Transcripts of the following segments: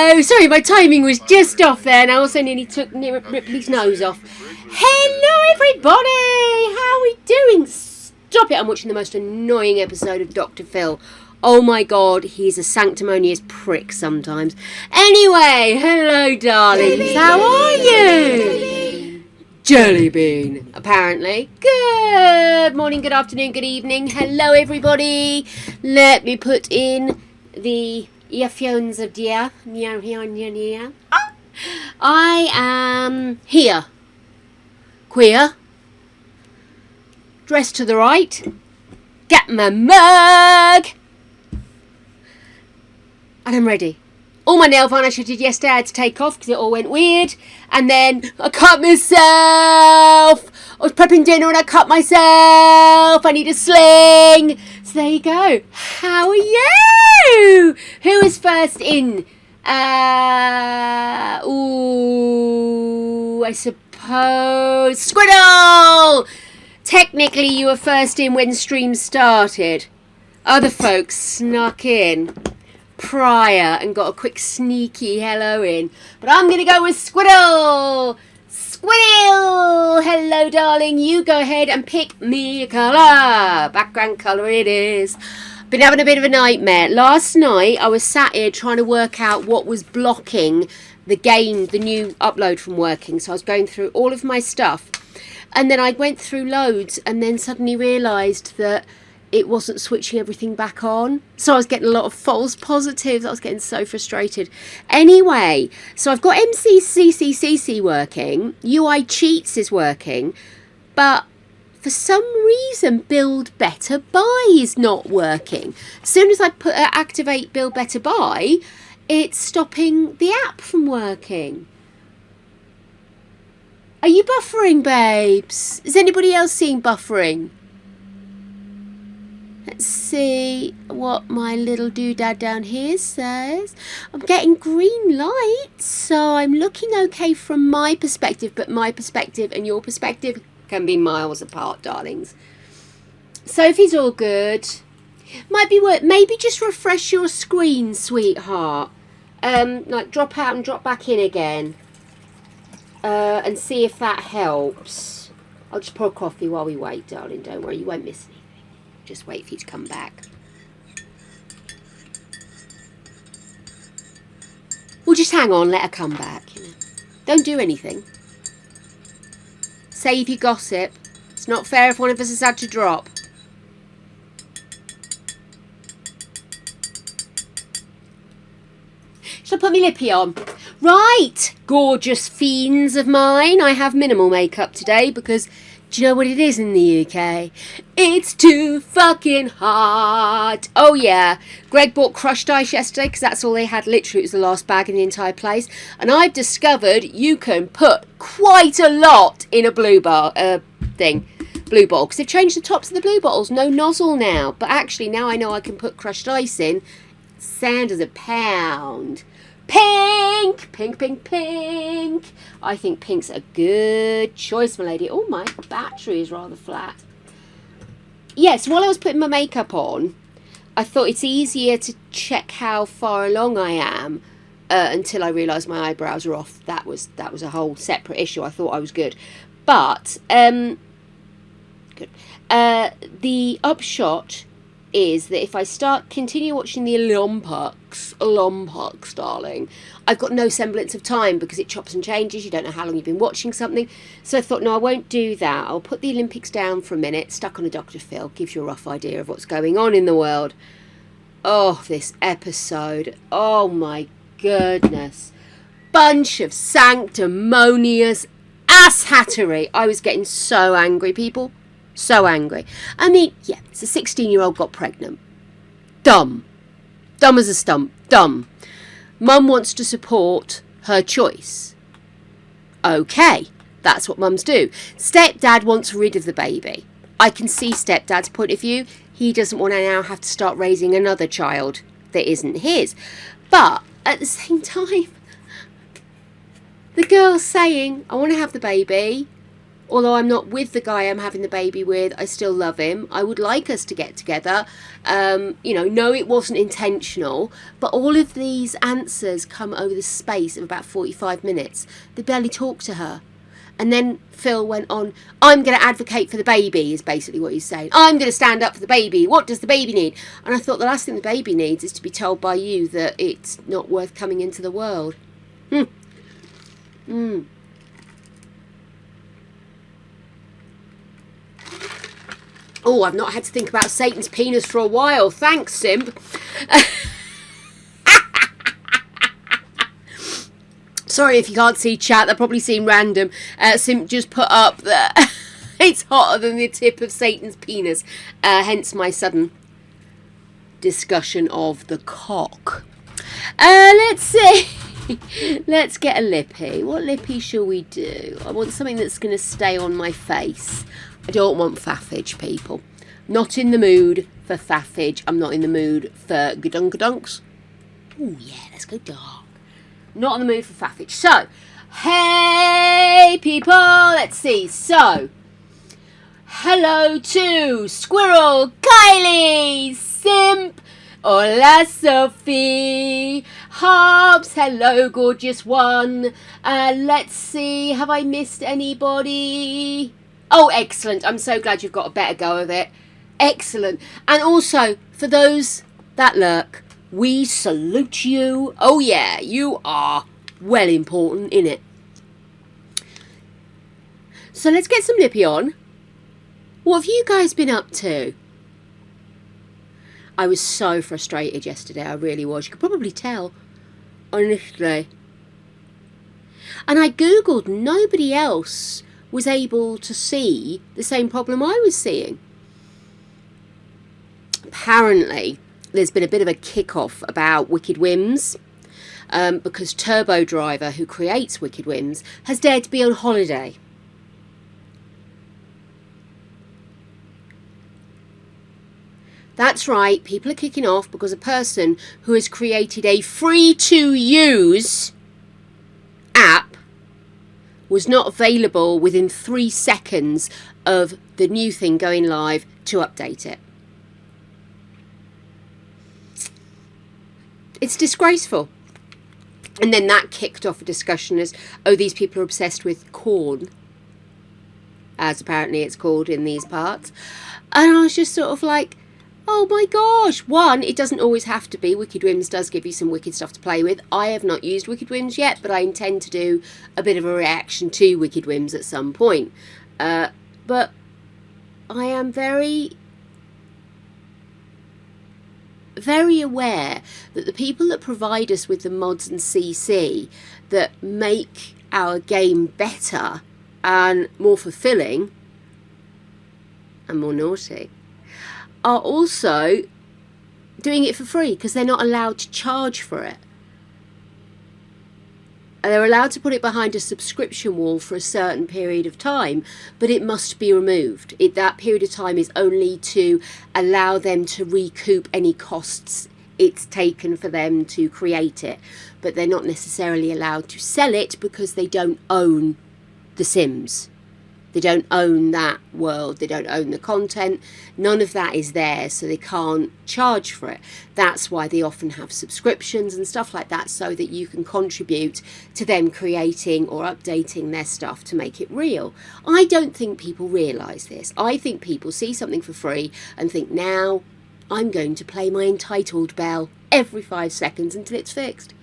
Hello! Sorry, my timing was just off there, and I also nearly took Ripley's nose off. Hello, everybody! How are we doing? Stop it! I'm watching the most annoying episode of Dr. Phil. Oh my god, he's a sanctimonious prick sometimes. Anyway, hello, darlings. How are you? Jellybean, apparently. Good morning, good afternoon, good evening. Hello, everybody. Let me put in the earphones of dear. I am here. Queer. Dressed to the right. Get my mug. And I'm ready. All my nail varnish I did yesterday I had to take off because it all went weird. And then I cut myself. I was prepping dinner and I cut myself. I need a sling. So there you go. How are you? Who is first in? I suppose Squiddle. Technically you were first in when stream started. Other folks snuck in prior and got a quick sneaky hello in, but I'm gonna go with Squiddle. Squiddle, hello darling, you go ahead and pick me a colour. Background colour it is. Been having a bit of a nightmare. Last night I was sat here trying to work out what was blocking the game, the new upload from working, so I was going through all of my stuff, and then I went through loads and then suddenly realised that it wasn't switching everything back on. So I was getting a lot of false positives. I was getting so frustrated. Anyway, so I've got MCCCCC working. UI Cheats is working. But for some reason, Build Better Buy is not working. As soon as I activate Build Better Buy, it's stopping the app from working. Are you buffering, babes? Is anybody else seeing buffering? Let's see what my little doodad down here says. I'm getting green lights, so I'm looking okay from my perspective, but my perspective and your perspective can be miles apart, darlings. Sophie's all good. Might be worth, maybe just refresh your screen, sweetheart. Like drop out and drop back in again. And see if that helps. I'll just pour coffee while we wait, darling. Don't worry, you won't miss anything. Just wait for you to come back. Well, just hang on, let her come back, you know. Don't do anything. Save your gossip. It's not fair if one of us has had to drop. Shall I put my lippy on? Right, gorgeous fiends of mine. I have minimal makeup today because do you know what it is in the UK? It's too fucking hot. Oh yeah. Greg bought crushed ice yesterday because that's all they had. Literally, it was the last bag in the entire place. And I've discovered you can put quite a lot in a blue bottle. Because they've changed the tops of the blue bottles. No nozzle now. But actually, now I know I can put crushed ice in. Sand as a pound. Pink, pink, pink, pink. I think pink's a good choice, my lady. Oh, my battery is rather flat. Yes, while I was putting my makeup on, I thought it's easier to check how far along I am until I realised my eyebrows are off. That was a whole separate issue. I thought I was good. But, good. The upshot is that if I continue watching the Olympics, darling, I've got no semblance of time because it chops and changes. You don't know how long you've been watching something. So I thought, no, I won't do that. I'll put the Olympics down for a minute, stuck on a Dr. Phil, gives you a rough idea of what's going on in the world. Oh, this episode. Oh, my goodness. Bunch of sanctimonious asshattery. I was getting so angry, people. So angry. I mean, yeah, it's a 16-year-old got pregnant. Dumb. Dumb as a stump. Dumb. Mum wants to support her choice. Okay, that's what mums do. Stepdad wants rid of the baby. I can see stepdad's point of view. He doesn't want to now have to start raising another child that isn't his. But at the same time, the girl's saying, I want to have the baby. Although I'm not with the guy I'm having the baby with, I still love him. I would like us to get together. No, it wasn't intentional. But all of these answers come over the space of about 45 minutes. They barely talk to her. And then Phil went on, I'm going to advocate for the baby, is basically what he's saying. I'm going to stand up for the baby. What does the baby need? And I thought the last thing the baby needs is to be told by you that it's not worth coming into the world. Oh, I've not had to think about Satan's penis for a while. Thanks, Simp. Sorry if you can't see chat. That probably seemed random. Simp just put up that it's hotter than the tip of Satan's penis. Hence my sudden discussion of the cock. Let's see. Let's get a lippy. What lippy shall we do? I want something that's going to stay on my face. I don't want faffage, people. Not in the mood for faffage. I'm not in the mood for gadunks. Oh yeah, let's go dark. Not in the mood for faffage. So, hey people, let's see. So, hello to Squirrel, Kylie, Simp, Hola Sophie, Hobbs, hello gorgeous one. Let's see, have I missed anybody? Oh, excellent. I'm so glad you've got a better go of it. Excellent. And also, for those that lurk, we salute you. Oh yeah, you are well important, innit? So let's get some lippy on. What have you guys been up to? I was so frustrated yesterday, I really was. You could probably tell, honestly. And I googled, nobody else was able to see the same problem I was seeing. Apparently, there's been a bit of a kick-off about Wicked Whims, because Turbo Driver, who creates Wicked Whims, has dared to be on holiday. That's right, people are kicking off because a person who has created a free-to-use app was not available within 3 seconds of the new thing going live to update it. It's disgraceful. And then that kicked off a discussion as, oh, these people are obsessed with corn, as apparently it's called in these parts. And I was just sort of like, oh my gosh. One, it doesn't always have to be. Wicked Whims does give you some wicked stuff to play with. I have not used Wicked Whims yet, but I intend to do a bit of a reaction to Wicked Whims at some point. But I am very aware that the people that provide us with the mods and CC that make our game better and more fulfilling and more naughty are also doing it for free because they're not allowed to charge for it. And they're allowed to put it behind a subscription wall for a certain period of time, but it must be removed. That period of time is only to allow them to recoup any costs it's taken for them to create it. But they're not necessarily allowed to sell it because they don't own the Sims. They don't own that world. They don't own the content. None of that is there, so they can't charge for it. That's why they often have subscriptions and stuff like that, so that you can contribute to them creating or updating their stuff to make it real. I don't think people realise this. I think people see something for free and think, now I'm going to play my entitled bell every 5 seconds until it's fixed.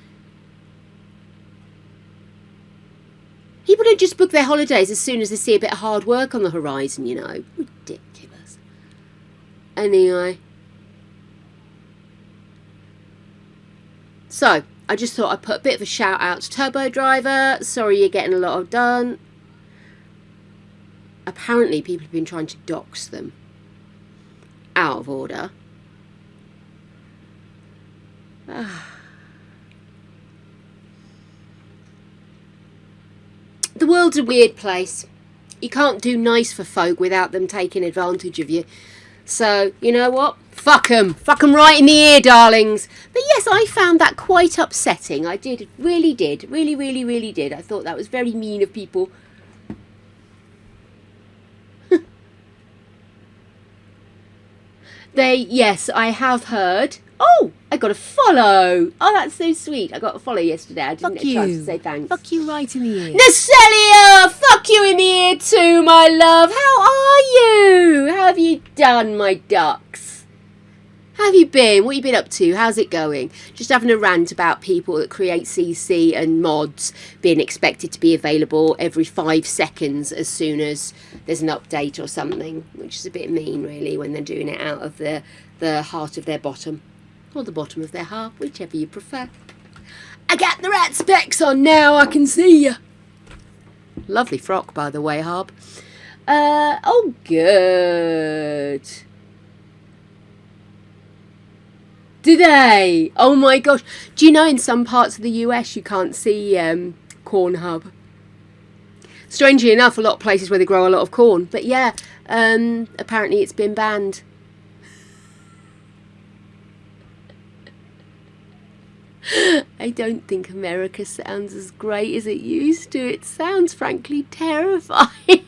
People don't just book their holidays as soon as they see a bit of hard work on the horizon, you know. Ridiculous. Anyway. So, I just thought I'd put a bit of a shout out to Turbo Driver. Sorry you're getting a lot of done. Apparently people have been trying to dox them. Out of order. The world's a weird place. You can't do nice for folk without them taking advantage of you. So, you know what? Fuck 'em. Fuck 'em right in the ear, darlings. But yes, I found that quite upsetting. I did. Really did. Really, really, really did. I thought that was very mean of people. Yes, I have heard. Oh, I got a follow. Oh, that's so sweet. I got a follow yesterday. I didn't get a chance to say thanks. Fuck you right in the ear. Natalia, fuck you in the ear too, my love. How are you? How have you done, my ducks? How have you been? What have you been up to? How's it going? Just having a rant about people that create CC and mods being expected to be available every 5 seconds as soon as there's an update or something, which is a bit mean, really, when they're doing it out of the heart of their bottom. Or the bottom of their heart, whichever you prefer. I got the rat specs on now, I can see you. Lovely frock, by the way, Harb. Oh, good. Do they? Oh my gosh. Do you know in some parts of the US you can't see Cornhub? Strangely enough, a lot of places where they grow a lot of corn. But yeah, apparently it's been banned. I don't think America sounds as great as it used to. It sounds frankly terrifying.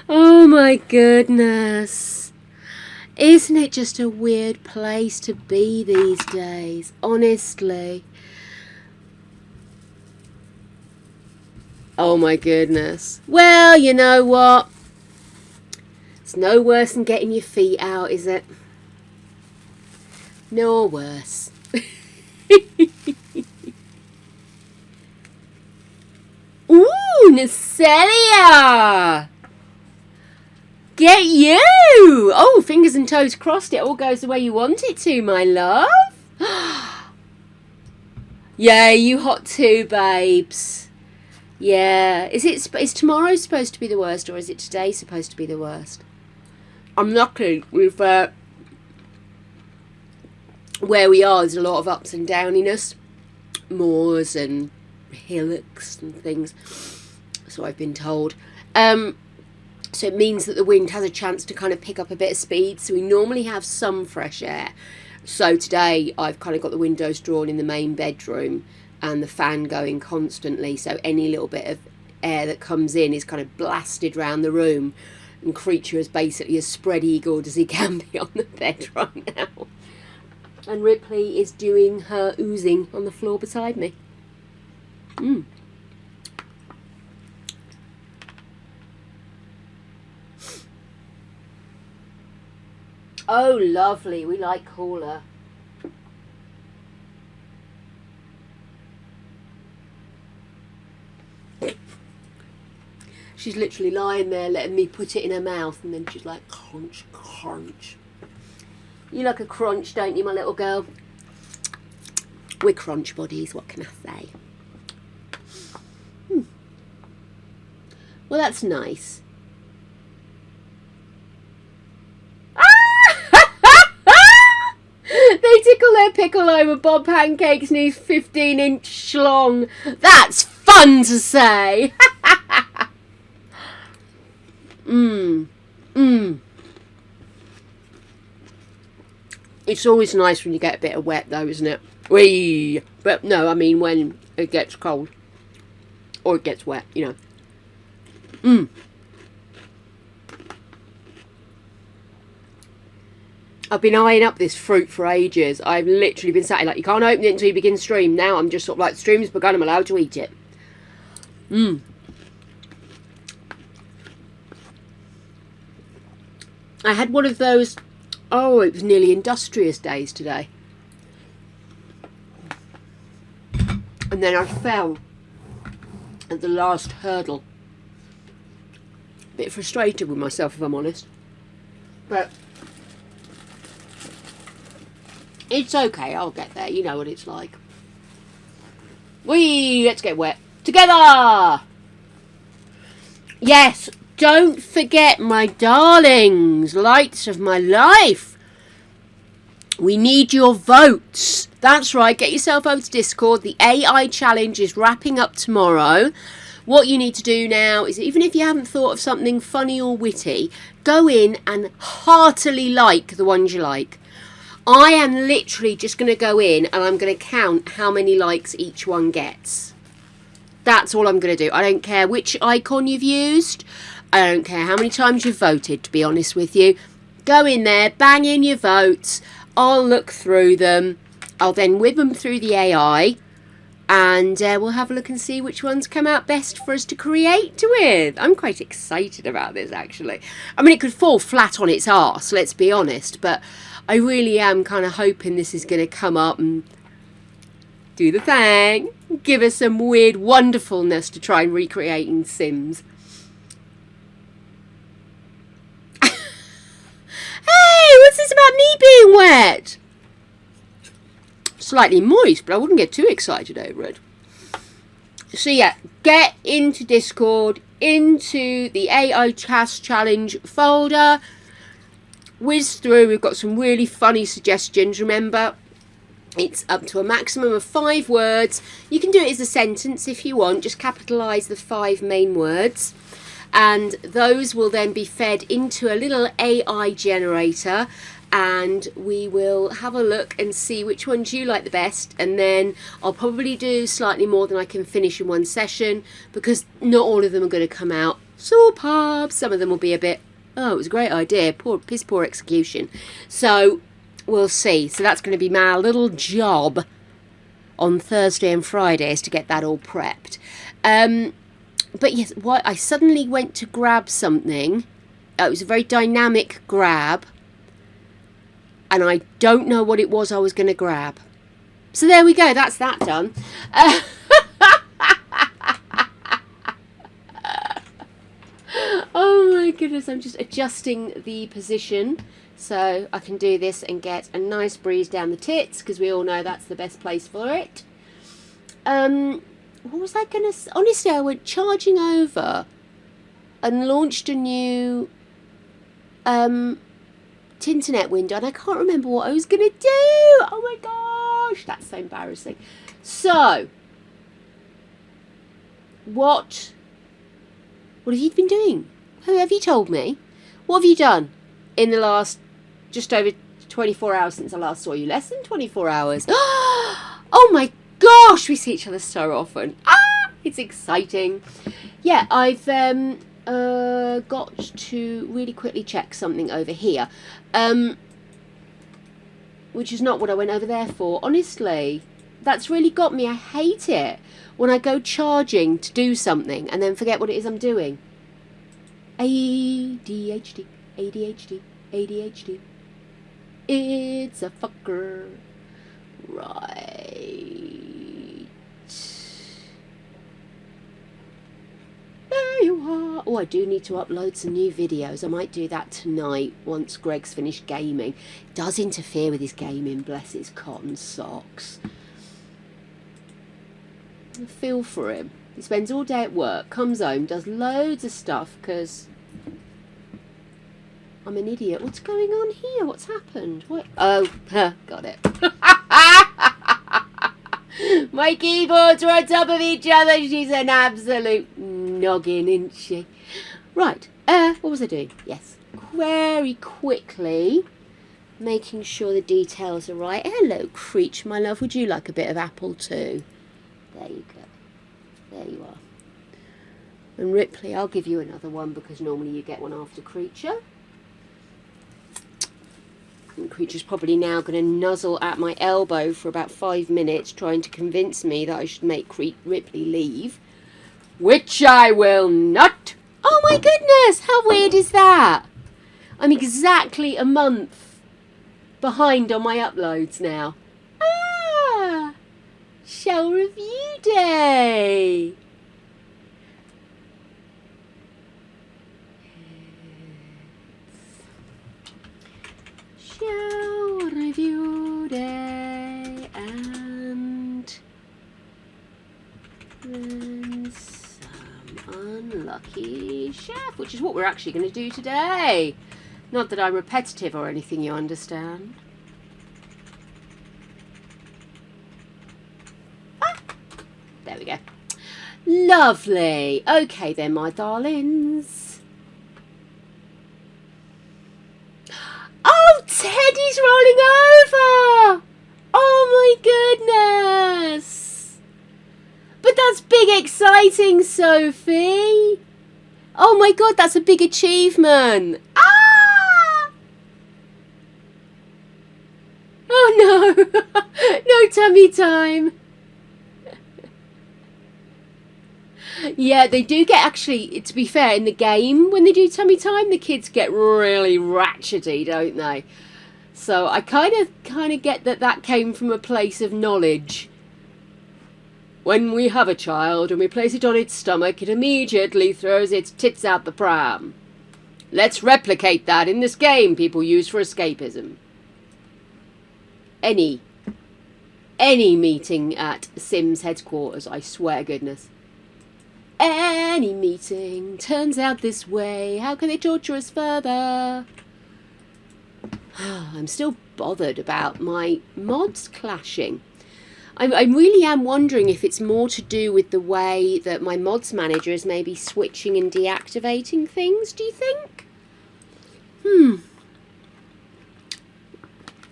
Oh my goodness. Isn't it just a weird place to be these days? Honestly. Oh my goodness. Well, you know what? It's no worse than getting your feet out, is it? No worse. Ooh, Natalia! Get you! Oh, fingers and toes crossed. It all goes the way you want it to, my love. Yeah, you hot too, babes. Yeah. Is tomorrow supposed to be the worst, or is it today supposed to be the worst? I'm lucky with where we are. There's a lot of ups and downiness, moors and hillocks and things. So I've been told. So it means that the wind has a chance to kind of pick up a bit of speed. So we normally have some fresh air. So today I've kind of got the windows drawn in the main bedroom and the fan going constantly. So any little bit of air that comes in is kind of blasted around the room. And Creature is basically as spread eagled as he can be on the bed right now. And Ripley is doing her oozing on the floor beside me. Oh, lovely. We like cooler. She's literally lying there letting me put it in her mouth, and then she's like, crunch, crunch. You like a crunch, don't you, my little girl? We're crunch bodies, what can I say? Well, that's nice. They tickle their pickle over Bob Pancake's new 15-inch schlong. That's fun to say. It's always nice when you get a bit of wet, though, isn't it? Whee! But no, I mean when it gets cold. Or it gets wet, you know. I've been eyeing up this fruit for ages. I've literally been sat here like, you can't open it until you begin stream. Now I'm just sort of like, stream's begun, I'm allowed to eat it. I had one of those, it was nearly industrious days today. And then I fell at the last hurdle. A bit frustrated with myself, if I'm honest. But it's okay, I'll get there. You know what it's like. Let's get wet. Together! Yes, don't forget, my darlings, lights of my life. We need your votes. That's right, get yourself over to Discord. The AI challenge is wrapping up tomorrow. What you need to do now is, even if you haven't thought of something funny or witty, go in and heartily like the ones you like. I am literally just going to go in and I'm going to count how many likes each one gets. That's all I'm going to do. I don't care which icon you've used. I don't care how many times you've voted, to be honest with you. Go in there, bang in your votes. I'll look through them. I'll then whip them through the AI. And we'll have a look and see which ones come out best for us to create with. I'm quite excited about this, actually. I mean, it could fall flat on its arse, let's be honest. But I really am kind of hoping this is going to come up and do the thing. Give us some weird wonderfulness to try and recreate in Sims. Hey, what's this about me being wet? Slightly moist, but I wouldn't get too excited over it. So yeah, get into Discord, into the AI Cast Challenge folder, whiz through. We've got some really funny suggestions. Remember, it's up to a maximum of 5 words. You can do it as a sentence if you want, just capitalise the 5 main words. And those will then be fed into a little AI generator, and we will have a look and see which ones you like the best. And then I'll probably do slightly more than I can finish in one session, because not all of them are going to come out superb. Some of them will be a bit, oh, it was a great idea, piss poor execution. So we'll see. So that's going to be my little job on Thursday and Friday, is to get that all prepped. But yes, I suddenly went to grab something. It was a very dynamic grab, and I don't know what it was I was going to grab. So there we go, that's that done. Oh my goodness, I'm just adjusting the position so I can do this and get a nice breeze down the tits, because we all know that's the best place for it. What was I going to... Honestly, I went charging over and launched a new Tinternet window, and I can't remember what I was going to do. Oh my gosh, that's so embarrassing. So, what have you been doing? Who have you told me? What have you done in the last just over 24 hours since I last saw you? Less than 24 hours. Oh my gosh, we see each other so often. It's exciting. Yeah, I've got to really quickly check something over here, which is not what I went over there for. Honestly, that's really got me. I hate it when I go charging to do something and then forget what it is I'm doing. ADHD, ADHD, ADHD. It's a fucker. Right. There you are. Oh, I do need to upload some new videos. I might do that tonight once Greg's finished gaming. It does interfere with his gaming, bless his cotton socks. I feel for him. He spends all day at work, comes home, does loads of stuff because I'm an idiot. What's going on here? What's happened? What? Oh, got it. My keyboards are on top of each other. She's an absolute noggin, isn't she? Right. What was I doing? Yes. Very quickly making sure the details are right. Hello, Creech, my love. Would you like a bit of apple too? There you go. There you are. And Ripley, I'll give you another one because normally you get one after Creature. And Creature's probably now going to nuzzle at my elbow for about 5 minutes trying to convince me that I should make Ripley leave. Which I will not. Oh my goodness, how weird is that? I'm exactly a month behind on my uploads now. Show review day. Show review day, and then some Unlucky Chef, which is what we're actually going to do today. Not that I'm repetitive or anything, you understand. There we go. Lovely. Okay then, my darlings. Oh, Teddy's rolling over. Oh my goodness. But that's big exciting, Sophie. Oh my God, that's a big achievement. Ah! Oh no. No tummy time. Yeah, they do get, actually, to be fair, in the game, when they do tummy time, the kids get really ratchety, don't they? So I kind of get that came from a place of knowledge. When we have a child and we place it on its stomach, it immediately throws its tits out the pram. Let's replicate that in this game people use for escapism. Any meeting at Sims headquarters, I swear to goodness. Any meeting turns out this way. How can they torture us further? I'm still bothered about my mods clashing. I really am wondering if it's more to do with the way that my mods manager is maybe switching and deactivating things, do you think?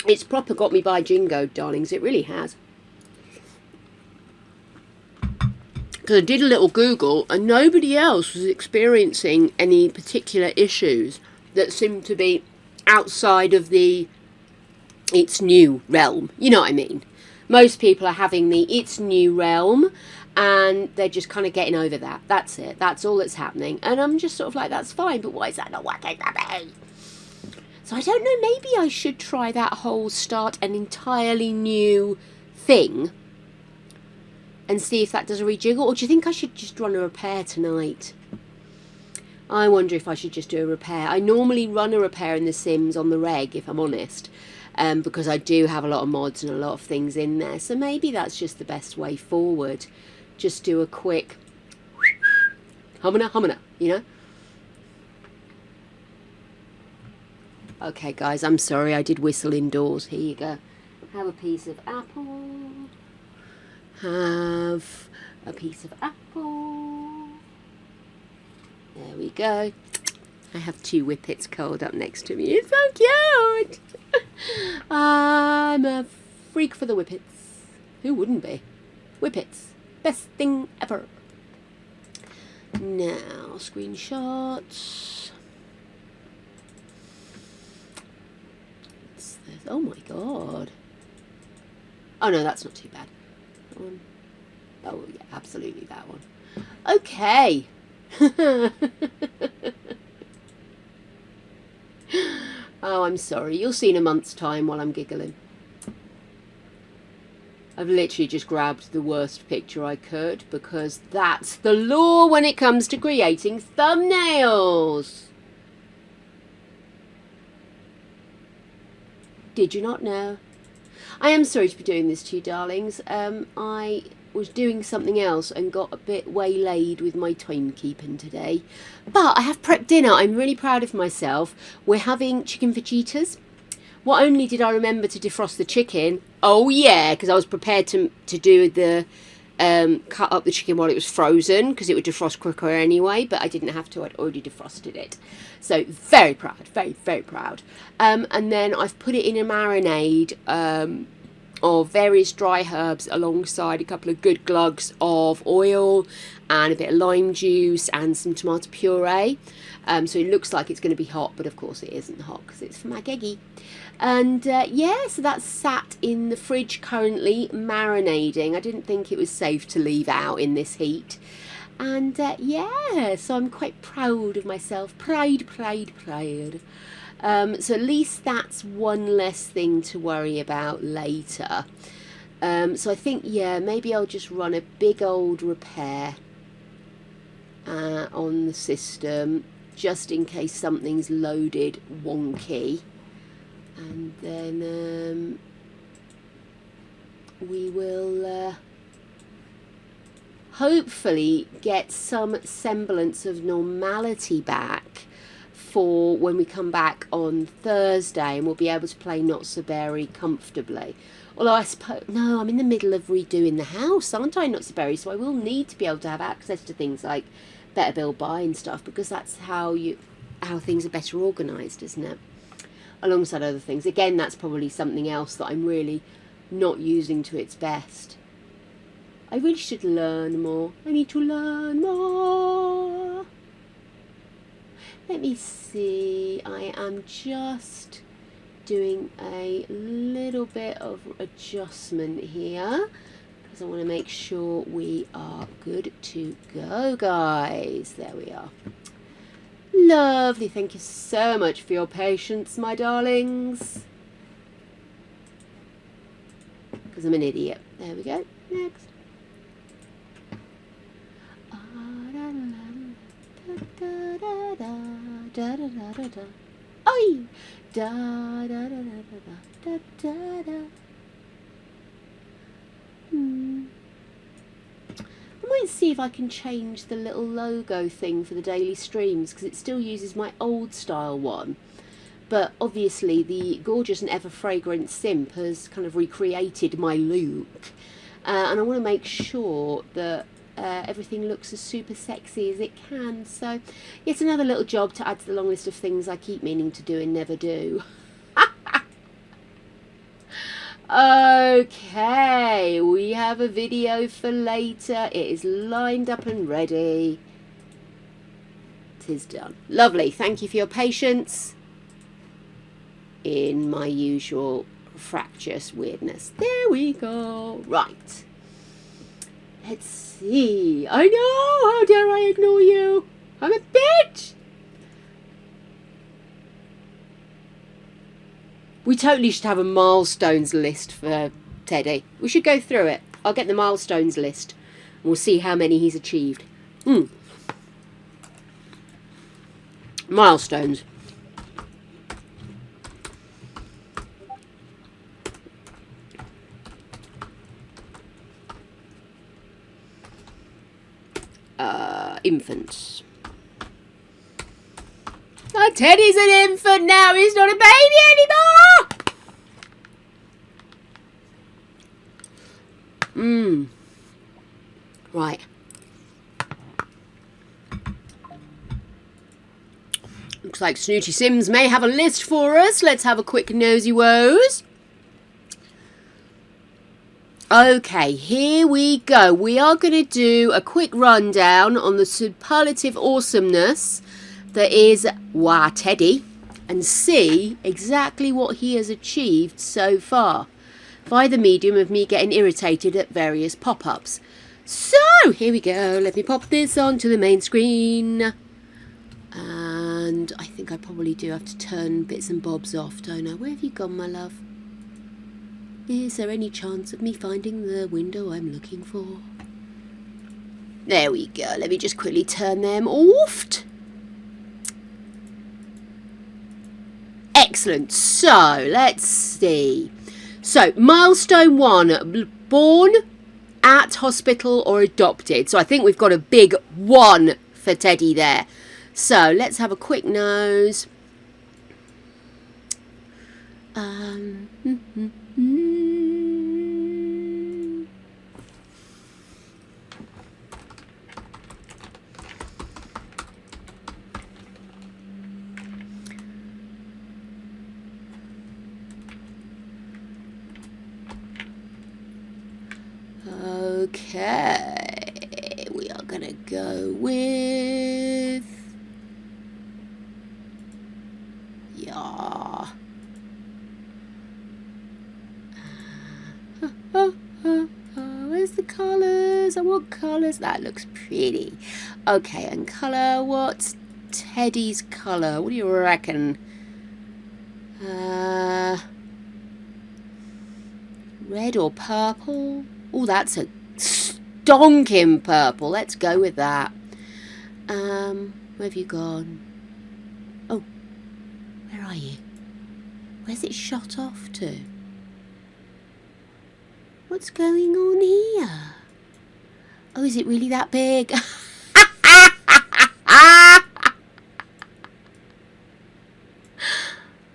It's proper got me by jingo, darlings. It really has. Because I did a little Google and nobody else was experiencing any particular issues that seemed to be outside of it's new realm. You know what I mean? Most people are having the it's new realm and they're just kind of getting over that. That's it. That's all that's happening. And I'm just sort of like, that's fine, but why is that not working for me? So I don't know, maybe I should try that whole start an entirely new thing and see if that does a rejiggle. Or do you think I should just run a repair tonight? I wonder if I should just do a repair. I normally run a repair in The Sims on the reg, if I'm honest. Because I do have a lot of mods and a lot of things in there. So maybe that's just the best way forward. Just do a quick humana, you know? Okay, guys, I'm sorry. I did whistle indoors. Here you go. Have a piece of apple. Have a piece of apple. There we go. I have 2 whippets curled up next to me. It's so cute. I'm a freak for the whippets. Who wouldn't be? Whippets. Best thing ever. Now, screenshots. Oh my God. Oh no, that's not too bad. That one. Oh yeah, absolutely that one. Okay. Oh, I'm sorry. You'll see in a month's time while I'm giggling. I've literally just grabbed the worst picture I could because that's the law when it comes to creating thumbnails. Did you not know? I am sorry to be doing this to you, darlings. I was doing something else and got a bit waylaid with my timekeeping today. But I have prepped dinner. I'm really proud of myself. We're having chicken fajitas. Not only did I remember to defrost the chicken, oh yeah, because I was prepared to do the cut up the chicken while it was frozen because it would defrost quicker anyway, but I didn't have to. I'd already defrosted it. So very proud, very, very proud. And then I've put it in a marinade of various dry herbs alongside a couple of good glugs of oil and a bit of lime juice and some tomato puree. So it looks like it's going to be hot, but of course it isn't hot because it's from my geggy. And yeah, so that's sat in the fridge currently marinating. I didn't think it was safe to leave out in this heat. And yeah, so I'm quite proud of myself. Pride. So at least that's one less thing to worry about later. So I think, yeah, maybe I'll just run a big old repair on the system just in case something's loaded wonky. And then we will hopefully get some semblance of normality back for when we come back on Thursday, and we'll be able to play Not So Berry comfortably. Although I suppose, no, I'm in the middle of redoing the house, aren't I, Not So Berry? So I will need to be able to have access to things like Better Build Buy and stuff, because that's how things are better organised, isn't it? Alongside other things. Again, that's probably something else that I'm really not using to its best. I really should learn more. I need to learn more. Let me see. I am just doing a little bit of adjustment here because I want to make sure we are good to go, guys. There we are. Lovely. Thank you so much for your patience, my darlings. Because I'm an idiot. There we go. Next. Oi! Da da da da da da da. I might see if I can change the little logo thing for the daily streams because it still uses my old style one. But obviously the gorgeous and ever fragrant Simp has kind of recreated my look. And I want to make sure that everything looks as super sexy as it can. So yet another little job to add to the long list of things I keep meaning to do and never do. Okay, we have a video for later. It is lined up and ready. It is done. Lovely. Thank you for your patience in my usual fractious weirdness. There we go. Right. Let's see. I know. How dare I ignore you? I'm a bitch. We totally should have a milestones list for Teddy. We should go through it. I'll get the milestones list and we'll see how many he's achieved. Milestones. Infants. Oh, Teddy's an infant now. He's not a baby anymore. Right. Looks like Snooty Sims may have a list for us. Let's have a quick nosy woes. Okay, here we go. We are going to do a quick rundown on the superlative awesomeness that is Teddy and see exactly what he has achieved so far by the medium of me getting irritated at various pop-ups. So, here we go. Let me pop this onto the main screen. And I think I probably do have to turn bits and bobs off, don't I? Where have you gone, my love? Is there any chance of me finding the window I'm looking for? There we go. Let me just quickly turn them off. Excellent. So, let's see. So, milestone 1. Born at hospital or adopted. So, I think we've got a big 1 for Teddy there. So, let's have a quick nose. Okay, we are gonna go with where's the colours? I want colours. That looks pretty. Okay, and colour. What's Teddy's colour? What do you reckon? Red or purple? Oh, that's a stonking purple. Let's go with that. Where have you gone? Oh, where are you? Where's it shot off to? What's going on here? Oh, is it really that big?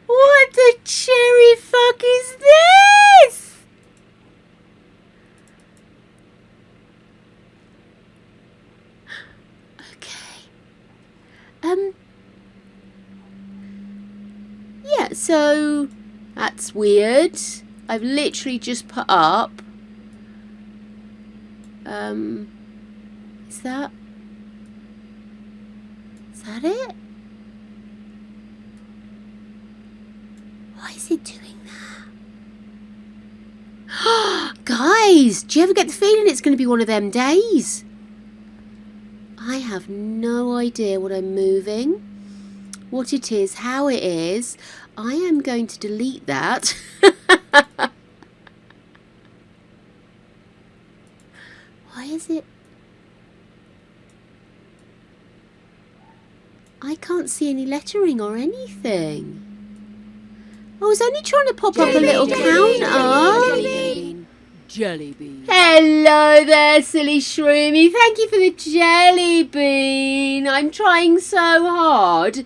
What the cherry fuck is this? Okay. Yeah, so that's weird. I've literally just put up is that it? Why is it doing that? Guys, do you ever get the feeling it's going to be one of them days? I have no idea what I'm moving, what it is, how it is. I am going to delete that. Why is it? I can't see any lettering or anything. I was only trying to pop up a little counter. Jelly bean. Hello there, silly shroomy. Thank you for the jelly bean. I'm trying so hard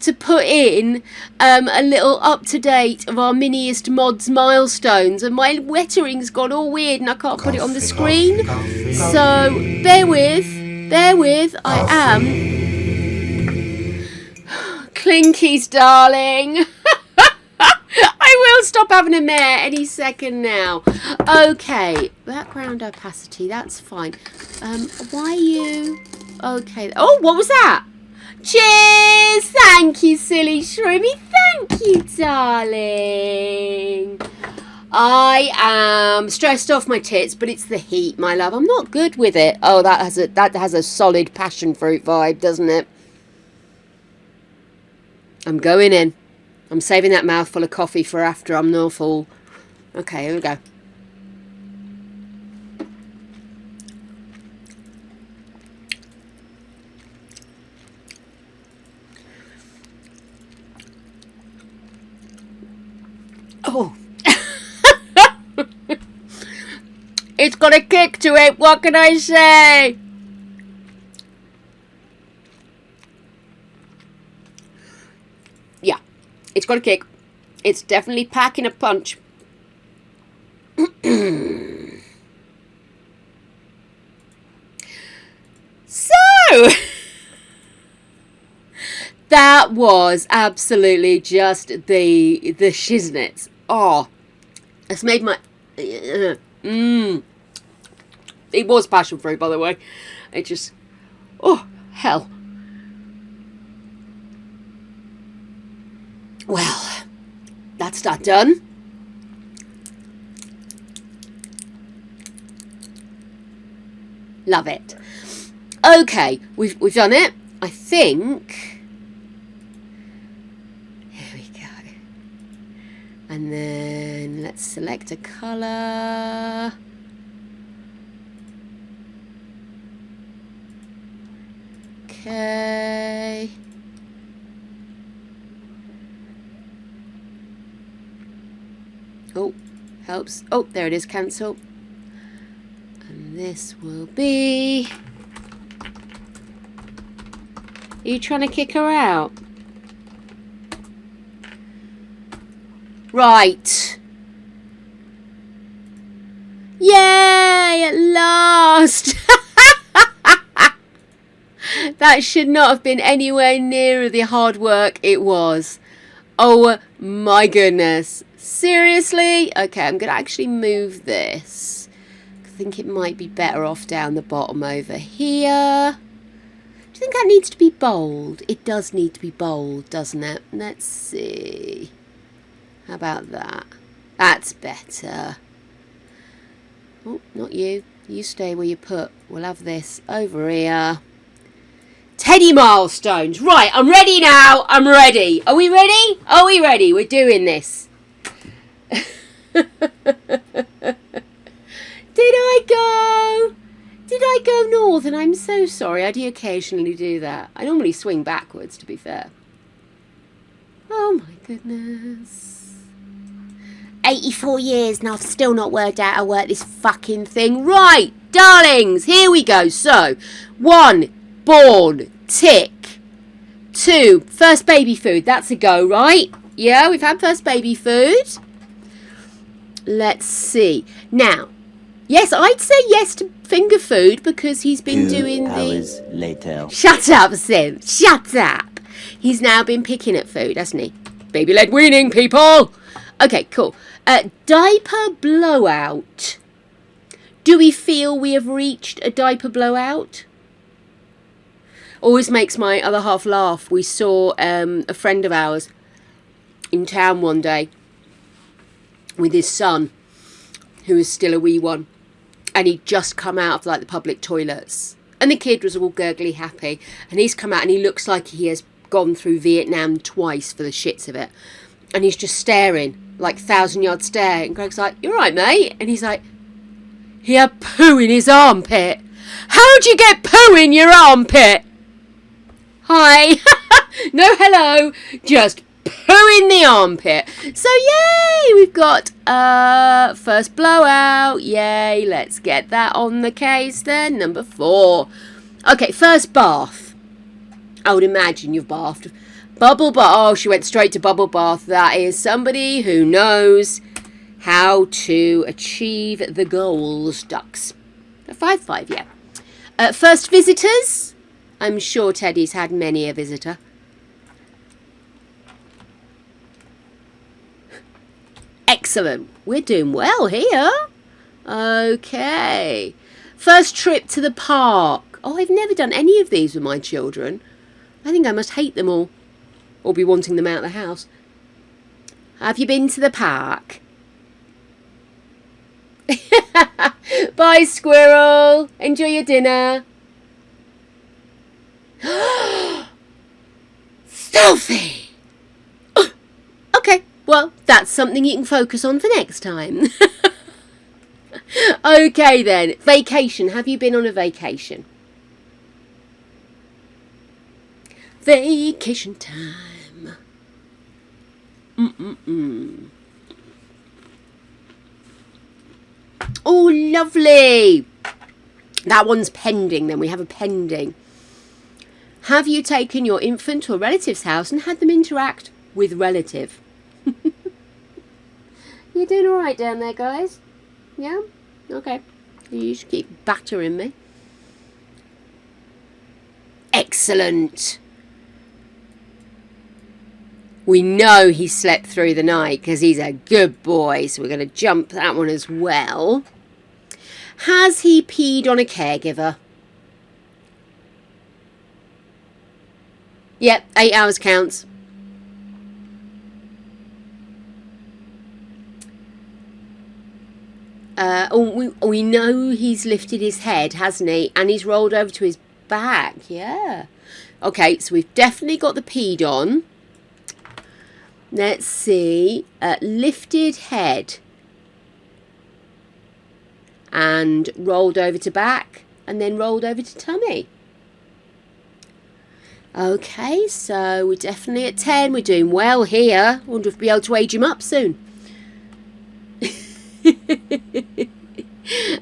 to put in a little up-to-date of our miniest mods milestones, and my lettering's gone all weird and I can't put it on the screen. So bear with, I am Clinkies, darling. I will stop having a mare any second now. Okay, background opacity, that's fine. Why are you... Okay. Oh, what was that? Cheers! Thank you, silly shroomy. Thank you, darling. I am stressed off my tits, but it's the heat, my love. I'm not good with it. Oh, that has a solid passion fruit vibe, doesn't it? I'm going in. I'm saving that mouthful of coffee for after I'm no full. Okay, here we go. Oh. It's got a kick to it. What can I say? Yeah. It's got a kick. It's definitely packing a punch. So, that was absolutely just the shiznits. Oh, it's made my... It was passion fruit, by the way. It just... Oh, hell. Well, that's that done. Love it. Okay, we've done it. I think. Here we go. And then let's select a colour. Okay. Oh, helps. Oh, there it is, cancel. And this will be... Are you trying to kick her out? Right. Yay, at last! That should not have been anywhere near the hard work it was. Oh my goodness. Seriously? Okay, I'm going to actually move this. I think it might be better off down the bottom over here. Do you think that needs to be bold? It does need to be bold, doesn't it? Let's see. How about that? That's better. Oh, not you. You stay where you put. We'll have this over here. Teddy milestones. Right, I'm ready now. I'm ready. Are we ready? Are we ready? We're doing this. Did I go north? And I'm so sorry. I do occasionally do that. I normally swing backwards, to be fair. Oh my goodness. 84 years and I've still not worked out how to work this fucking thing. Right, darlings, here we go. So, 1, born, tick. 2, first baby food. That's a go, right? Yeah, we've had first baby food. Let's see. Now, yes, I'd say yes to finger food because he's been doing the... 2 hours later. Shut up, Sim. Shut up. He's now been picking at food, hasn't he? Baby-led weaning, people. Okay, cool. Diaper blowout. Do we feel we have reached a diaper blowout? Always makes my other half laugh. We saw a friend of ours in town one day, with his son, who is still a wee one. And he'd just come out of like the public toilets. And the kid was all gurgly happy. And he's come out and he looks like he has gone through Vietnam twice for the shits of it. And he's just staring, like 1,000-yard stare. And Greg's like, "You all right, mate?" And he's like, "He had poo in his armpit." "How'd you get poo in your armpit?" "Hi." No hello, just poo in the armpit. So yay, we've got first blowout. Yay, let's get that on the case then. Number 4. Okay, first bath. I would imagine you've bathed. Bubble bath. Oh, she went straight to bubble bath. That is somebody who knows how to achieve the goals, ducks. 5-5, yeah. First visitors. I'm sure Teddy's had many a visitor. Excellent. We're doing well here. Okay. First trip to the park. Oh, I've never done any of these with my children. I think I must hate them all. Or be wanting them out of the house. Have you been to the park? Bye, squirrel. Enjoy your dinner. Selfie! Okay, well, that's something you can focus on for next time. Okay then, vacation. Have you been on a vacation? Vacation time. Oh, lovely. That one's pending then. We have a pending. Have you taken your infant to a relative's house and had them interact with relative? You doing all right down there, guys? Yeah? Okay. You should keep battering me. Excellent. We know he slept through the night because he's a good boy, so we're going to jump that one as well. Has he peed on a caregiver? Yep, 8 hours counts. We know he's lifted his head, hasn't he? And he's rolled over to his back. Yeah. Okay, so we've definitely got the peed on. Let's see. Lifted head. And rolled over to back. And then rolled over to tummy. Okay, so we're definitely at 10. We're doing well here. I wonder if we'll be able to age him up soon.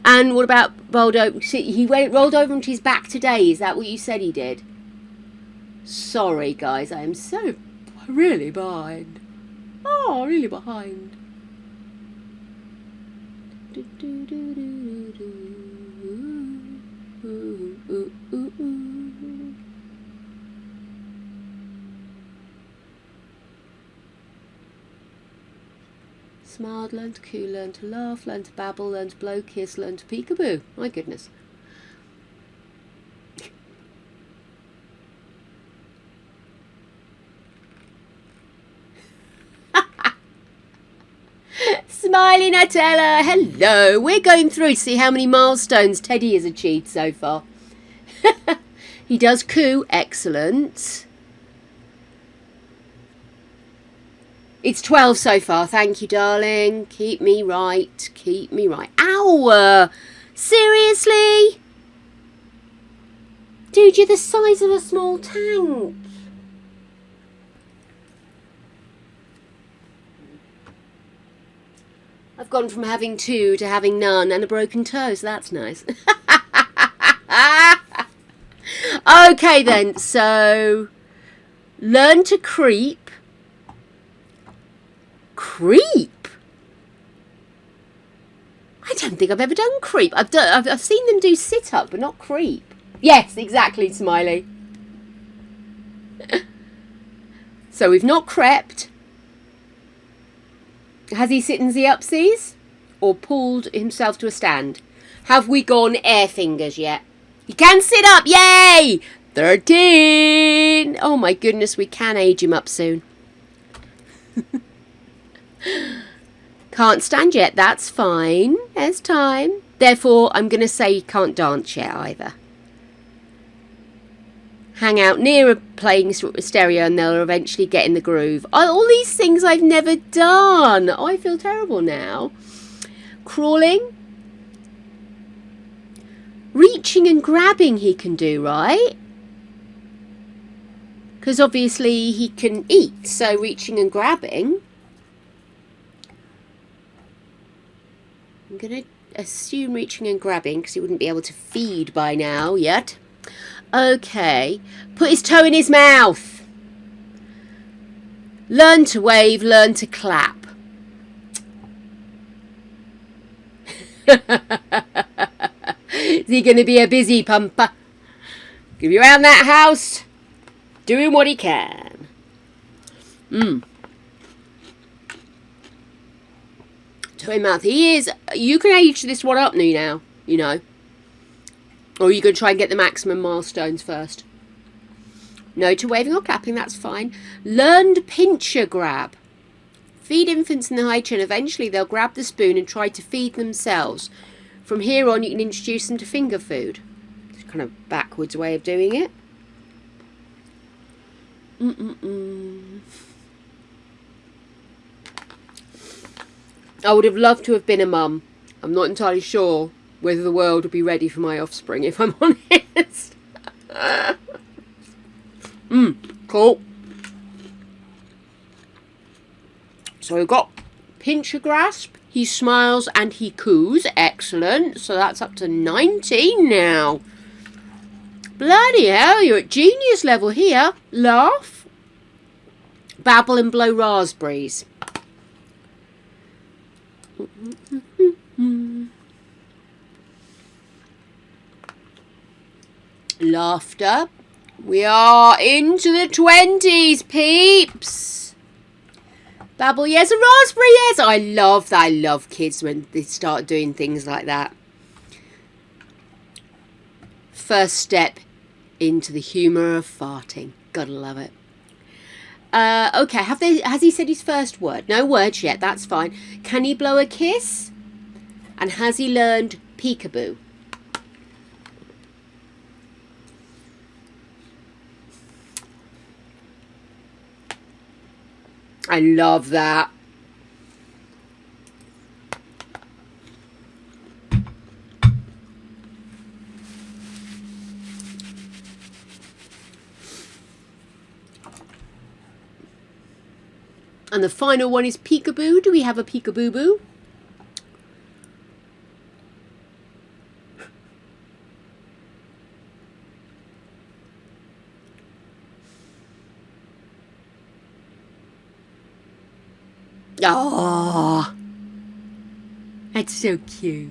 And what about rolled over? He rolled over onto his back today. Is that what you said he did? Sorry, guys. I am so really behind. Oh, really behind. Smiled, learned to coo, learned to laugh, learned to babble, learned to blow, kiss, learned to peekaboo. My goodness. Smiley Nutella, hello. We're going through to see how many milestones Teddy has achieved so far. He does coo, excellent. It's 12 so far. Thank you, darling. Keep me right. Keep me right. Ow! Seriously? Dude, you're the size of a small tank. I've gone from having 2 to having none and a broken toe, so that's nice. Okay then, so learn to creep. Creep? I don't think I've ever done creep. I've seen them do sit up, but not creep. Yes, exactly, Smiley. So we've not crept. Has he sit in the upsies or pulled himself to a stand? Have we gone air fingers yet? He can sit up, yay! 13. Oh my goodness, we can age him up soon. Can't stand yet. That's fine. There's time. Therefore, I'm going to say you can't dance yet either. Hang out near a playing stereo and they'll eventually get in the groove. All these things I've never done. Oh, I feel terrible now. Crawling. Reaching and grabbing he can do, right? Because obviously he can eat, so reaching and grabbing. I'm going to assume reaching and grabbing because he wouldn't be able to feed by now yet. Okay. Put his toe in his mouth. Learn to wave, learn to clap. Is he going to be a busy pumper? Give you around that house, doing what he can. Toe in mouth. He is. You can age this one up now, you know. Or you can try and get the maximum milestones first. No to waving or clapping, that's fine. Learned pincher grab. Feed infants in the high chair. Eventually they'll grab the spoon and try to feed themselves. From here on you can introduce them to finger food. It's kind of backwards way of doing it. I would have loved to have been a mum. I'm not entirely sure whether the world would be ready for my offspring, if I'm honest. Cool. So we've got pincher grasp. He smiles and he coos. Excellent. So that's up to 19 now. Bloody hell, you're at genius level here. Laugh. Babble and blow raspberries. Laughter. We are into the 20s, peeps. Babble, yes. A raspberry, yes. I love that. I love kids when they start doing things like that. First step into the humour of farting. Gotta love it. Okay, has he said his first word? No words yet, that's fine. Can he blow a kiss? And has he learned peekaboo? I love that. And the final one is peekaboo. Do we have a peekaboo-boo? Oh, that's so cute.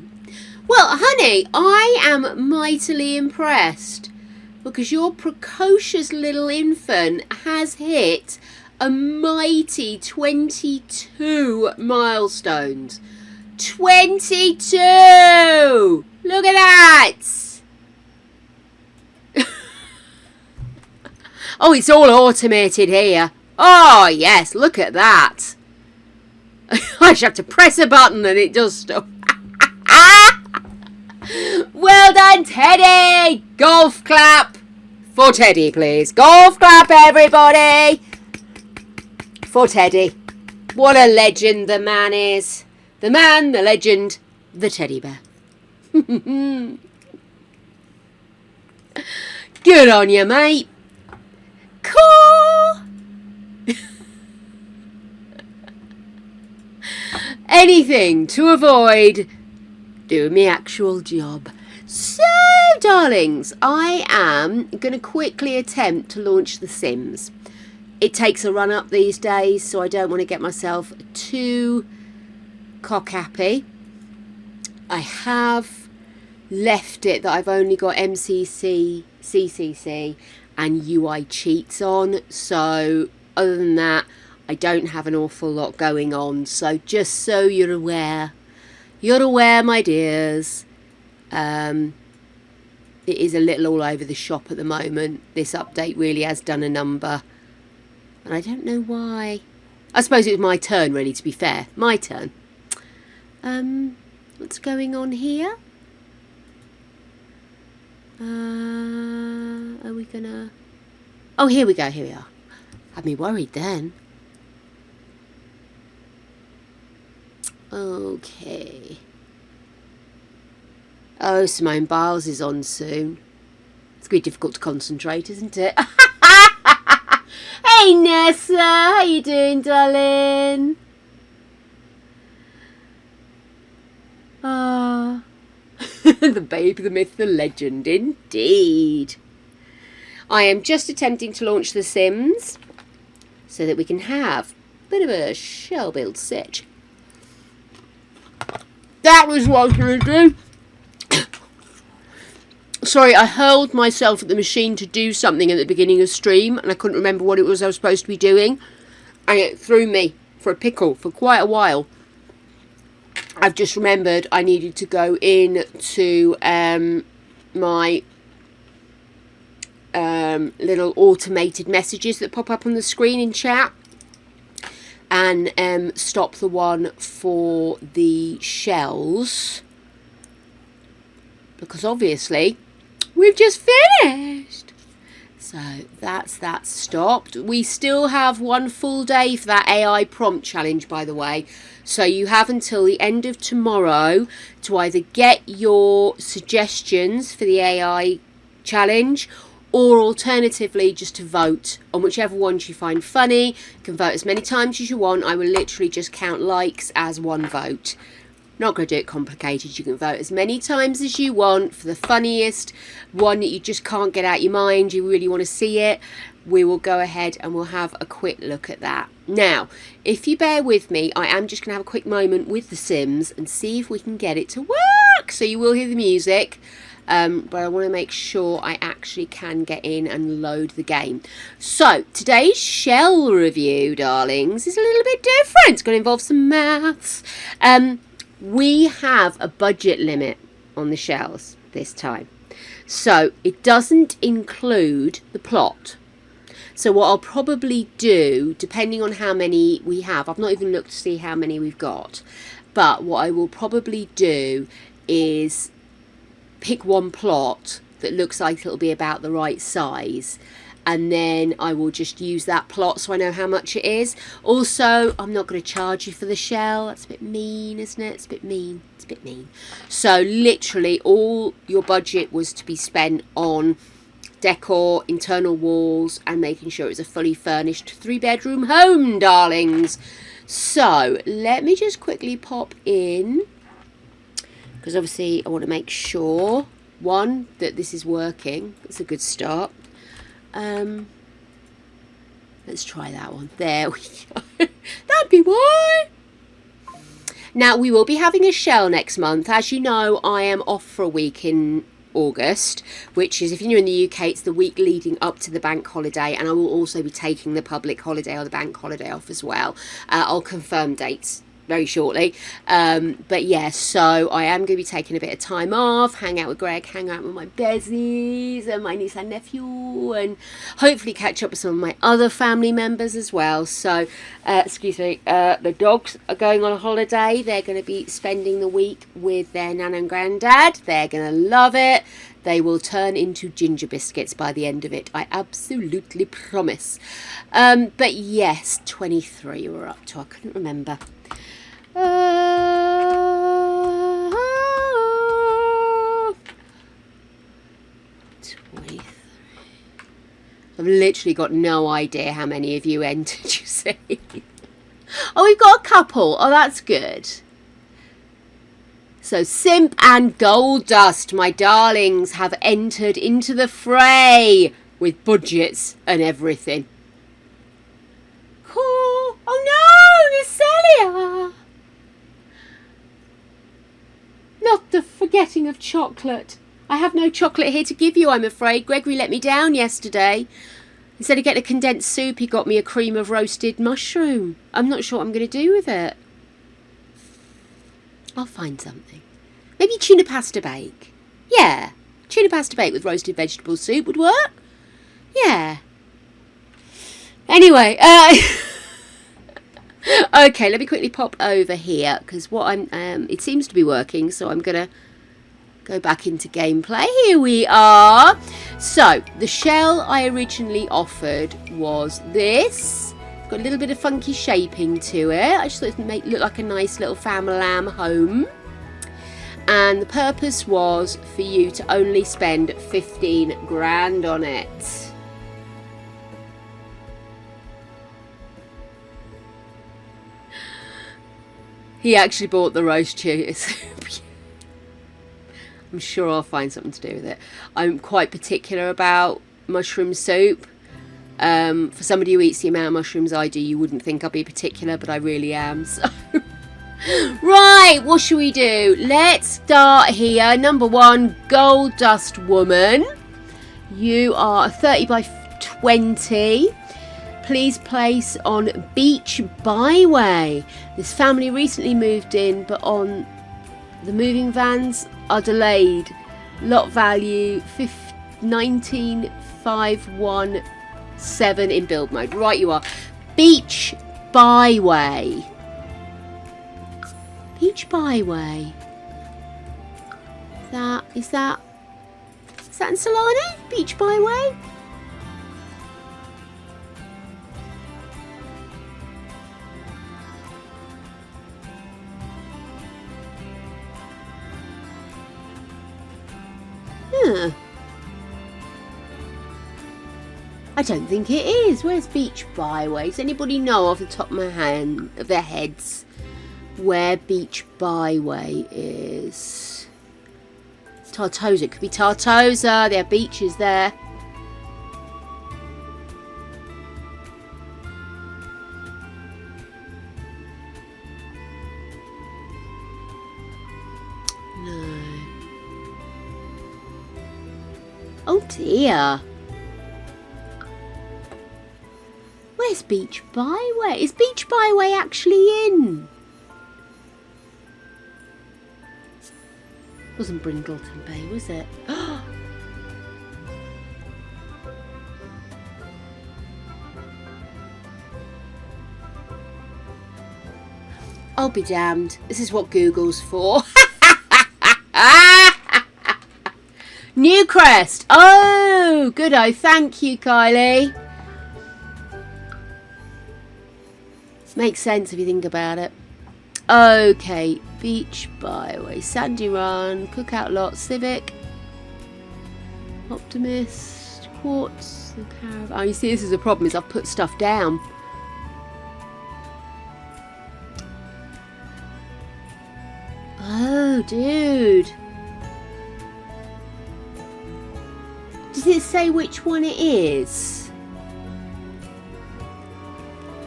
Well, honey, I am mightily impressed because your precocious little infant has hit a mighty 22 milestones. 22! Look at that! Oh, it's all automated here. Oh, yes, look at that. I just have to press a button and it does stuff. Well done, Teddy! Golf clap for Teddy, please. Golf clap, everybody! For Teddy. What a legend the man is. The man, the legend, the teddy bear. Good on you, mate. Cool. Anything to avoid doing my actual job. So, darlings, I am going to quickly attempt to launch The Sims. It takes a run up these days, so I don't want to get myself too cock-happy. I have left it that I've only got MCC, CCC and UI cheats on, so other than that I don't have an awful lot going on. So just so you're aware, my dears, it is a little all over the shop at the moment. This update really has done a number and I don't know why. I suppose it was my turn, really, to be fair. My turn. What's going on here? Are we gonna... Oh, here we go, here we are. Had me worried then. Okay. Oh, Simone Biles is on soon. It's going to be difficult to concentrate, isn't it? Hey, Nessa. How you doing, darling? Ah. The babe, the myth, the legend, indeed. I am just attempting to launch The Sims so that we can have a bit of a shell build set. That was what I was going to do. Sorry, I hurled myself at the machine to do something at the beginning of stream and I couldn't remember what it was I was supposed to be doing. And it threw me for a pickle for quite a while. I've just remembered I needed to go in to my little automated messages that pop up on the screen in chat and stop the one for the shells, because obviously we've just finished. So that's that stopped. We still have one full day for that AI prompt challenge, by the way. So you have until the end of tomorrow to either get your suggestions for the AI challenge, or alternatively just to vote on whichever ones you find funny. You can vote as many times as you want. I will literally just count likes as one vote. Not going to do it complicated. You can vote as many times as you want for the funniest one that you just can't get out your mind. You really want to see it. We will go ahead and we'll have a quick look at that. Now, if you bear with me, I am just going to have a quick moment with The Sims and see if we can get it to work. So you will hear the music, but I want to make sure I actually can get in and load the game. So today's shell review, darlings, is a little bit different. It's going to involve some maths. We have a budget limit on the shells this time. So it doesn't include the plot. So what I'll probably do, depending on how many we have, I've not even looked to see how many we've got, but what I will probably do is pick one plot that looks like it'll be about the right size, and then I will just use that plot so I know how much it is. Also, I'm not going to charge you for the shell. That's a bit mean, isn't it? It's a bit mean. It's a bit mean. So literally all your budget was to be spent on decor, internal walls, and making sure it's a fully furnished 3-bedroom home, darlings. So let me just quickly pop in, because obviously I want to make sure, one, that this is working. It's a good start. Let's try that one. There we go. That'd be why. Now, we will be having a shell next month. As you know, I am off for a week in August, which is, if you're in the UK, it's the week leading up to the bank holiday, and I will also be taking the public holiday or the bank holiday off as well. I'll confirm dates very shortly, but yeah, so I am going to be taking a bit of time off, hang out with Greg, hang out with my bezies and my niece and nephew, and hopefully catch up with some of my other family members as well. So excuse me, the dogs are going on a holiday. They're going to be spending the week with their nan and granddad. They're going to love it. They will turn into ginger biscuits by the end of it, I absolutely promise. But yes, 23 we're up to. I couldn't remember. 23. I've literally got no idea how many of you entered, you see. Oh, we've got a couple. Oh, that's good. So Simp and Gold Dust, my darlings, have entered into the fray with budgets and everything. Cool. Oh no, Celia. Not the forgetting of chocolate. I have no chocolate here to give you, I'm afraid. Gregory let me down yesterday. Instead of getting a condensed soup, he got me a cream of roasted mushroom. I'm not sure what I'm going to do with it. I'll find something. Maybe tuna pasta bake. Yeah, tuna pasta bake with roasted vegetable soup would work. Yeah. Anyway, Okay, let me quickly pop over here because what I'm it seems to be working, so I'm gonna go back into gameplay. Here we are. So the shell I originally offered was this. Got a little bit of funky shaping to it. I just thought it would look like a nice little family lamb home. And the purpose was for you to only spend 15 grand on it. He actually bought the roast cheese. I'm sure I'll find something to do with it. I'm quite particular about mushroom soup. For somebody who eats the amount of mushrooms I do, you wouldn't think I'd be particular, but I really am. So, right, what should we do? Let's start here. Number 1, Gold Dust Woman. You are 30 by 20. Please place on Beach Byway. This family recently moved in, but on the moving vans are delayed. Lot value 19517 in build mode. Right, you are. Beach Byway. Beach Byway. Is that in Solano? Beach Byway? I don't think it is. Where's Beach Byway? Does anybody know off the top of their heads where Beach Byway is? Tartosa. It could be Tartosa. There are beaches there. No. Oh dear. Where's Beach Byway? Is Beach Byway actually in? Wasn't Brindleton Bay, was it? I'll be damned. This is what Google's for. Newcrest. Oh, good. Oh, thank you, Kylie. Makes sense if you think about it. Okay, Beach Byway, Sandy Run, Cookout Lot, Civic, Optimist, Quartz, the Caravan. Oh, you see, this is a problem, is I've put stuff down. Oh, dude. Does it say which one it is?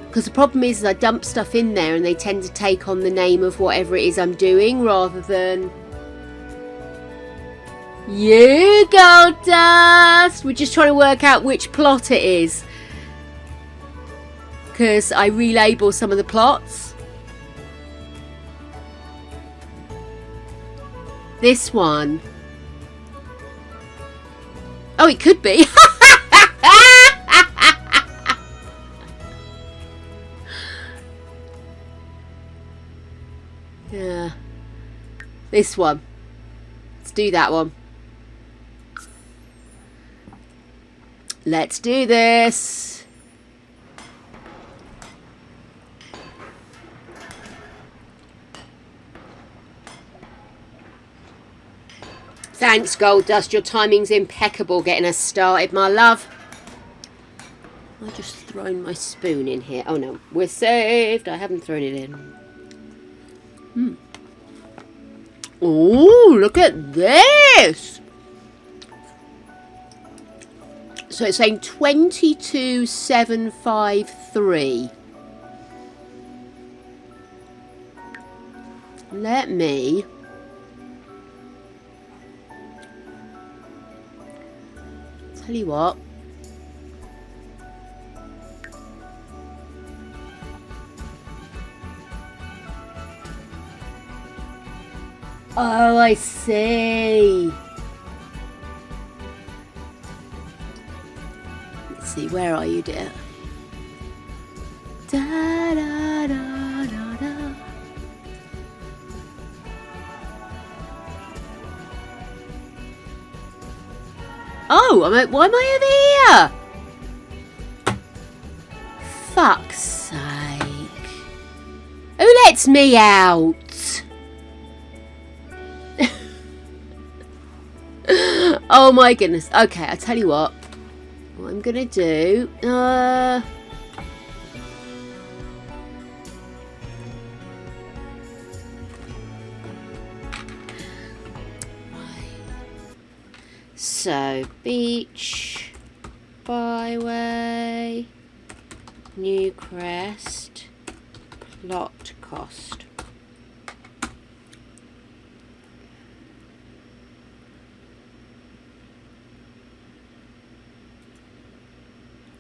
Because the problem is I dump stuff in there and they tend to take on the name of whatever it is I'm doing rather than... You Gold Dust! We're just trying to work out which plot it is. Because I relabel some of the plots. This one. Oh, it could be. Yeah. This one. Let's do that one. Let's do this. Thanks, Gold Dust. Your timing's impeccable getting us started, my love. I just thrown my spoon in here. Oh no, we're saved. I haven't thrown it in. Oh, look at this. So it's saying 22,753. Let me tell you what. Oh, I see. Let's see, where are you, dear? Da, da, da, No! Why am I over here? Fuck's sake. Who lets me out? Oh my goodness. Okay, I'll tell you what. What I'm gonna do. So, beach, byway, new crest, plot cost.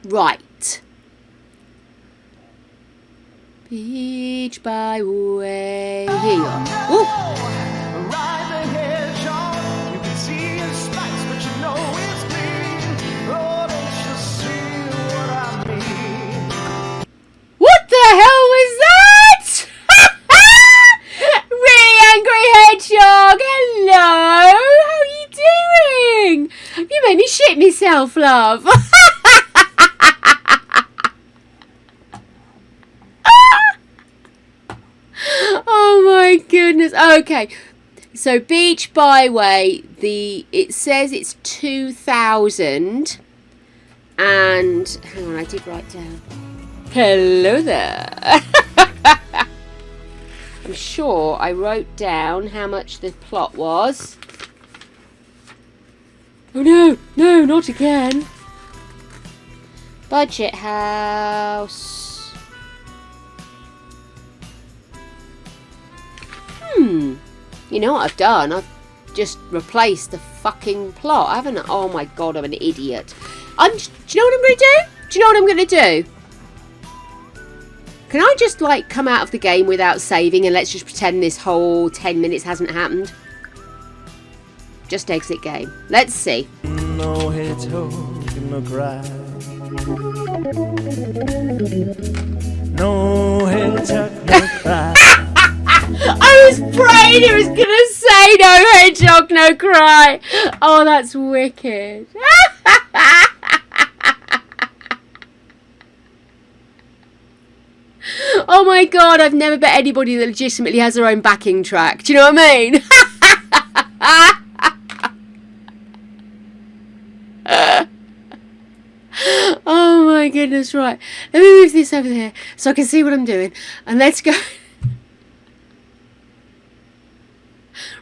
Right. Beach, byway. Here you are. Ooh. What the hell was that? Really angry hedgehog. Hello. How are you doing? You made me shit myself, love. Oh my goodness. Okay. So beach byway, it says it's 2,000. And hang on, I did write down. Hello there. I'm sure I wrote down how much the plot was. Oh no, no, not again. Budget house. You know what I've done? I've just replaced the fucking plot, haven't I? Oh my god, I'm an idiot. Do you know what I'm going to do? Do you know what I'm going to do? Can I just, like, come out of the game without saving and let's just pretend this whole 10 minutes hasn't happened? Just exit game. Let's see. No hedgehog, no cry. No hedgehog, no cry. I was praying it was going to say no hedgehog, no cry. Oh, that's wicked. Oh my god, I've never met anybody that legitimately has their own backing track. Do you know what I mean? Oh my goodness, right. Let me move this over there so I can see what I'm doing. And let's go.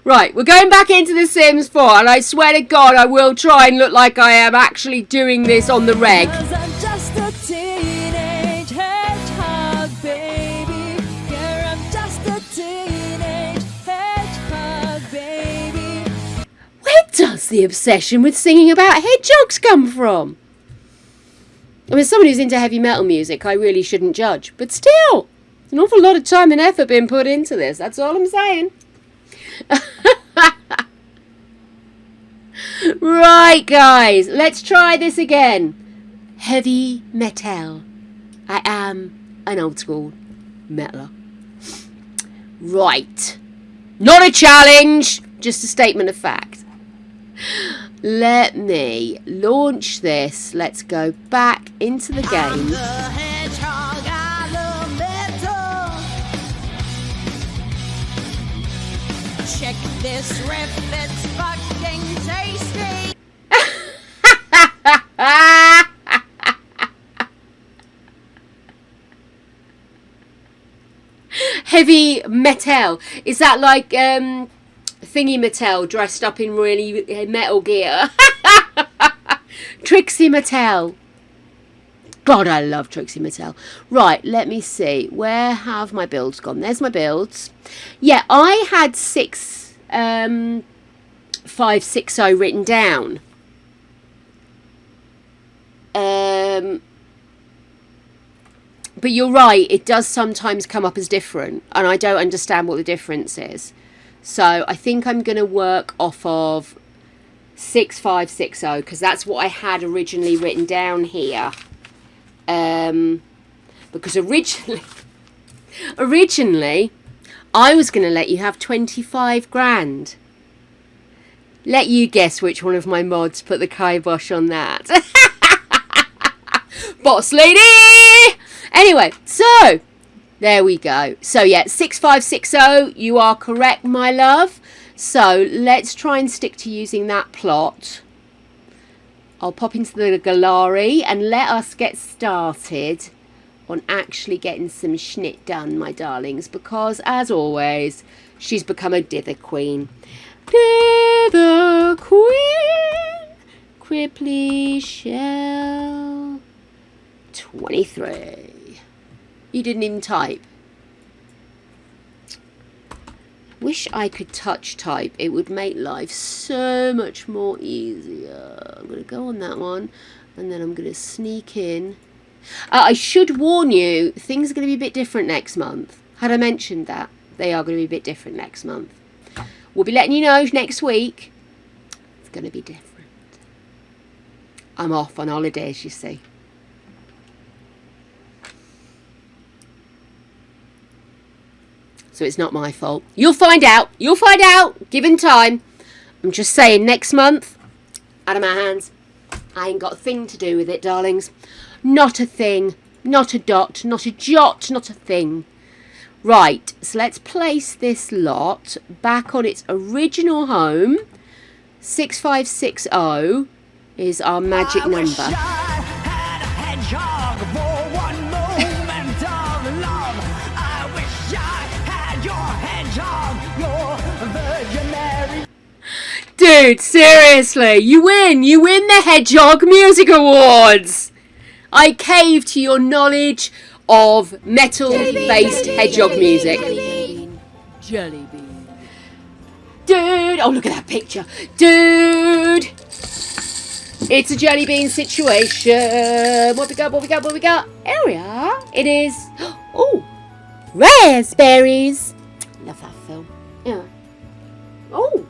Right, we're going back into The Sims 4, and I swear to God I will try and look like I am actually doing this on the reg. Where does the obsession with singing about hedgehogs come from? I mean, as someone who's into heavy metal music, I really shouldn't judge, but still, an awful lot of time and effort being put into this, that's all I'm saying. Right, guys, let's try this again. Heavy metal. I am an old school metaler. Right. Not a challenge, just a statement of fact. Let me launch this. Let's go back into the game. Check this riff, it's fucking tasty. Heavy metal. Is that like Thingy Mattel dressed up in really metal gear? Trixie Mattel. God, I love Trixie Mattel. Right, let me see. Where have my builds gone? There's my builds. Yeah, I had 560 written down. But you're right, it does sometimes come up as different, and I don't understand what the difference is. So I think I'm going to work off of 6560 because that's what I had originally written down here. Because originally I was going to let you have 25 grand. Let you guess which one of my mods put the kibosh on that. Boss lady! Anyway, so there we go. So yeah, 6560, you are correct, my love. So let's try and stick to using that plot. I'll pop into the gallery and let us get started on actually getting some schnit done, my darlings, because as always, she's become a dither queen. Dither queen, Cripply Shell 23. You didn't even type. Wish I could touch type. It would make life so much more easier. I'm going to go on that one, and then I'm going to sneak in. I should warn you, things are going to be a bit different next month. Had I mentioned that? They are going to be a bit different next month. We'll be letting you know next week. It's going to be different. I'm off on holidays, you see. So it's not my fault. You'll find out. You'll find out. Given time. I'm just saying, next month, out of my hands. I ain't got a thing to do with it, darlings. Not a thing. Not a dot. Not a jot. Not a thing. Right. So let's place this lot back on its original home. 6560 is our magic number. Dude, seriously, you win the Hedgehog Music Awards. I cave to your knowledge of metal-based hedgehog music. Jelly bean. Dude, oh look at that picture. Dude, it's a jelly bean situation. What we got? Here we are. It is, oh, raspberries. Love that film. Yeah. Oh.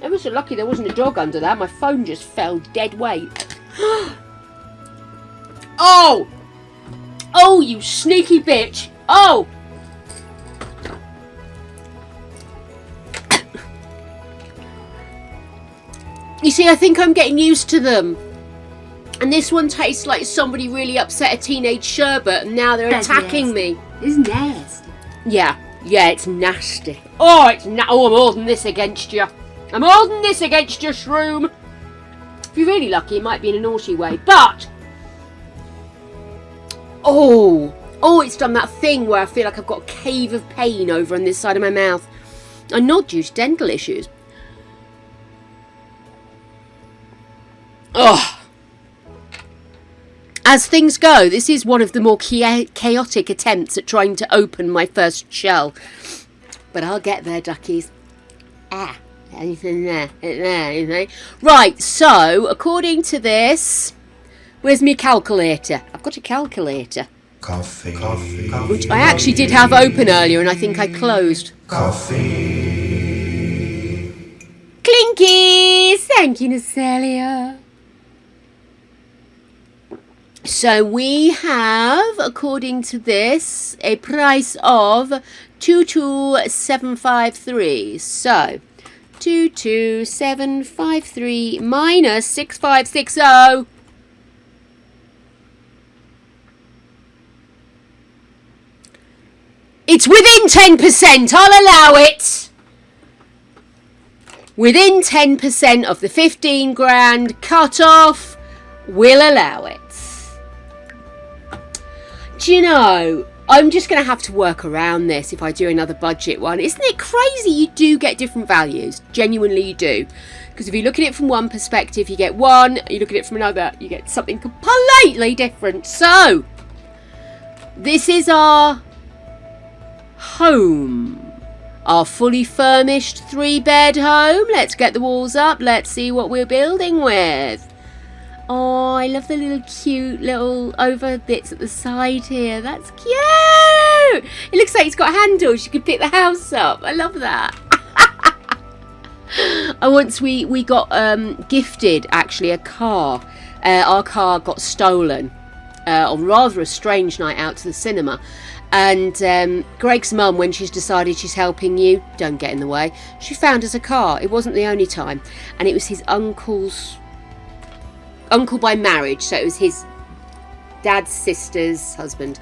Ever so lucky there wasn't a dog under that. My phone just fell dead weight. Oh! Oh, you sneaky bitch! Oh! You see, I think I'm getting used to them. And this one tastes like somebody really upset a teenage sherbet and now they're attacking me. It's nasty. Yeah, it's nasty. Oh, I'm holding this against you. I'm holding this against your shroom. If you're really lucky, it might be in a naughty way, but... Oh, it's done that thing where I feel like I've got a cave of pain over on this side of my mouth. And not due to dental issues. Oh. As things go, this is one of the more chaotic attempts at trying to open my first shell. But I'll get there, duckies. Anything there? Anything? Right, so, according to this, where's my calculator? I've got a calculator. Coffee. Which I actually did have open earlier and I think I closed. Coffee. Clinkies! Thank you, Natalia. So we have, according to this, a price of 22753. So 22753 minus 6560. It's within 10%. I'll allow it. Within 10% of the 15 grand cut off, we'll allow it. Do you know, I'm just going to have to work around this if I do another budget one. Isn't it crazy? You do get different values. Genuinely you do. Because if you look at it from one perspective, you get one. You look at it from another, you get something completely different. So, this is our home. Our fully furnished 3-bed home. Let's get the walls up. Let's see what we're building with. Oh, I love the little cute little over bits at the side here. That's cute. It looks like it's got handles. You could pick the house up. I love that. And once we got gifted, actually, a car. Our car got stolen on rather a strange night out to the cinema. And Greg's mum, when she's decided she's helping you, don't get in the way, she found us a car. It wasn't the only time. And it was his uncle's, uncle by marriage, so it was his dad's sister's husband.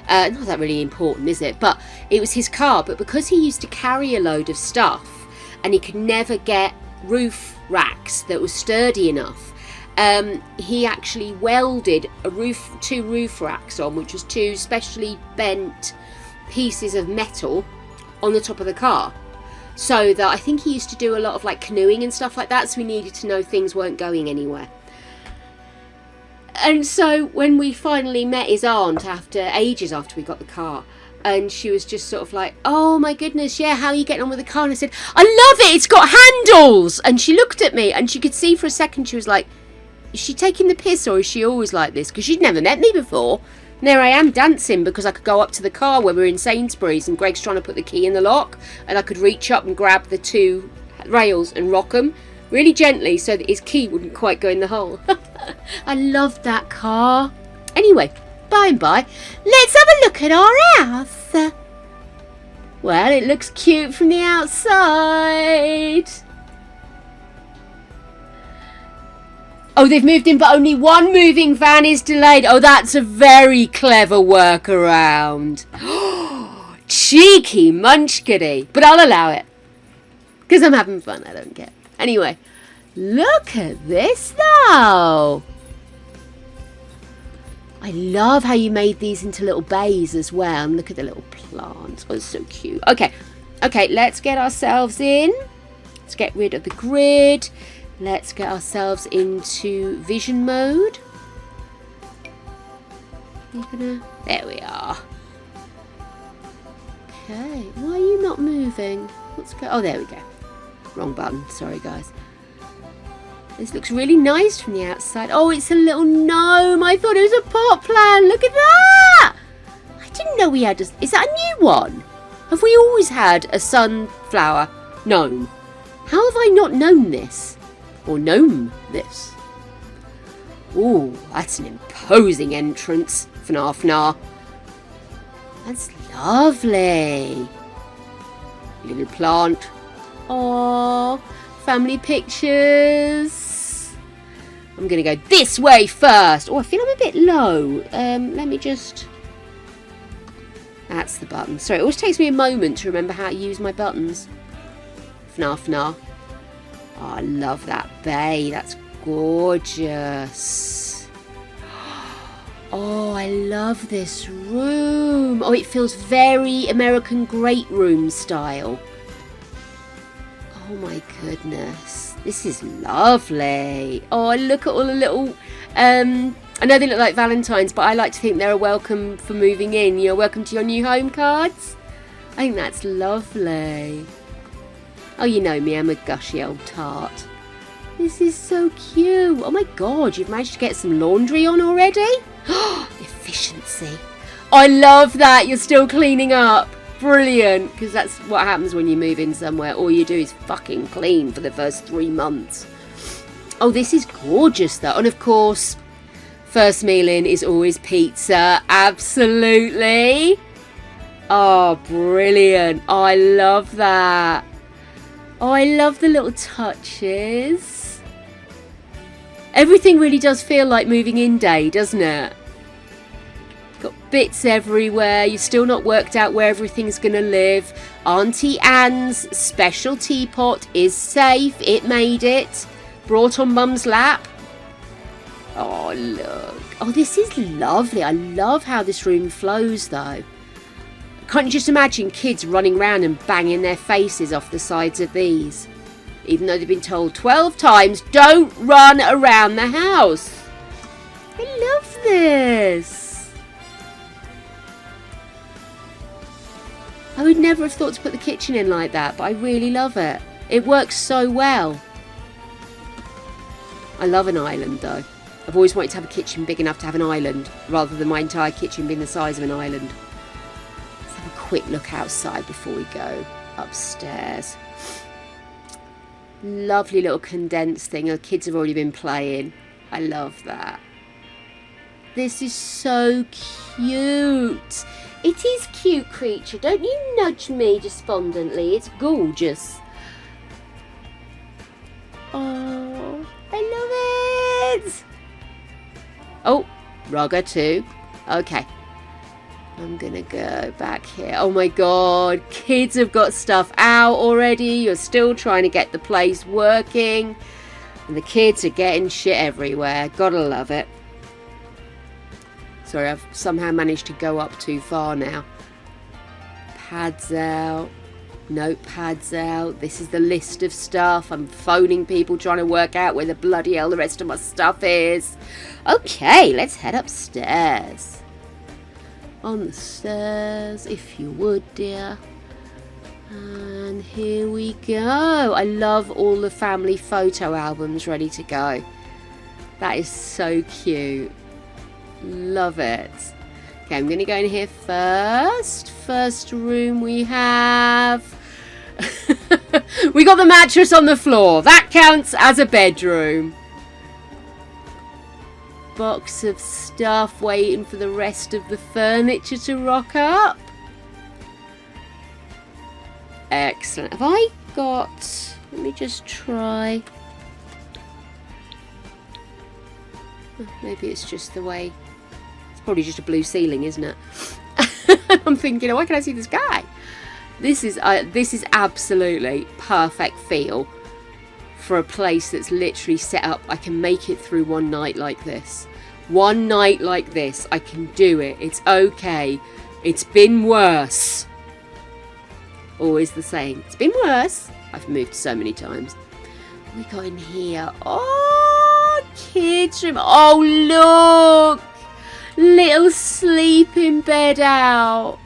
Not that really important, is it? But it was his car. But because he used to carry a load of stuff and he could never get roof racks that were sturdy enough, he actually welded two roof racks on, which was two specially bent pieces of metal on the top of the car. So that I think he used to do a lot of like canoeing and stuff like that, so he needed to know things weren't going anywhere. And so when we finally met his aunt ages after we got the car, and she was just sort of like, oh my goodness, yeah, how are you getting on with the car? And I said, I love it, it's got handles. And she looked at me and she could see for a second, she was like, is she taking the piss or is she always like this? Because she'd never met me before. And there I am dancing because I could go up to the car where we were in Sainsbury's and Greg's trying to put the key in the lock, and I could reach up and grab the two rails and rock them really gently so that his key wouldn't quite go in the hole. I loved that car. Anyway, by and by, let's have a look at our house. Well, it looks cute from the outside. Oh, they've moved in, but only one moving van is delayed. Oh, that's a very clever workaround. Cheeky munchkitty. But I'll allow it. Because I'm having fun, I don't care. Anyway, look at this now. I love how you made these into little bays as well. And look at the little plants. Oh, it's so cute. Okay, let's get ourselves in. Let's get rid of the grid. Let's get ourselves into vision mode. There we are. Okay, why are you not moving? Oh, there we go. Wrong button. Sorry, guys. This looks really nice from the outside. Oh, it's a little gnome. I thought it was a pot plant. Look at that. I didn't know we had a... Is that a new one? Have we always had a sunflower gnome? How have I not known this? Or gnome this? Ooh, that's an imposing entrance. Fnar. That's lovely. Little plant. Aww. Family pictures. I'm going to go this way first. Oh, I feel I'm a bit low. Let me just... That's the button. Sorry, it always takes me a moment to remember how to use my buttons. Fnar. Oh, I love that bay. That's gorgeous. Oh, I love this room. Oh, it feels very American great room style. Oh my goodness. This is lovely. Oh, look at all the little... I know they look like Valentines, but I like to think they're a welcome for moving in. You know, welcome to your new home cards. I think that's lovely. Oh, you know me, I'm a gushy old tart. This is so cute. Oh my God, you've managed to get some laundry on already? Efficiency. I love that. You're still cleaning up. Brilliant. Because that's what happens when you move in somewhere. All you do is fucking clean for the first 3 months. Oh, this is gorgeous though. And of course, first meal in is always pizza. Absolutely. Oh, brilliant. Oh, I love that. Oh, I love the little touches. Everything really does feel like moving in day, doesn't it? Got bits everywhere. You've still not worked out where everything's going to live. Auntie Anne's special teapot is safe. It made it. Brought on Mum's lap. Oh, look. Oh, this is lovely. I love how this room flows, though. Can't you just imagine kids running around and banging their faces off the sides of these? Even though they've been told 12 times, don't run around the house. I love this. I would never have thought to put the kitchen in like that, but I really love it. It works so well. I love an island though. I've always wanted to have a kitchen big enough to have an island, rather than my entire kitchen being the size of an island. A quick look outside before we go upstairs. Lovely little condensed thing. The kids have already been playing. I love that. This is so cute. It is cute, creature. Don't you nudge me despondently. It's gorgeous. Oh, I love it. Oh, Rugger too. Okay. I'm gonna go back here. Oh my god, kids have got stuff out already. You're still trying to get the place working. And the kids are getting shit everywhere. Gotta love it. Sorry, I've somehow managed to go up too far now. Pads out. Notepads out. This is the list of stuff. I'm phoning people trying to work out where the bloody hell the rest of my stuff is. Okay, let's head upstairs. On the stairs, if you would, dear. And here we go. I love all the family photo albums ready to go. That is so cute. Love it. Okay, I'm going to go in here first. First room we have... we got the mattress on the floor. That counts as a bedroom. Box of stuff waiting for the rest of the furniture to rock up. Excellent. Have I got... Let me just try... Oh, maybe it's just the way... It's probably just a blue ceiling, isn't it? I'm thinking, why can I see the sky? This is absolutely perfect feel for a place that's literally set up. I can make it through one night like this. One night like this, I can do it. It's okay. It's been worse. Always the saying. It's been worse. I've moved so many times. What we got in here? Oh, kids' room. Oh, look. Little sleeping bed out.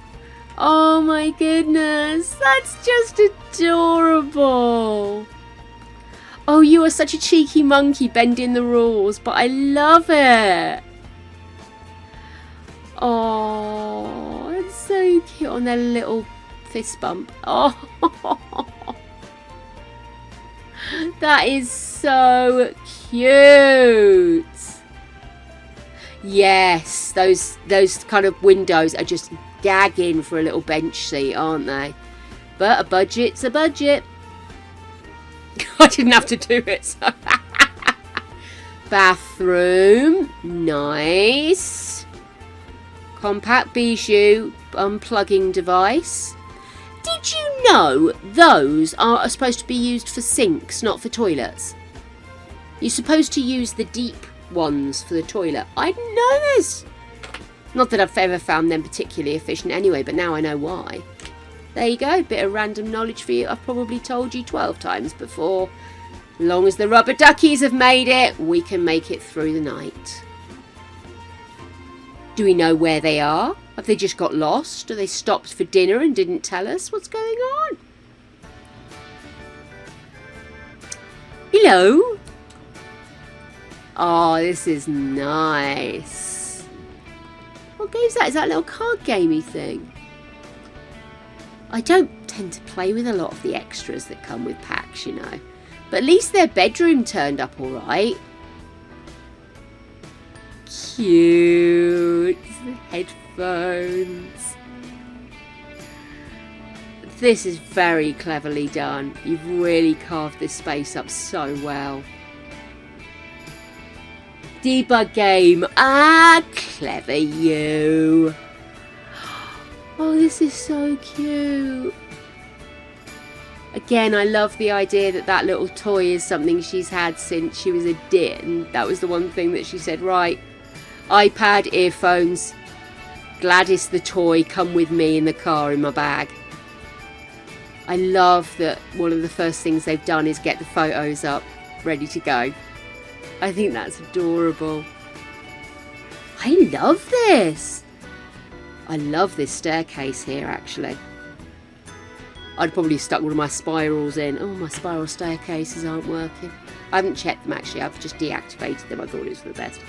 Oh my goodness. That's just adorable. Oh, you are such a cheeky monkey bending the rules, but I love it. Oh, it's so cute on their little fist bump. Oh, that is so cute. Yes, those kind of windows are just gagging for a little bench seat, aren't they? But a budget's a budget. I didn't have to do it. So. Bathroom. Nice. Compact bijou unplugging device. Did you know those are supposed to be used for sinks, not for toilets? You're supposed to use the deep ones for the toilet. I didn't know this. Not that I've ever found them particularly efficient anyway, but now I know why. There you go, bit of random knowledge for you. I've probably told you 12 times before. As long as the rubber duckies have made it, we can make it through the night. Do we know where they are? Have they just got lost? Have they stopped for dinner and didn't tell us what's going on? Hello? Oh, this is nice. What game's that? Is that a little card gamey thing? I don't tend to play with a lot of the extras that come with packs, you know. But at least their bedroom turned up all right. Cute. Headphones. This is very cleverly done. You've really carved this space up so well. Debug game. Ah, clever you. Oh, this is so cute. Again, I love the idea that that little toy is something she's had since she was a dit. And that was the one thing that she said, right, iPad, earphones, Gladys the toy, come with me in the car in my bag. I love that one of the first things they've done is get the photos up, ready to go. I think that's adorable. I love this. I love this staircase here, actually. I'd probably stuck one of my spirals in. Oh, my spiral staircases aren't working. I haven't checked them, actually. I've just deactivated them. I thought it was for the best.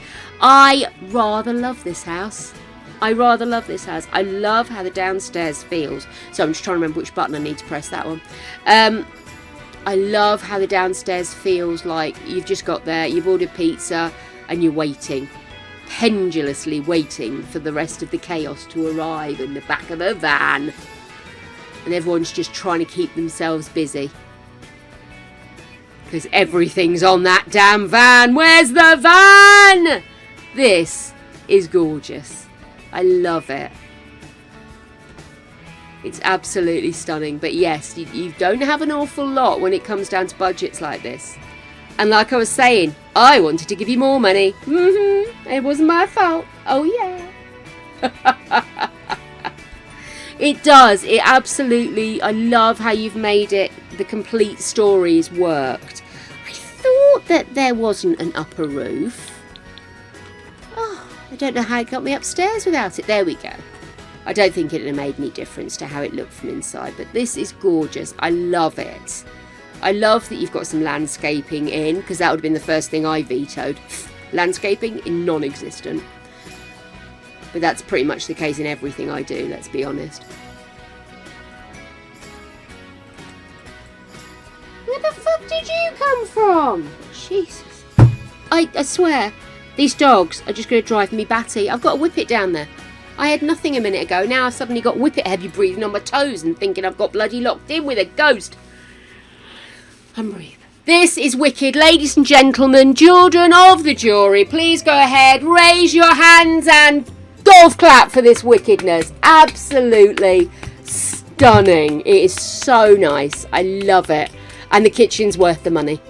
I rather love this house. I rather love this house. I love how the downstairs feels. So I'm just trying to remember which button I need to press that one. I love how the downstairs feels like you've just got there, you've ordered pizza, and you're waiting. pendulously waiting for the rest of the chaos to arrive in the back of a van. And everyone's just trying to keep themselves busy. Because everything's on that damn van. Where's the van? This is gorgeous. I love it. It's absolutely stunning. But yes, you don't have an awful lot when it comes down to budgets like this. And like I was saying, I wanted to give you more money. It wasn't my fault. Oh yeah. It does. It absolutely, I love how you've made it. The complete stories worked. I thought that there wasn't an upper roof. Oh, I don't know how it got me upstairs without it. There we go. I don't think it would have made any difference to how it looked from inside, but this is gorgeous. I love it. I love that you've got some landscaping in, because that would have been the first thing I vetoed. Landscaping in non-existent. But that's pretty much the case in everything I do, let's be honest. Where the fuck did you come from? Jesus. I swear, these dogs are just going to drive me batty. I've got to whip it down there. I had nothing a minute ago. Now I've suddenly got whippet heavy breathing on my toes and thinking I've got bloody locked in with a ghost. I'm breathing. This is wicked. Ladies and gentlemen, children of the jury, please go ahead, raise your hands and golf clap for this wickedness. Absolutely stunning. It is so nice. I love it. And the kitchen's worth the money.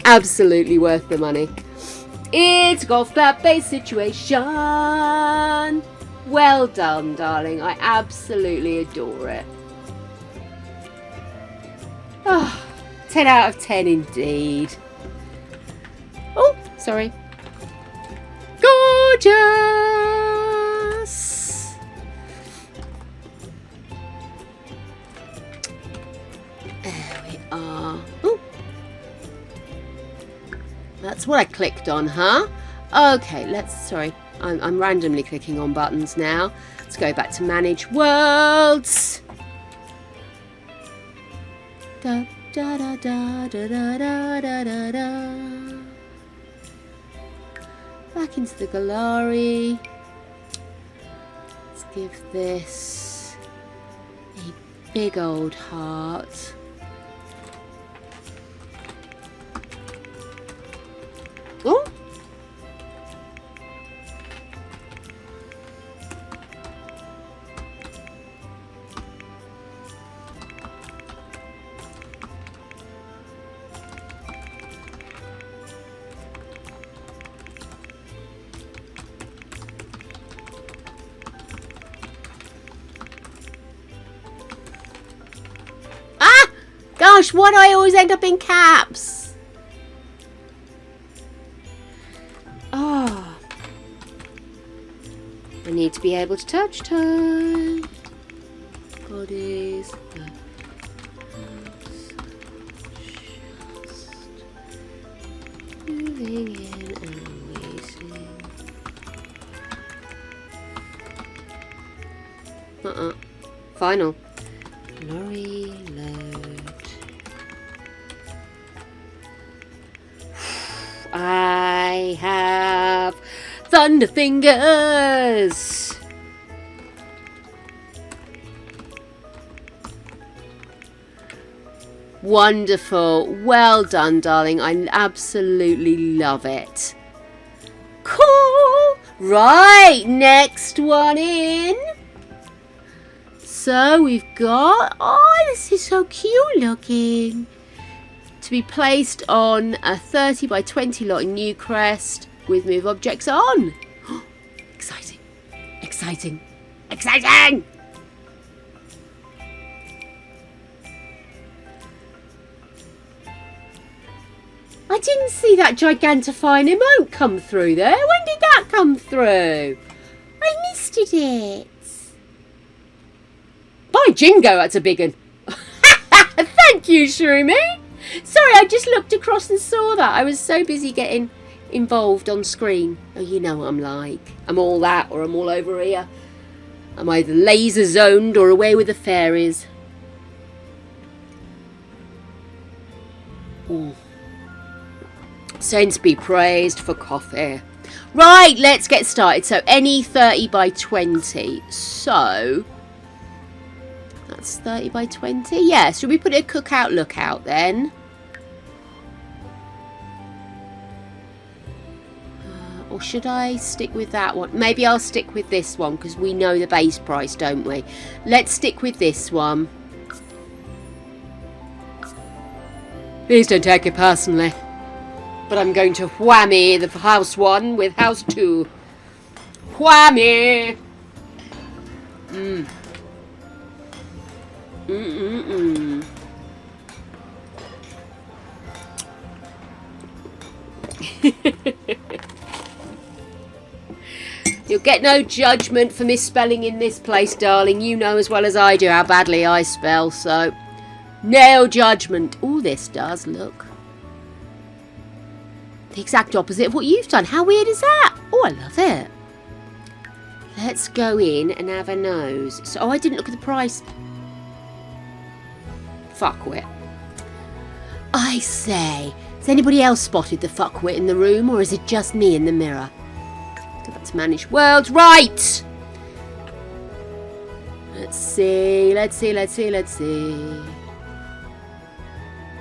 Absolutely worth the money. It's a golf clap based situation. Well done, darling. I absolutely adore it. Oh, 10 out of 10 indeed. Oh, sorry. Gorgeous. There we are. Ooh. That's what I clicked on, huh? Okay, sorry. I'm randomly clicking on buttons now. Let's go back to manage worlds. Da da da da da da da da da. Back into the gallery. Let's give this a big old heart. Oh. Gosh, why do I always end up in caps? Oh. I need to be able to touch time. Bodies. Just moving in and waiting. Final. Lorry load. I have thunder fingers. Wonderful. Well done, darling. I absolutely love it. Cool. Right, next one in. So we've got, oh, this is so cute looking. To be placed on a 30 by 20 lot in Newcrest with move objects on. Exciting. Exciting. Exciting! I didn't see that gigantifying emote come through there. When did that come through? I missed it. By jingo, that's a big one. Thank you, Shroomy. Sorry, I just looked across and saw that. I was so busy getting involved on screen. Oh, you know what I'm like. I'm all that or I'm all over here. I'm either laser zoned or away with the fairies. Saints be praised for coffee. Right, let's get started. So any 30 by 20. So that's 30 by 20. Yeah, should we put a cookout lookout then? Or should I stick with that one? Maybe I'll stick with this one because we know the base price, don't we? Let's stick with this one. Please don't take it personally. But I'm going to whammy the house 1 with house 2. Whammy! You'll get no judgment for misspelling in this place, darling. You know as well as I do how badly I spell, so no judgment. Oh, this does look the exact opposite of what you've done. How weird is that? Oh, I love it. Let's go in and have a nose. So, I didn't look at the price. Fuckwit. I say, has anybody else spotted the fuckwit in the room, or is it just me in the mirror? Let's manage worlds. Right! Let's see.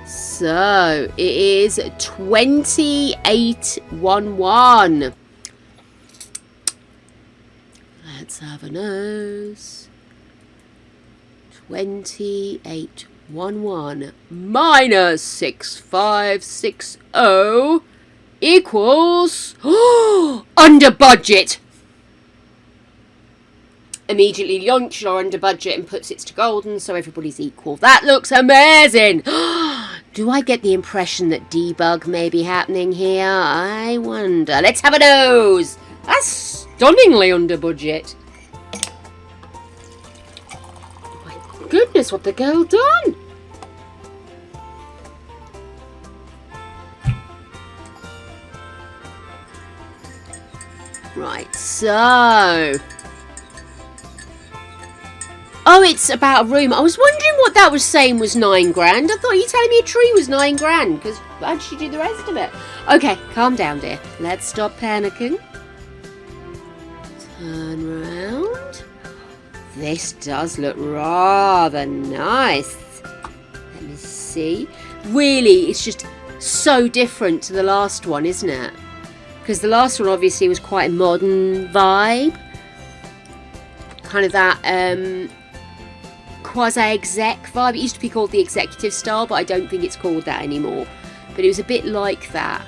So, it is 2811. Let's have a nose. 2811 minus 6560 equals under budget. Immediately launches our under budget and puts it to golden, so everybody's equal. That looks amazing. Do I get the impression that debug may be happening here? I wonder. Let's have a nose. That's stunningly under budget. Oh my goodness, what the girl done? Right, so... Oh, it's about a room. I was wondering what that was saying was 9 grand. I thought you were telling me a tree was 9 grand, because how did she do the rest of it? Okay, calm down, dear. Let's stop panicking. Turn around. This does look rather nice. Let me see. Really, it's just so different to the last one, isn't it? Because the last one obviously was quite a modern vibe. Kind of that quasi-exec vibe. It used to be called the executive style, but I don't think it's called that anymore. But it was a bit like that.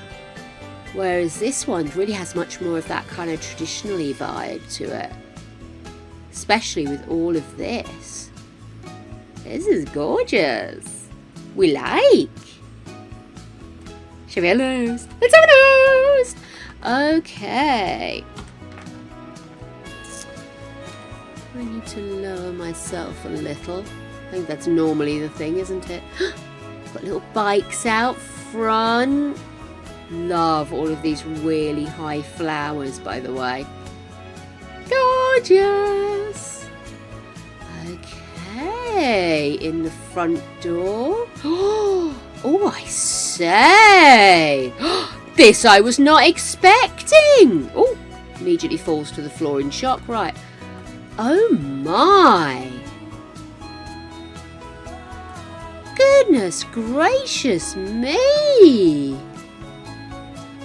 Whereas this one really has much more of that kind of traditionally vibe to it. Especially with all of this. This is gorgeous. We like. Shall we have a nose? Let's have a nose! Okay. I need to lower myself a little. I think that's normally the thing, isn't it? Got little bikes out front. Love all of these really high flowers, by the way. Gorgeous. Okay, in the front door. Oh, I say. This I was not expecting. Oh, immediately falls to the floor in shock. Right. Oh my. Goodness gracious me.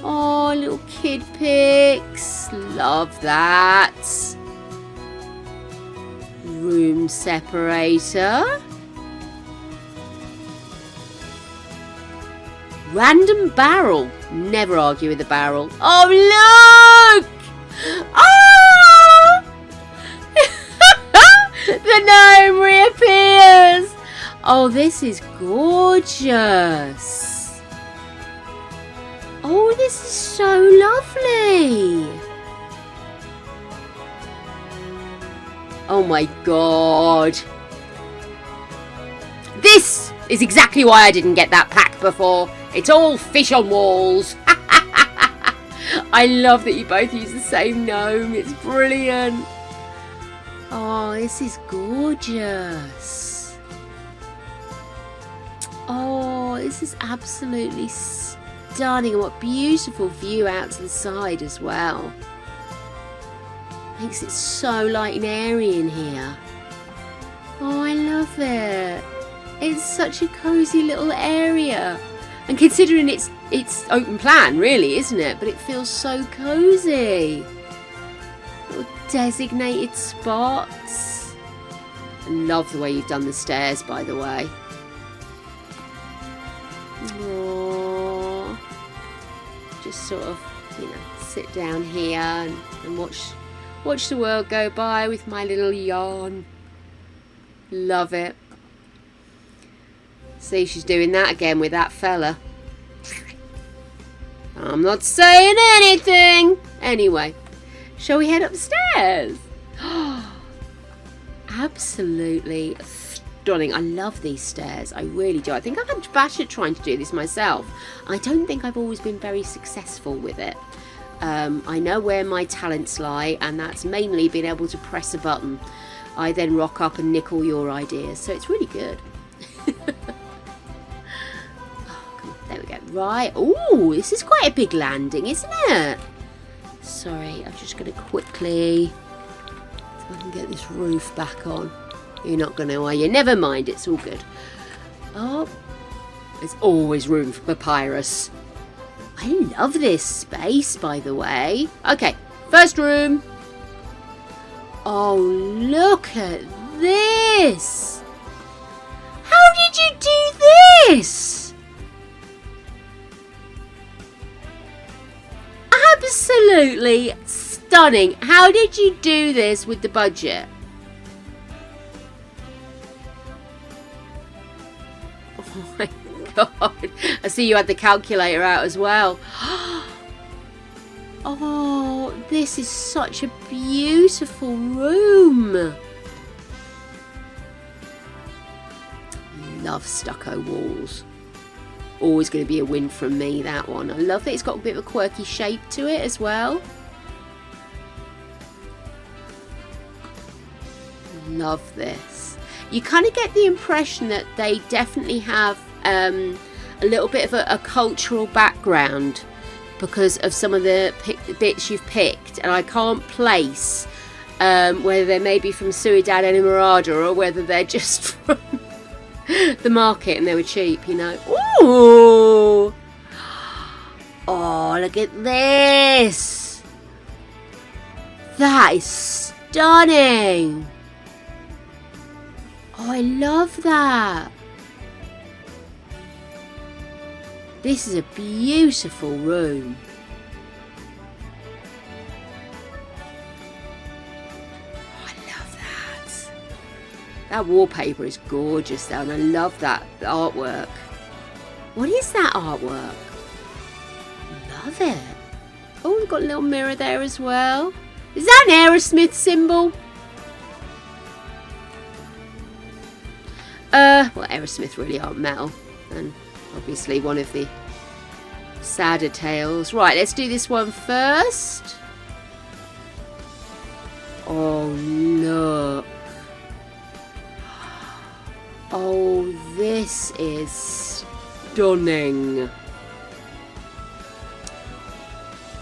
Oh, little kid pics. Love that. Room separator. Random barrel. Never argue with a barrel. Oh, look! Oh! The gnome reappears. Oh, this is gorgeous. Oh, this is so lovely. Oh my god. This is exactly why I didn't get that pack before. It's all fish on walls. I love that you both use the same gnome. It's brilliant. Oh, this is gorgeous. Oh, this is absolutely stunning. stunning. And what beautiful view out to the side as well. Makes it so light and airy in here. Oh, I love it. It's such a cozy little area. And considering it's open plan, really, isn't it? But it feels so cozy. Little designated spots. I love the way you've done the stairs, by the way. Aww. Just sort of, sit down here and watch the world go by with my little yarn. Love it. See, she's doing that again with that fella. I'm not saying anything. Anyway, shall we head upstairs? Absolutely stunning. I love these stairs. I really do. I think I've had bash at trying to do this myself. I don't think I've always been very successful with it. I know where my talents lie, and that's mainly being able to press a button. I then rock up and nick all your ideas. So it's really good. There we go. Right. Oh, this is quite a big landing, isn't it? Sorry, I'm just going to quickly... so I can get this roof back on. You're not going to, are you? Never mind, it's all good. Oh, there's always room for papyrus. I love this space, by the way. Okay, first room. Oh, look at this. How did you do this? Absolutely stunning. How did you do this with the budget? Oh my God. I see you had the calculator out as well. Oh, this is such a beautiful room. Love stucco walls. Always going to be a win from me, that one. I love that it's got a bit of a quirky shape to it as well. Love this. You kind of get the impression that they definitely have a little bit of a cultural background because of some of the bits you've picked, and I can't place whether they may be from Ciudad Enamorada or whether they're just from the market and they were cheap, Ooh! Oh, look at this! That is stunning! Oh, I love that! This is a beautiful room. Oh, I love that. That wallpaper is gorgeous though, and I love that artwork. What is that artwork? Love it. Oh, we've got a little mirror there as well. Is that an Aerosmith symbol? Well, Aerosmith really aren't metal, and obviously one of the sadder tales. Right, let's do this one first. Oh, look. Oh, this is stunning.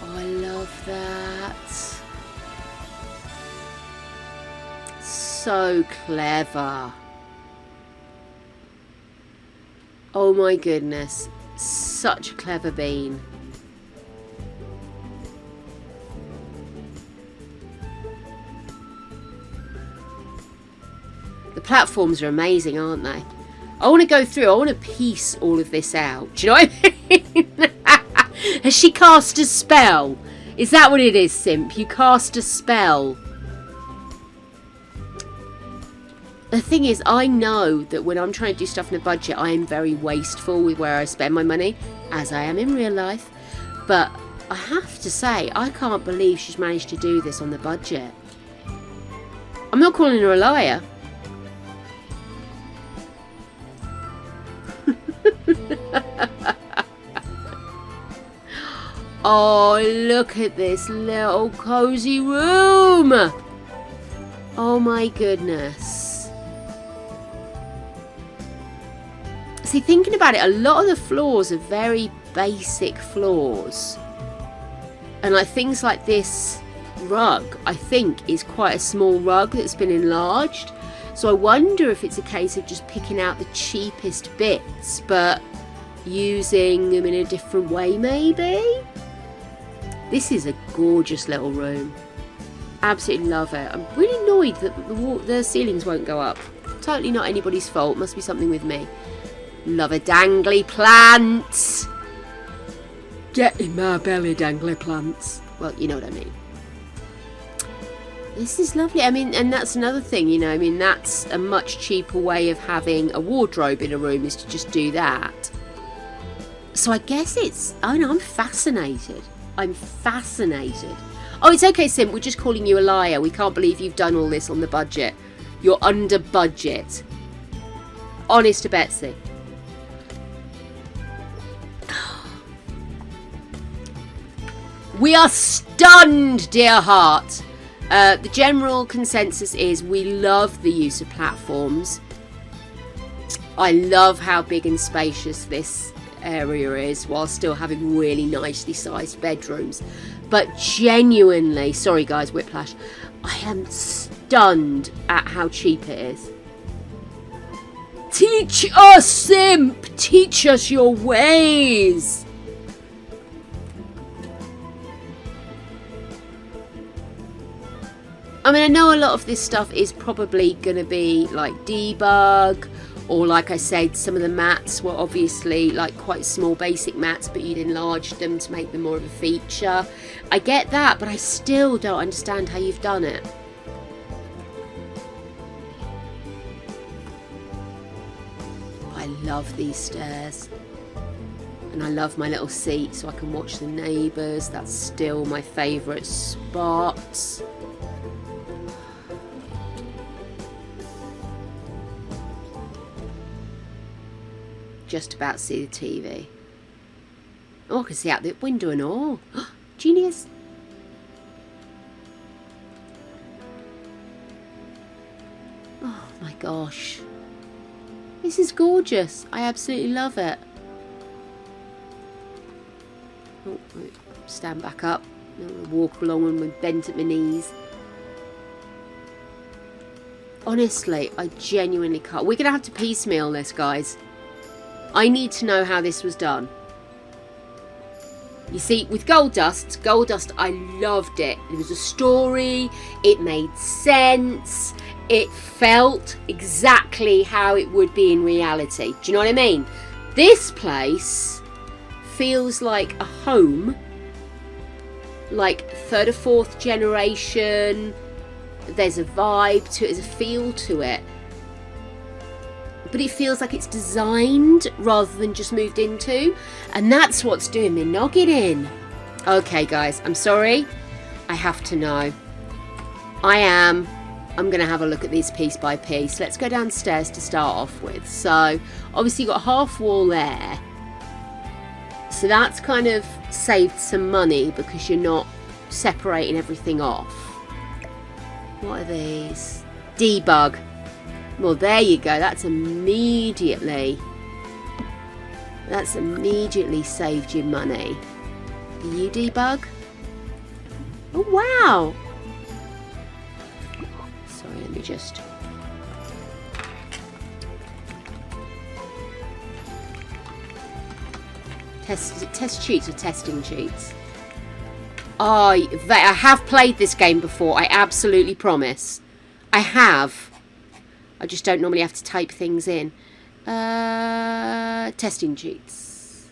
Oh, I love that. So clever. Oh my goodness, such a clever bean. The platforms are amazing, aren't they? I want to go through, I want to piece all of this out. Do you know what I mean? Has she cast a spell? Is that what it is, Simp? You cast a spell. The thing is, I know that when I'm trying to do stuff in a budget, I am very wasteful with where I spend my money, as I am in real life. But I have to say, I can't believe she's managed to do this on the budget. I'm not calling her a liar. Oh, look at this little cozy room. Oh my goodness. See, thinking about it, a lot of the floors are very basic flaws. And like things like this rug, I think, is quite a small rug that's been enlarged. So I wonder if it's a case of just picking out the cheapest bits, but using them in a different way, maybe? This is a gorgeous little room. Absolutely love it. I'm really annoyed that the ceilings won't go up. Totally not anybody's fault. Must be something with me. Love a dangly plant. Get in my belly, dangly plants. Well, you know what I mean. This is lovely. I mean, and that's another thing, you know. I mean, that's a much cheaper way of having a wardrobe in a room, is to just do that. So I guess it's... I know, I'm fascinated. I'm fascinated. Oh, it's okay, Sim. We're just calling you a liar. We can't believe you've done all this on the budget. You're under budget. Honest to Betsy. We are stunned, dear heart. The general consensus is we love the use of platforms. I love how big and spacious this area is, while still having really nicely sized bedrooms. But genuinely, sorry guys, whiplash, I am stunned at how cheap it is. Teach us, Simp! Teach us your ways! I mean, I know a lot of this stuff is probably going to be like debug, or like I said, some of the mats were obviously like quite small basic mats, but you'd enlarged them to make them more of a feature. I get that, but I still don't understand how you've done it. I love these stairs. And I love my little seat so I can watch the neighbours. That's still my favourite spot. Just about see the TV. Oh, I can see out the window and all. Genius. Oh my gosh. This is gorgeous. I absolutely love it. Oh, stand back up. Walk along and with bent at my knees. Honestly, I genuinely can't. We're going to have to piecemeal this, guys. I need to know how this was done. You see, with Gold Dust, I loved it. It was a story. It made sense. It felt exactly how it would be in reality. Do you know what I mean? This place feels like a home. Like third or fourth generation. There's a vibe to it. There's a feel to it. But it feels like it's designed rather than just moved into. And that's what's doing me noggin in. Okay, guys, I'm sorry. I have to know. I'm going to have a look at these piece by piece. Let's go downstairs to start off with. So, obviously you've got a half wall there. So that's kind of saved some money because you're not separating everything off. What are these? Debug. Well, there you go. That's immediately saved you money. Are you debug? Oh, wow. Sorry, let me just... Is it test cheats or testing cheats? Oh, I have played this game before. I absolutely promise. I have. I just don't normally have to type things in. Testing cheats.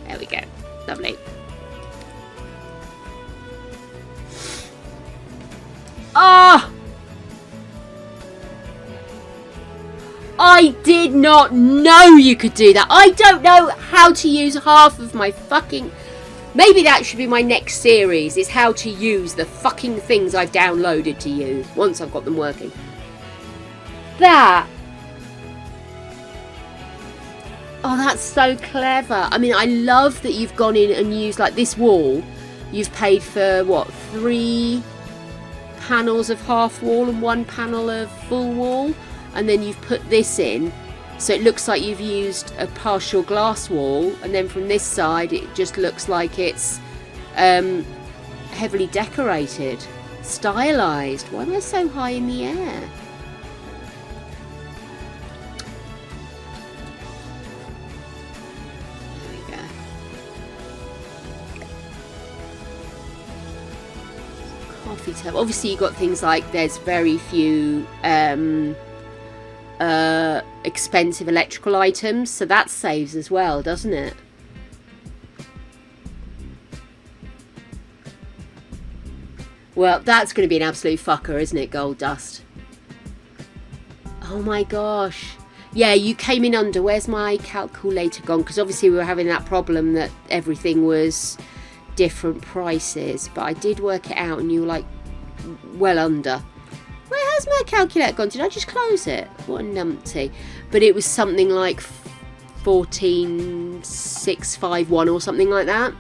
There we go. Lovely. Ah! Oh! I did not know you could do that. I don't know how to use half of my fucking... Maybe that should be my next series, is how to use the fucking things I've downloaded to use once I've got them working. That Oh, that's so clever. I mean, I love that you've gone in and used, like, this wall. You've paid for, what, 3 panels of half wall and 1 panel of full wall? And then you've put this in. So it looks like you've used a partial glass wall. And then from this side, it just looks like it's heavily decorated. Stylised. Why am I so high in the air? Obviously you've got things like there's very few expensive electrical items, so that saves as well, doesn't it? Well, that's going to be an absolute fucker, isn't it, gold dust? Oh my gosh. Yeah, you came in under. Where's my calculator gone? Because obviously we were having that problem that everything was different prices, but I did work it out and you were like well under. Where has my calculator gone? Did I just close it? What a numpty. But it was something like 14,651 or something like that.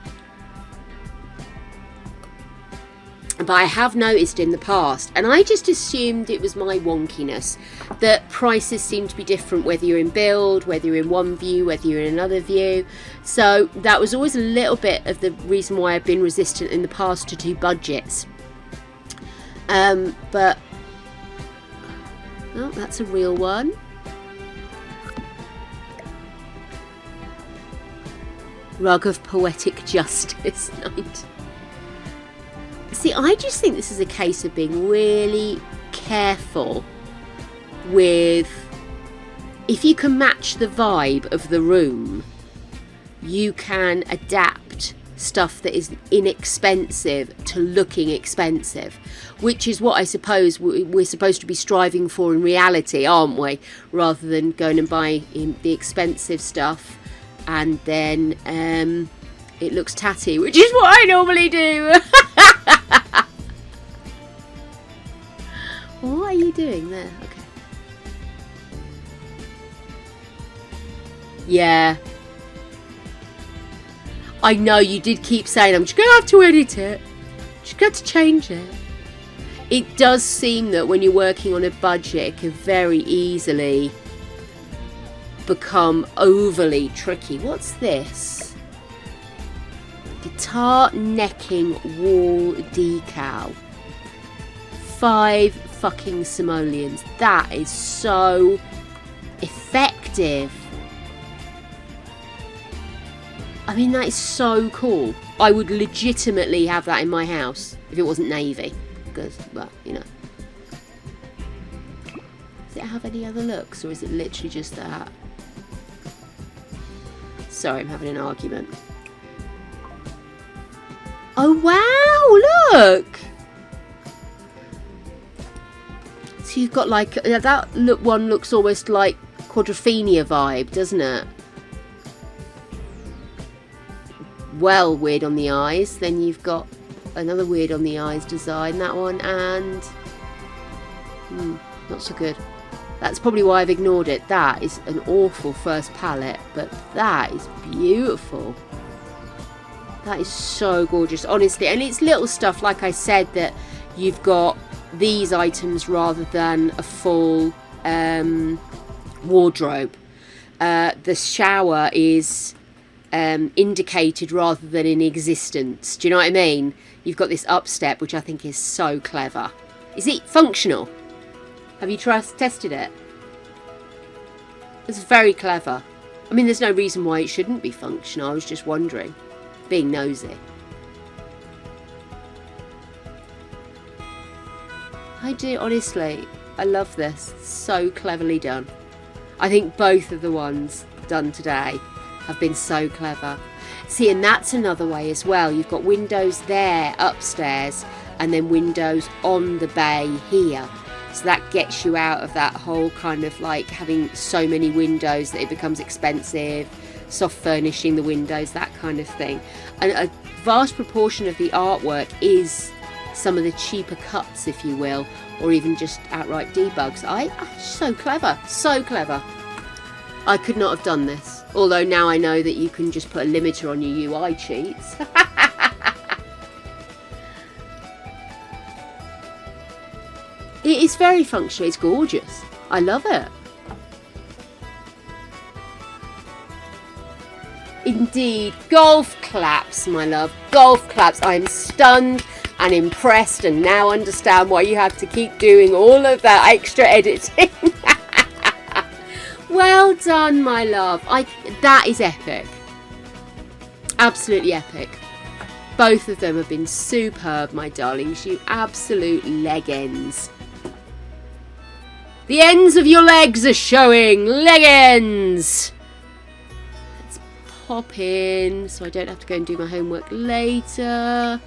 But I have noticed in the past, and I just assumed it was my wonkiness, that prices seem to be different whether you're in build, whether you're in one view, whether you're in another view. So that was always a little bit of the reason why I've been resistant in the past to do budgets. But oh, that's a real one. Rug of Poetic Justice. See, I just think this is a case of being really careful with, if you can match the vibe of the room, you can adapt stuff that is inexpensive to looking expensive, which is what I suppose we're supposed to be striving for in reality, aren't we? Rather than going and buying the expensive stuff and then it looks tatty, which is what I normally do. What are you doing there? Okay. Yeah. I know you did keep saying I'm just going to have to edit it. Just got to change it. It does seem that when you're working on a budget, it can very easily become overly tricky. What's this? Guitar necking wall decal. 5 fucking simoleons. That is so effective. I mean, that is so cool. I would legitimately have that in my house if it wasn't navy. Because, well, you know. Does it have any other looks, or is it literally just that? Sorry, I'm having an argument. Oh, wow, look! So you've got like, that one looks almost like Quadrophenia vibe, doesn't it? Well, weird on the eyes. Then you've got another weird on the eyes design, that one, and not so good. That's probably why I've ignored it. That is an awful first palette, but that is beautiful. That is so gorgeous, honestly. And it's little stuff, like I said, that you've got these items rather than a full wardrobe. The shower is indicated rather than in existence. Do you know what I mean? You've got this upstep, which I think is so clever. Is it functional? Have you tested it? It's very clever. I mean, there's no reason why it shouldn't be functional. I was just wondering, being nosy. I do, honestly. I love this. So cleverly done. I think both of the ones done today have been so clever. See, and that's another way as well. You've got windows there upstairs and then windows on the bay here. So that gets you out of that whole kind of like having so many windows that it becomes expensive, soft furnishing the windows, that kind of thing. And a vast proportion of the artwork is some of the cheaper cuts, if you will, or even just outright debugs. So clever, so clever. I could not have done this. Although now I know that you can just put a limiter on your UI cheats. It is very functional. It's gorgeous. I love it. Indeed. Golf claps, my love. Golf claps. I'm stunned and impressed and now understand why you have to keep doing all of that extra editing. Well done, my love. That is epic. Absolutely epic. Both of them have been superb, my darlings. You absolute leg ends. The ends of your legs are showing. Leg ends. Let's pop in so I don't have to go and do my homework later.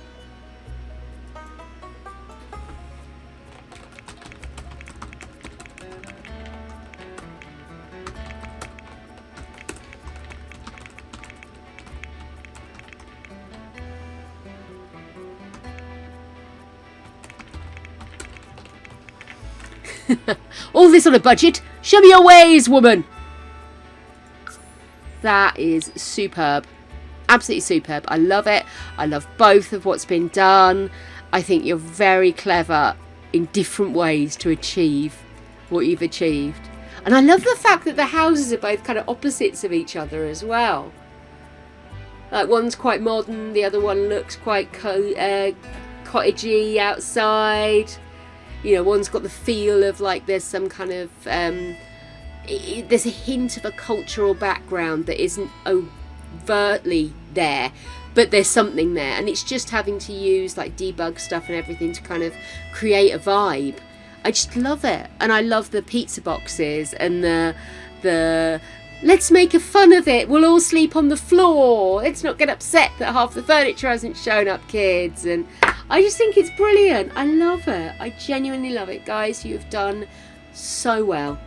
All this on a budget. Show me your ways, woman. That is superb. Absolutely superb. I love it. I love both of what's been done. I think you're very clever in different ways to achieve what you've achieved. And I love the fact that the houses are both kind of opposites of each other as well. Like one's quite modern, the other one looks quite cottagey outside. You know, one's got the feel of like there's some kind of, there's a hint of a cultural background that isn't overtly there, but there's something there. And it's just having to use like debug stuff and everything to kind of create a vibe. I just love it. And I love the pizza boxes and the let's make a fun of it. We'll all sleep on the floor. Let's not get upset that half the furniture hasn't shown up, kids. And I just think it's brilliant. I love it. I genuinely love it. Guys, you've done so well.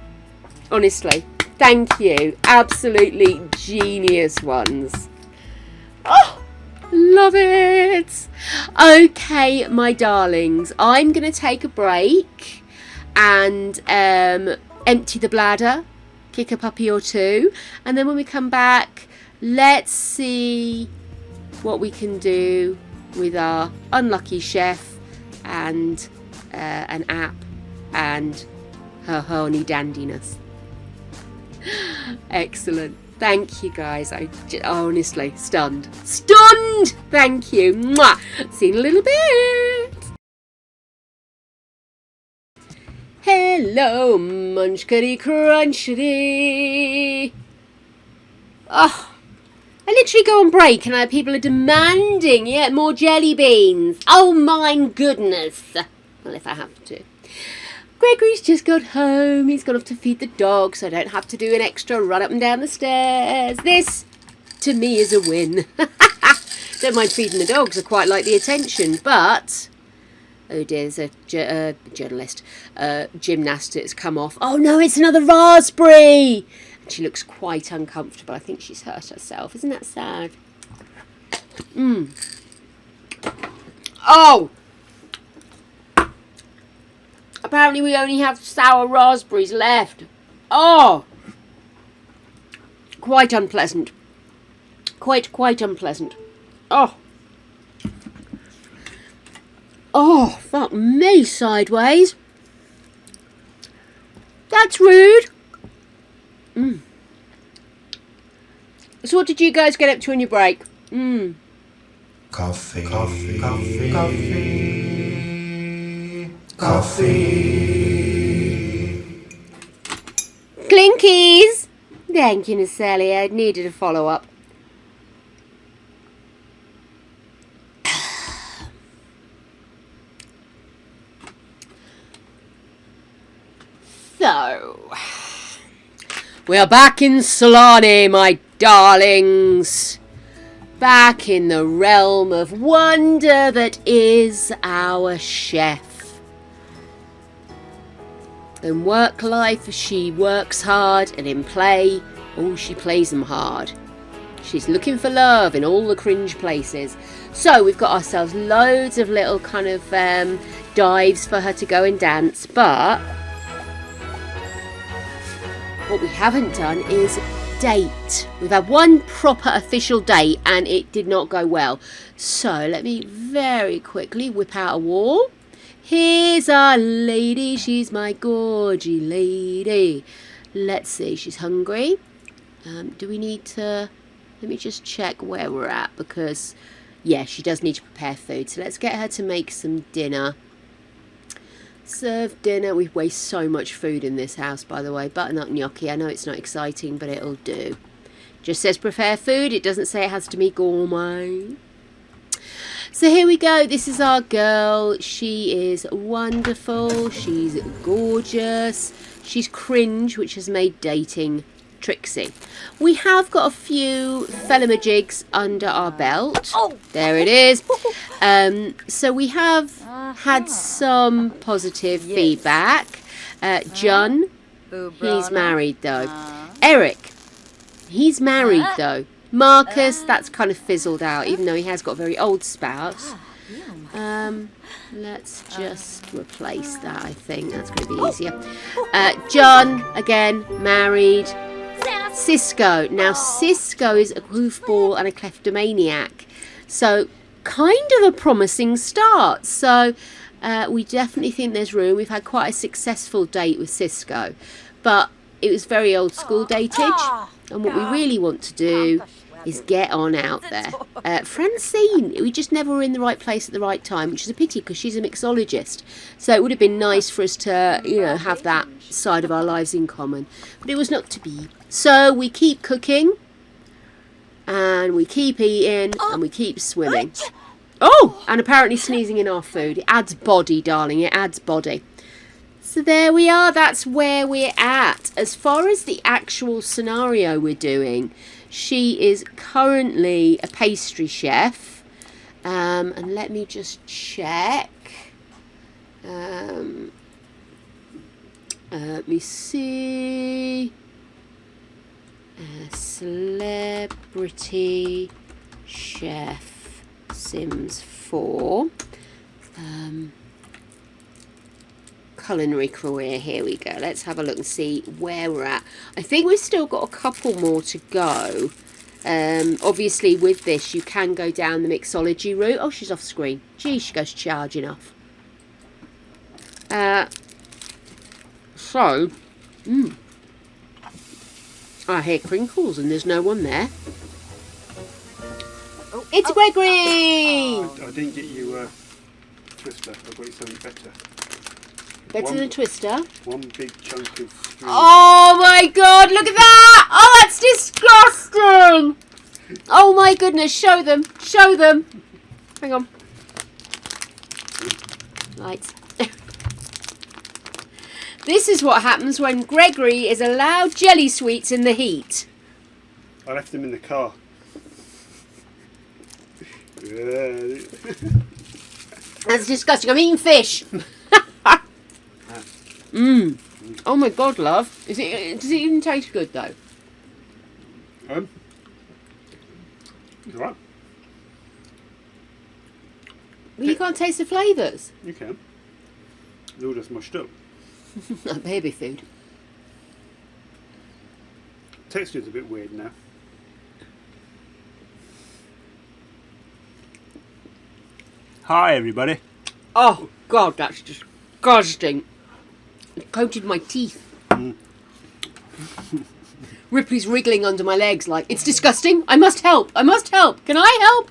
Honestly. Thank you. Absolutely genius ones. Oh, love it. Okay, my darlings. I'm going to take a break and empty the bladder. Kick a puppy or two. And then when we come back, let's see what we can do with our Unlucky Chef and an app and her horny dandiness. Excellent. Thank you, guys. Honestly, stunned. Stunned! Thank you. Mwah. See you in a little bit. Hello, munchkity crunchity. Oh, I literally go on break and people are demanding, more jelly beans. Oh my goodness. Well, if I have to. Gregory's just got home. He's gone off to feed the dog, so I don't have to do an extra run up and down the stairs. This, to me, is a win. Don't mind feeding the dogs. I quite like the attention, but... Oh dear, there's a journalist. Gymnast has come off. Oh no, it's another raspberry! And she looks quite uncomfortable. I think she's hurt herself. Isn't that sad? Oh! Apparently we only have sour raspberries left. Oh! Quite unpleasant. Quite unpleasant. Oh! Oh, fuck me sideways. That's rude. So what did you guys get up to on your break? Coffee. Clinkies. Thank you, Natalia. I needed a follow-up. So, we are back in Solani, my darlings. Back in the realm of wonder that is our chef. In work life, she works hard, and in play, she plays them hard. She's looking for love in all the cringe places. So we've got ourselves loads of little kind of dives for her to go and dance, but what we haven't done is date. We've had one proper official date and it did not go well. So let me very quickly whip out a wall. Here's our lady. She's my gorgy lady. Let's see. She's hungry. Do we need to... Let me just check where we're at because, yeah, she does need to prepare food. So let's get her to make some dinner. Serve dinner. We waste so much food in this house, by the way. Butternut gnocchi. I know it's not exciting, but it'll do. Just says prepare food. It doesn't say it has to be gourmet. So here we go. This is our girl. She is wonderful. She's gorgeous. She's cringe, which has made dating tricksy. We have got a few fellamajigs under our belt. There it is. So we have had some positive feedback. John, he's married though. Eric, he's married though. Marcus, that's kind of fizzled out, even though he has got a very old spouse. Let's just replace that, I think. That's going to be easier. John, again, married. Cisco. Now, Cisco is a goofball and a kleptomaniac. So, kind of a promising start. So, we definitely think there's room. We've had quite a successful date with Cisco. But it was very old school datage. And what we really want to do is get on out there. Francine, we just never were in the right place at the right time, which is a pity because she's a mixologist. So it would have been nice for us to, you know, have that side of our lives in common. But it was not to be. So we keep cooking and we keep eating and we keep swimming. Oh, and apparently sneezing in our food. It adds body, darling. It adds body. So there we are. That's where we're at. As far as the actual scenario we're doing, she is currently a pastry chef. And let me just check. Let me see. Celebrity Chef Sims 4. Culinary career. Here we go. Let's have a look and see where we're at. I think we've still got a couple more to go. Obviously with this you can go down the mixology route. Oh, she's off screen. Gee, she goes charging off. I hear crinkles and there's no one there. It's Gregory! I didn't get you a twister. I got you something better. Better than a twister? One big chunk of string. Oh my god, look at that! Oh, that's disgusting! Oh my goodness, show them. Show them. Hang on. Right. This is what happens when Gregory is allowed jelly sweets in the heat. I left them in the car. That's disgusting. I'm eating fish. Oh my god, love. Does it even taste good though? It's alright. Well, you can't taste the flavours. You can. They're all just mushed up. Like baby food. Texture's a bit weird now. Hi everybody. Oh god, that's disgusting. It coated my teeth. Ripley's wriggling under my legs like, it's disgusting. I must help. I must help. Can I help?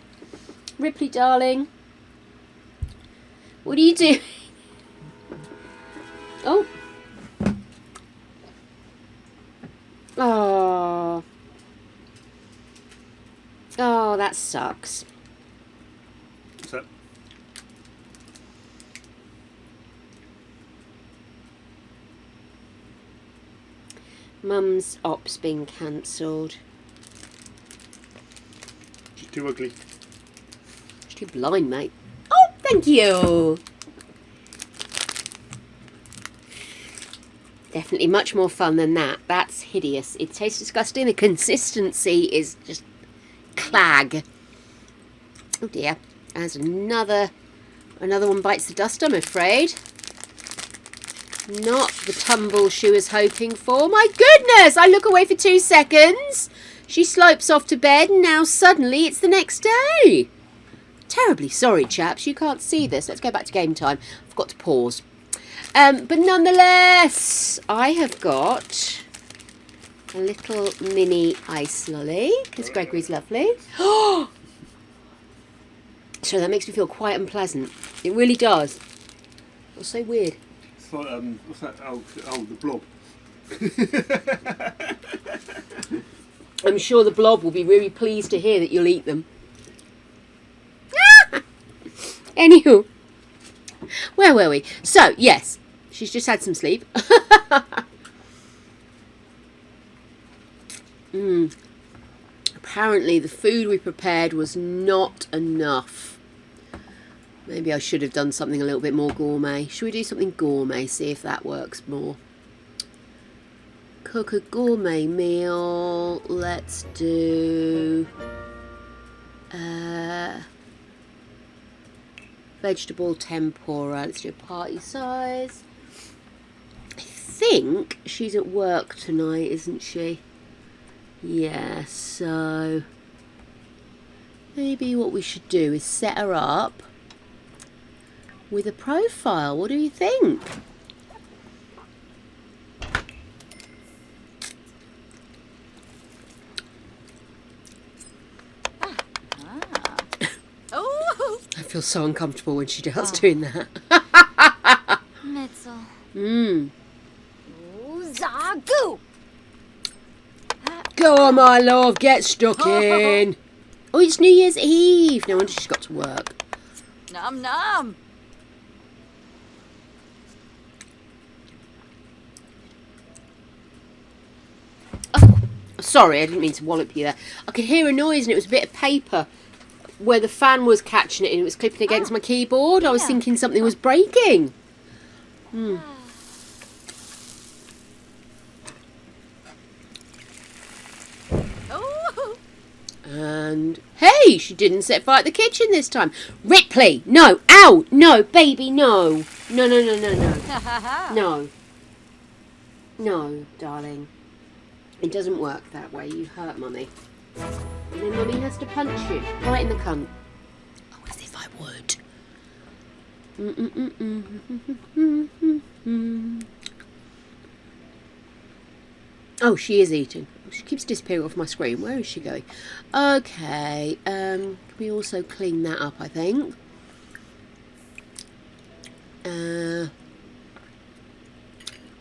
Ripley, darling. What are you doing? Oh. Oh. Oh, that sucks. What's that? Mum's op's been cancelled. She's too ugly. She's too blind, mate. Oh, thank you. Definitely much more fun than that. That's hideous. It tastes disgusting. The consistency is just clag. Oh dear. As another one bites the dust, I'm afraid. Not the tumble she was hoping for. My goodness! I look away for 2 seconds. She slopes off to bed and now suddenly it's the next day. Terribly sorry, chaps. You can't see this. Let's go back to game time. I forgot to pause. But nonetheless, I have got a little mini ice lolly because Gregory's lovely. Oh! So that makes me feel quite unpleasant. It really does. It's so weird. It's like, what's that? Oh, the blob. I'm sure the blob will be really pleased to hear that you'll eat them. Anywho, where were we? So, yes, she's just had some sleep. Apparently the food we prepared was not enough. Maybe I should have done something a little bit more gourmet. Should we do something gourmet, see if that works more? Cook a gourmet meal. Let's do vegetable tempura. Let's do a party size. I think she's at work tonight, isn't she? Yeah, so maybe what we should do is set her up with a profile. What do you think? I feel so uncomfortable when she does doing that. Zagoo! Go on, my love, get stuck in. Oh, it's New Year's Eve. No wonder she's got to work. Nom nom! Oh, sorry, I didn't mean to wallop you there. I could hear a noise and it was a bit of paper where the fan was catching it and it was clipping against my keyboard. I was thinking something was breaking. And hey, she didn't set fire at the kitchen this time. Ripley, no, ow, no, baby, no. No, no, no, no, no. No. No, darling. It doesn't work that way. You hurt Mummy. And then Mummy has to punch you right in the cunt. Oh, as if I would. Oh, she is eating. She keeps disappearing off my screen. Where is she going? Okay. Can we also clean that up, I think? No,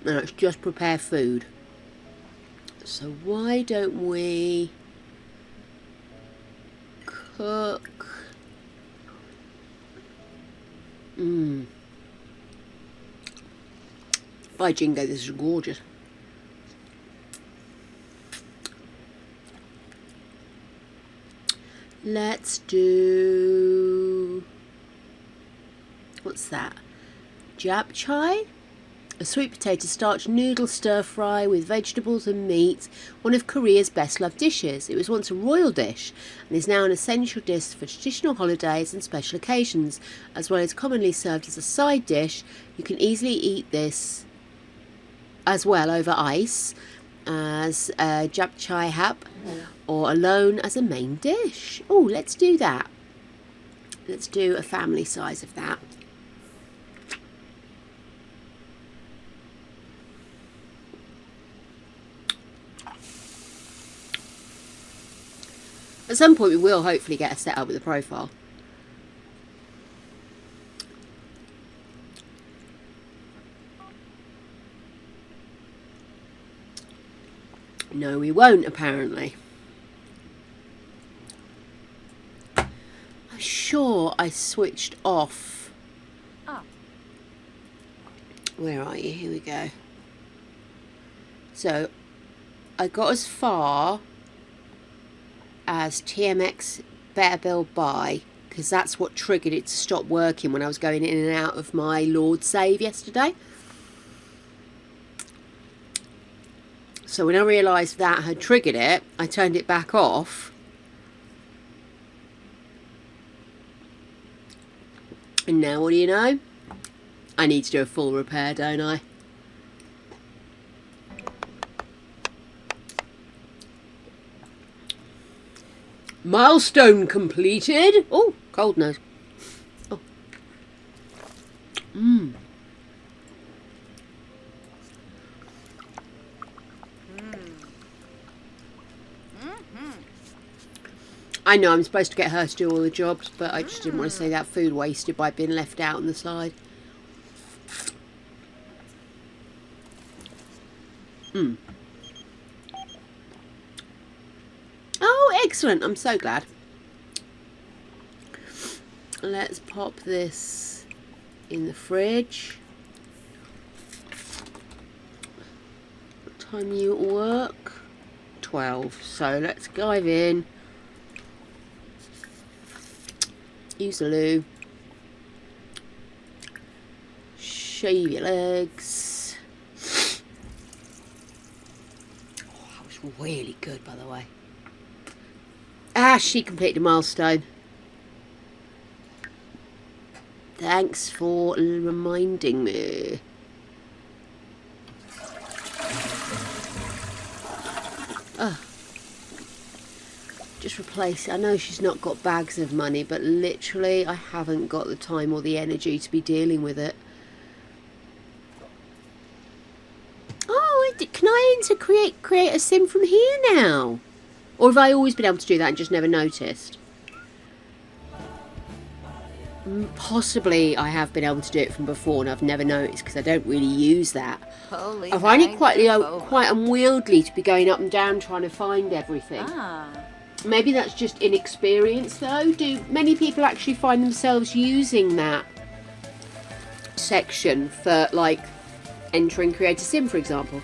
it's just prepare food. So why don't we cook? By jingo, this is gorgeous. Let's do... what's that? Japchae? A sweet potato starch noodle stir fry with vegetables and meat, one of Korea's best loved dishes. It was once a royal dish and is now an essential dish for traditional holidays and special occasions, as well as commonly served as a side dish. You can easily eat this as well over ice as a japchae hap or alone as a main dish. Oh, let's do that. Let's do a family size of that. At some point we will hopefully get a set up with a profile. No, we won't, apparently. I'm sure I switched off. Where are you? Here we go. So, I got as far as TMX Better Build Buy, because that's what triggered it to stop working when I was going in and out of my Lord save yesterday. So when I realised that had triggered it, I turned it back off. And now what do you know? I need to do a full repair, don't I? Milestone completed. Oh, cold nose. Oh. Mmm. I know I'm supposed to get her to do all the jobs, but I just didn't want to say that food wasted by being left out on the side. Oh, excellent. I'm so glad. Let's pop this in the fridge. What time are you at work? 12. So let's dive in. Use the loo. Shave your legs. Oh, that was really good, by the way. Ah, she completed a milestone. Thanks for reminding me. Oh. Just replace it. I know she's not got bags of money, but literally I haven't got the time or the energy to be dealing with it. Oh, can I create a sim from here now? Or have I always been able to do that and just never noticed? Possibly I have been able to do it from before and I've never noticed because I don't really use that. Holy I find it quite unwieldy to be going up and down trying to find everything. Maybe that's just inexperience though. Do many people actually find themselves using that section for like entering Create a Sim, for example?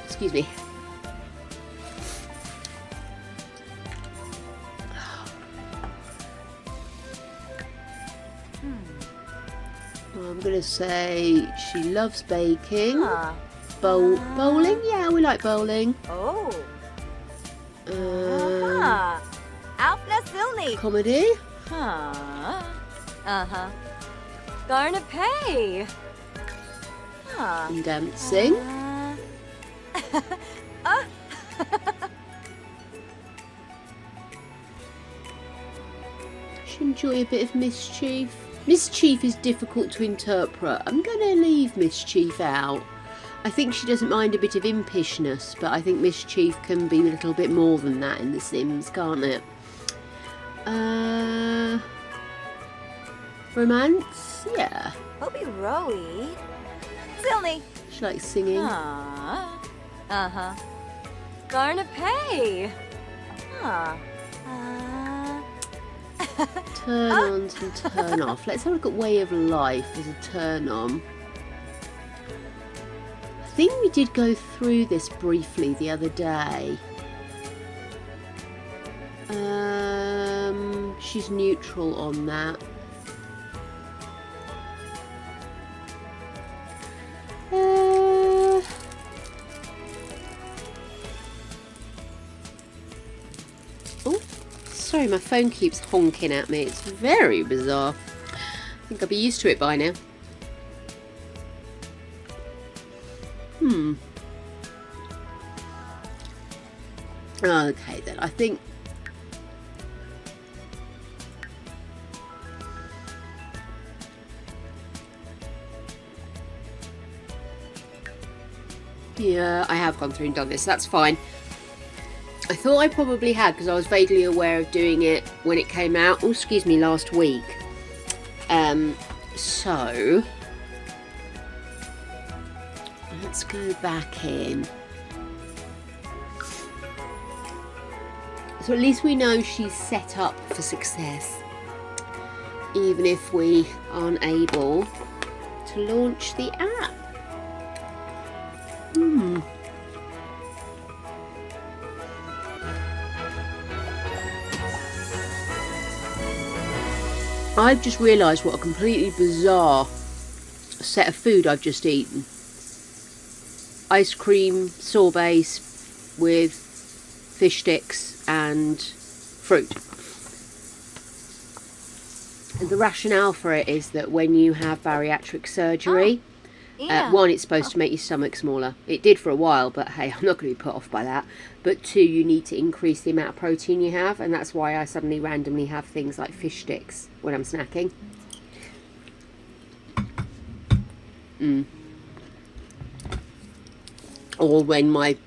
Excuse me. I'm going to say she loves baking. Bowling? Yeah, we like bowling. Oh. Comedy? Gonna pay. And dancing. She enjoy a bit of mischief. Mischief is difficult to interpret. I'm going to leave mischief out. I think she doesn't mind a bit of impishness, but I think mischief can be a little bit more than that in The Sims, can't it? Romance? Yeah. Hope you rowy. Silly. She likes singing. Gonna pay. Turn ons and turn off. Let's have a look at way of life as a turn on. I think we did go through this briefly the other day. She's neutral on that. Oh, sorry, my phone keeps honking at me. It's very bizarre. I think I'll be used to it by now. Okay then, I think yeah, I have gone through and done this. That's fine. I thought I probably had because I was vaguely aware of doing it when it came out. Oh, excuse me, last week. So let's go back in. So at least we know she's set up for success, even if we aren't able to launch the app. I've just realised what a completely bizarre set of food I've just eaten. Ice cream sorbets with fish sticks and fruit. And the rationale for it is that when you have bariatric surgery, Yeah. One, it's supposed to make your stomach smaller. It did for a while, but hey, I'm not going to be put off by that. But two, you need to increase the amount of protein you have, and that's why I suddenly randomly have things like fish sticks when I'm snacking. Or when my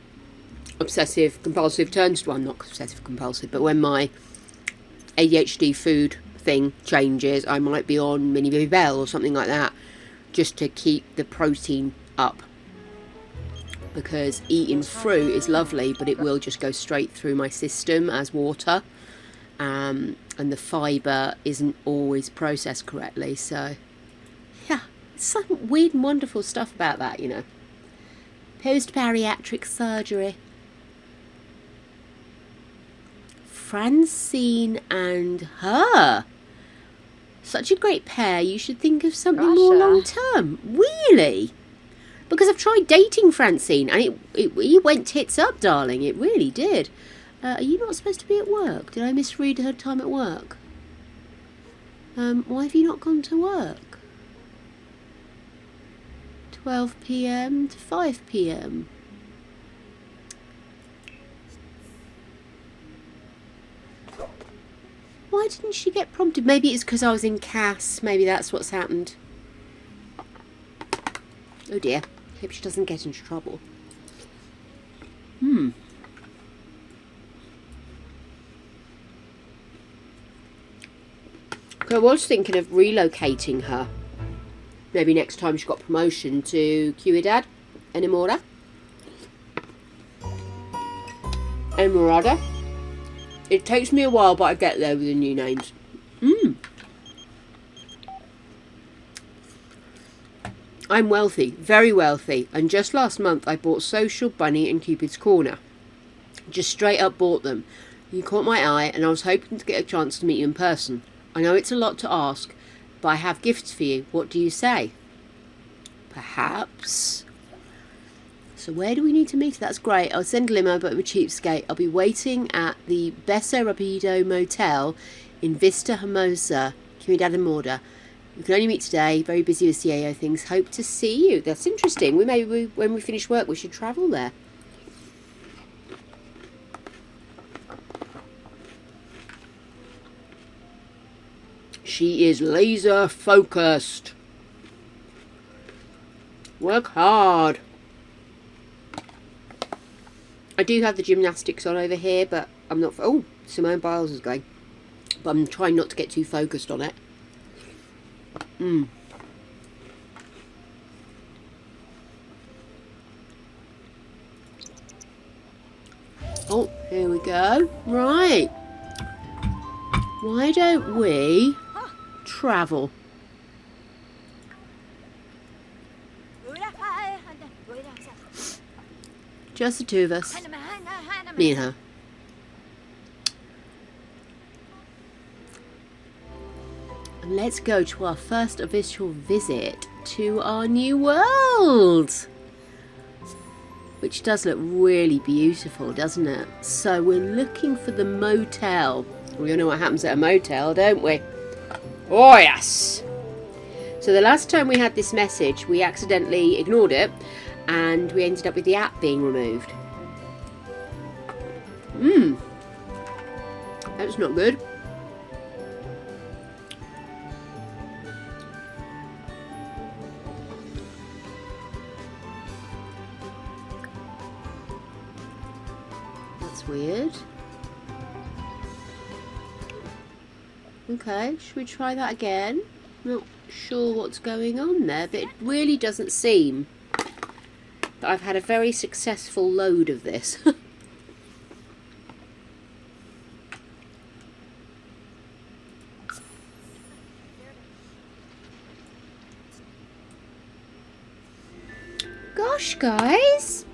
obsessive compulsive turns to, well, not obsessive compulsive, but when my ADHD food thing changes, I might be on Mini Baby Bell or something like that, just to keep the protein up. Because eating fruit is lovely, but it will just go straight through my system as water, and the fibre isn't always processed correctly. So yeah, it's some weird and wonderful stuff about that, you know. Post-bariatric surgery. Francine and her. Such a great pair. You should think of something more long-term. Really? Because I've tried dating Francine, and it went tits up, darling. It really did. Are you not supposed to be at work? Did I misread her time at work? Why have you not gone to work? 12 p.m. to 5 p.m. Why didn't she get prompted? Maybe it's because I was in CAS. Maybe that's what's happened. Oh dear. Hope she doesn't get into trouble. I was thinking of relocating her. Maybe next time she got promotion to Ciudad Enamorada. It takes me a while, but I get there with the new names. I'm wealthy, very wealthy, and just last month I bought Social, Bunny and Cupid's Corner. Just straight up bought them. You caught my eye, and I was hoping to get a chance to meet you in person. I know it's a lot to ask, but I have gifts for you. What do you say? Perhaps. So where do we need to meet? That's great. I'll send a limo, but I'm a cheapskate. I'll be waiting at the Beso Rapido Motel in Vista Hermosa, Ciudad Enamorada. We can only meet today. Very busy with CAO things. Hope to see you. That's interesting. When we finish work, we should travel there. She is laser focused. Work hard. I do have the gymnastics on over here, but I'm not... Oh, Simone Biles is going. But I'm trying not to get too focused on it. Oh, here we go. Right. Why don't we travel? Just the two of us. Me and her. And let's go to our first official visit to our new world. Which does look really beautiful, doesn't it? So we're looking for the motel. We all know what happens at a motel, don't we? Oh, yes. So the last time we had this message, we accidentally ignored it, and we ended up with the app being removed. That's not good. That's weird. Okay, should we try that again? Not sure what's going on there, but it really doesn't seem that I've had a very successful load of this. Gosh, guys,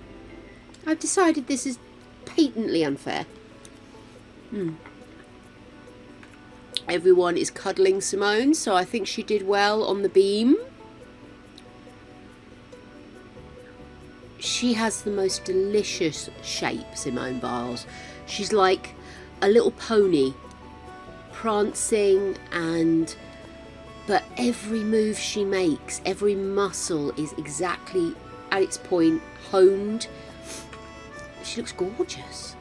I've decided this is patently unfair. Everyone is cuddling Simone, so I think she did well on the beam. She has the most delicious shape, Simone Biles. She's like a little pony, prancing and but every move she makes, every muscle is exactly at its point, honed. She looks gorgeous.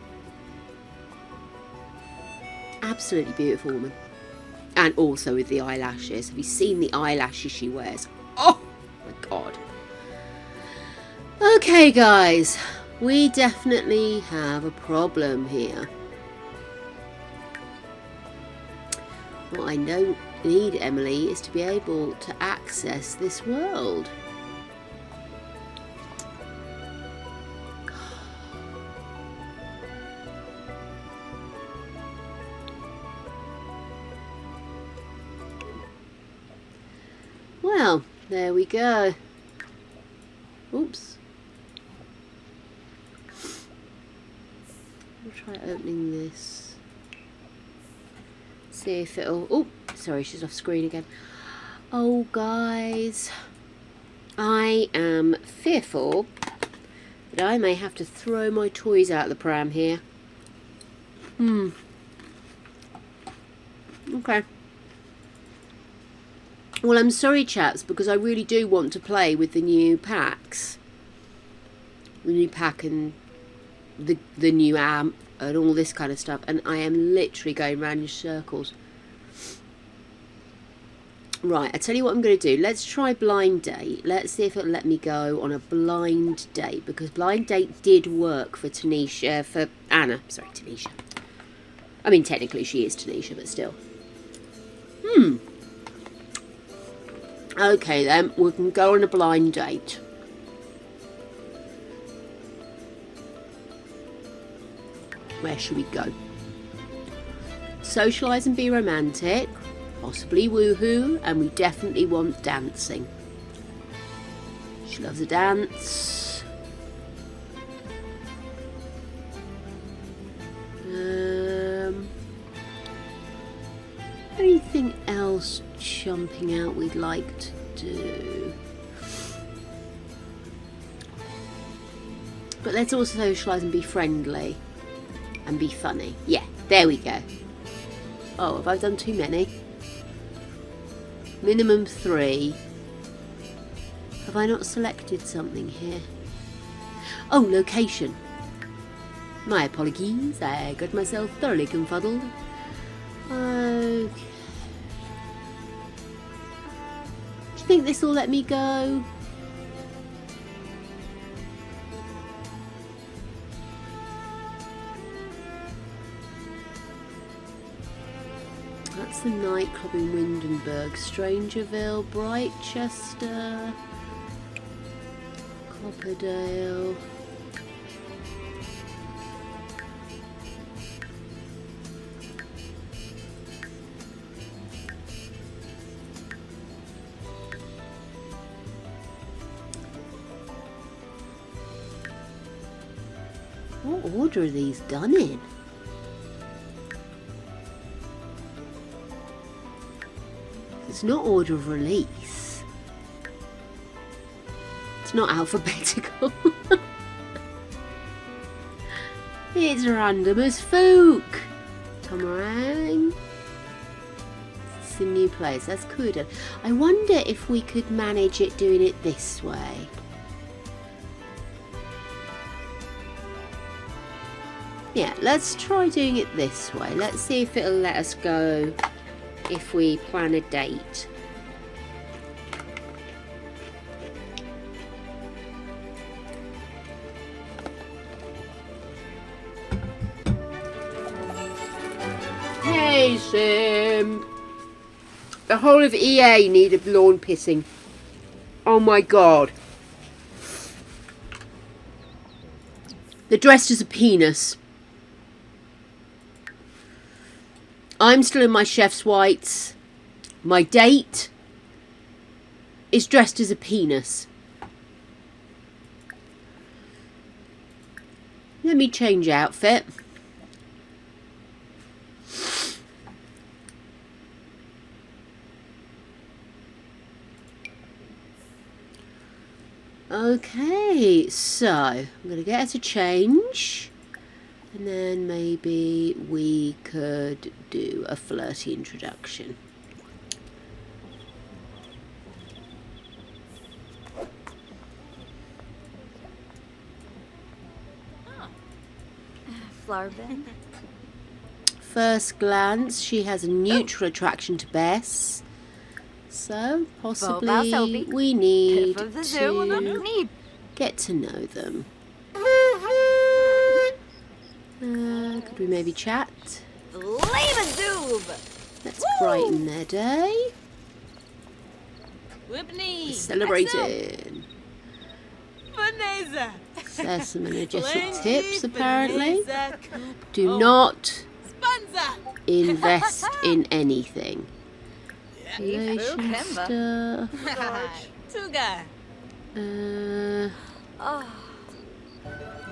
Absolutely beautiful woman. And also with the eyelashes. Have you seen the eyelashes she wears? Oh my god. Okay guys, we definitely have a problem here. What I don't need, Emily, is to be able to access this world. Well, there we go. Oops. I'll try opening this. See if it'll... Oh, sorry, she's off screen again. Oh, guys. I am fearful that I may have to throw my toys out the pram here. Okay. Well, I'm sorry, chaps, because I really do want to play with the new packs. The new pack and the new amp and all this kind of stuff. And I am literally going round in circles. Right, I tell you what I'm going to do. Let's try blind date. Let's see if it'll let me go on a blind date. Because blind date did work for Tanisha, for Anna. Sorry, Tanisha. I mean, technically she is Tanisha, but still. Okay then, we can go on a blind date. Where should we go? Socialise and be romantic. Possibly woohoo. And we definitely want dancing. She loves a dance. Anything else jumping out we'd like to do? But let's also socialise and be friendly and be funny. Yeah, there we go. Oh, have I done too many? Minimum 3. Have I not selected something here? Oh, location. My apologies, I got myself thoroughly confuddled. Okay. Do you think this will let me go? That's the nightclub in Windenburg. Strangerville, Brightchester, Copperdale. What order are these done in? It's not order of release. It's not alphabetical. It's random as folk. Tomarang. It's a new place. That's cool. I wonder if we could manage it doing it this way. Yeah, let's try doing it this way. Let's see if it'll let us go if we plan a date. Hey, Sim. The whole of EA needed lawn pissing. Oh my god. They're dressed as a penis. I'm still in my chef's whites. My date is dressed as a penis. Let me change outfit. Okay, so I'm going to get her to change. And then maybe we could do a flirty introduction. Flarvin. First glance, she has a neutral attraction to Bess. So, possibly we need to get to know them. Could we maybe chat? Let's brighten their day. Whipney. Celebrating. There's some energetic tips, apparently. Do not invest in anything. Relation stuff. Tuga.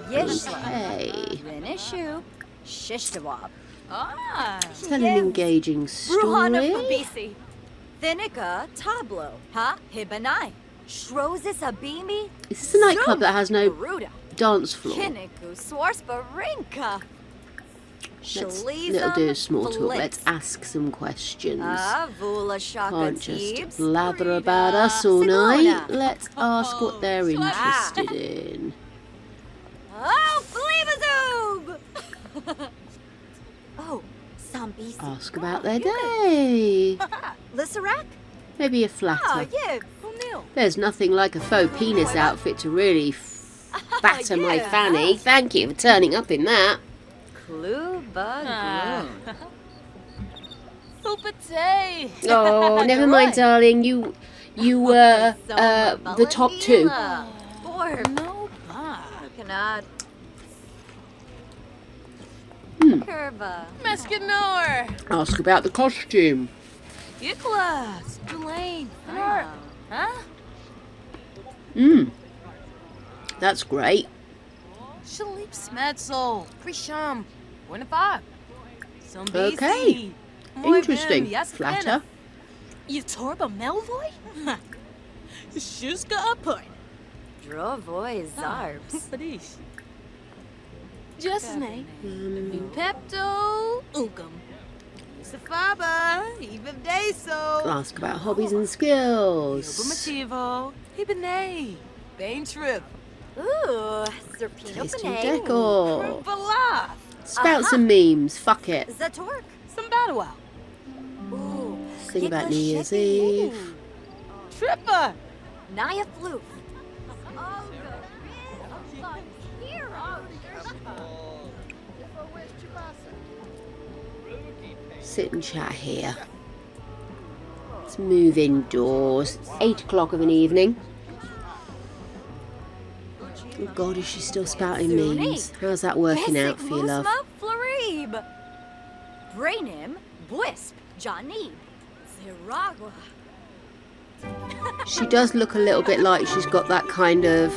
Okay. Renishu. Shishtawab. Tell an engaging story. Thinica Tablo. Ha Hibanai. Shrozis Abimi. Is this a nightclub that has no dance floor? Kiniku Swarsparinka. Let's do small talk. Let's ask some questions. Can't just blather about us all night. Let's ask what they're interested in. Oh, Flavazoob! Oh, Zambisi. Ask about their day. Lissarak? Maybe a flatter. Oh, yeah. There's nothing like a faux penis outfit to really batter my fanny. Thank you for turning up in that. Oh, never mind, darling. You were the top two. Ask about the costume. That's great. Okay. Interesting. Flatter. Torba Melvoy? Shuska Upper. Drovoy Zarbs. Just name. Pepto Unkum. Safaba. Even Deso. Ask about hobbies and skills. Mativo. Hibine. Bain Trip. Ooh, Serpino Tasting Panay. decor. Bala. Spout some memes. Fuck it. Zatork. Some Badawa. Ooh. Sing about New Year's Eve. Tripper. Naya Floof. Sit and chat here. Let's move indoors. It's 8 o'clock of an evening. Oh God, is she still spouting memes? How's that working out for you, love? Florib. Brainim. Bwisp. Johnny. Ziragua. She does look a little bit like she's got that kind of,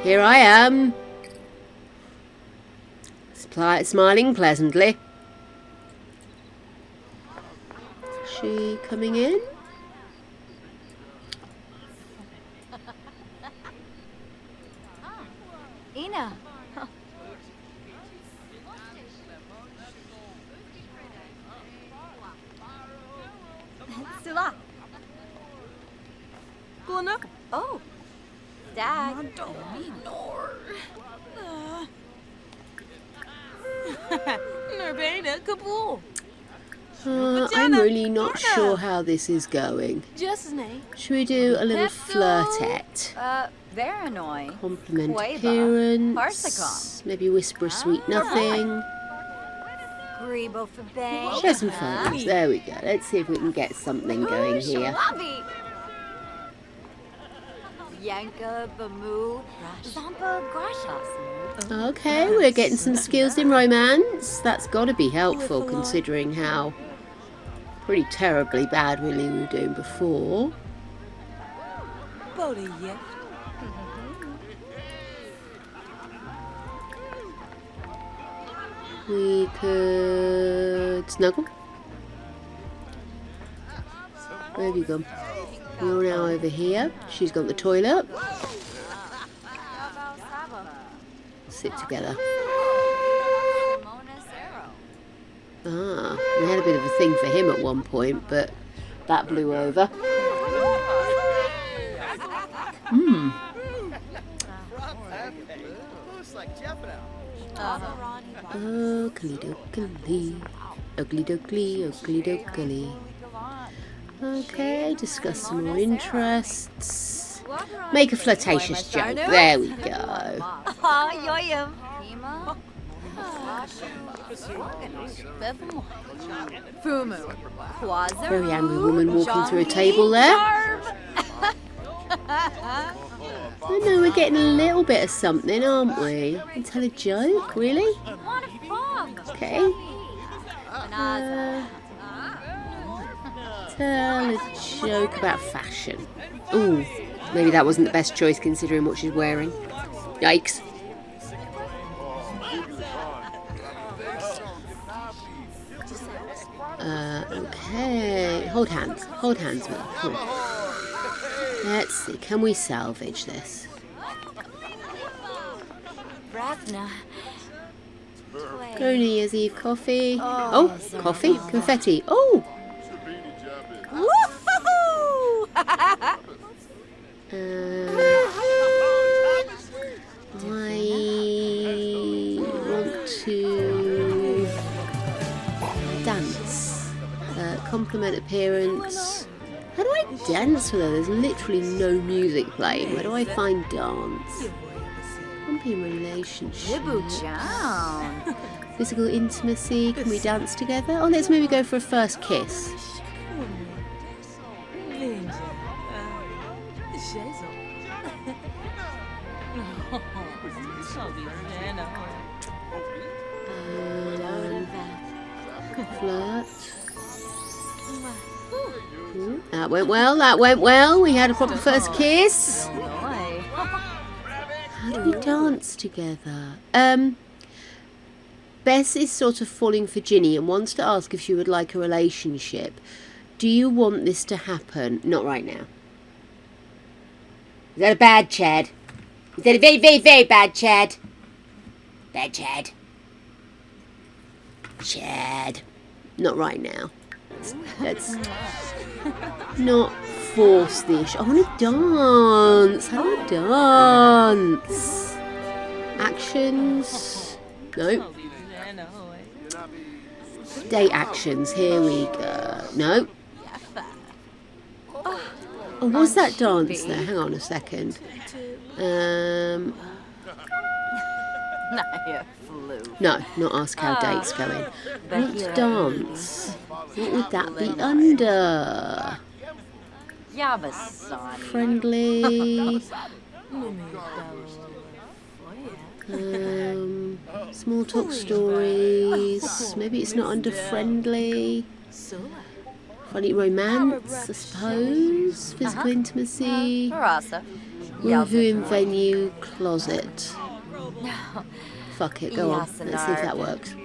here I am, smiling pleasantly. Is she coming in? Ina. Sula. Oh, Dad. Nurbana Kabul. I'm really not sure how this is going. Just name. Should we do a little flirtet? Varanoi. Compliment Hueva. appearance. Parsicom. Maybe whisper a sweet nothing. Grebo for Bang. Share some photos. There we go. Let's see if we can get something going here. Yanka Bamu. Zampa Grashas. Okay, we're getting some skills in romance. That's got to be helpful considering how pretty terribly bad we were doing before. We could snuggle. Where have you gone? You're now over here. She's got the toilet. Sit together. Ah, we had a bit of a thing for him at one point, but that blew over. Ugly doggly. Ugly doggly, ugly doggly. Okay, discuss some more interests. Make a flirtatious joke. There we go. Yoyum. Fumu. Quazaru. Very angry woman walking through a table there. I know we're getting a little bit of something, aren't we? And tell a joke, really? Okay. Tell a joke about fashion. Ooh, maybe that wasn't the best choice considering what she's wearing. Yikes. Okay. Hold hands, Will. Come on. Let's see, can we salvage this? Go New Year's Eve coffee. Oh, coffee? Confetti. Oh! I want to dance. Compliment appearance. How do I dance with her? There's literally no music playing. Where do I find dance? Pumping relationship. Physical intimacy. Can we dance together? Oh, let's maybe go for a first kiss. Flirt. That went well. We had a proper first kiss. How do we dance together? Bess is sort of falling for Ginny and wants to ask if she would like a relationship. Do you want this to happen? Not right now. Is that a bad Chad? Is that a very, very, very bad Chad? Bad Chad. Chad. Not right now. Let's not force the issue. I want to dance. How do I dance? Actions. No. Date actions. Here we go. No. Oh, was that dance there? Hang on a second. No, not ask how dates going. What dance? What would that be under? Friendly. Small talk stories. Maybe it's not under friendly. Funny romance, I suppose. Physical intimacy. Woohoo in venue, closet. Fuck it, go on. Let's see if that works.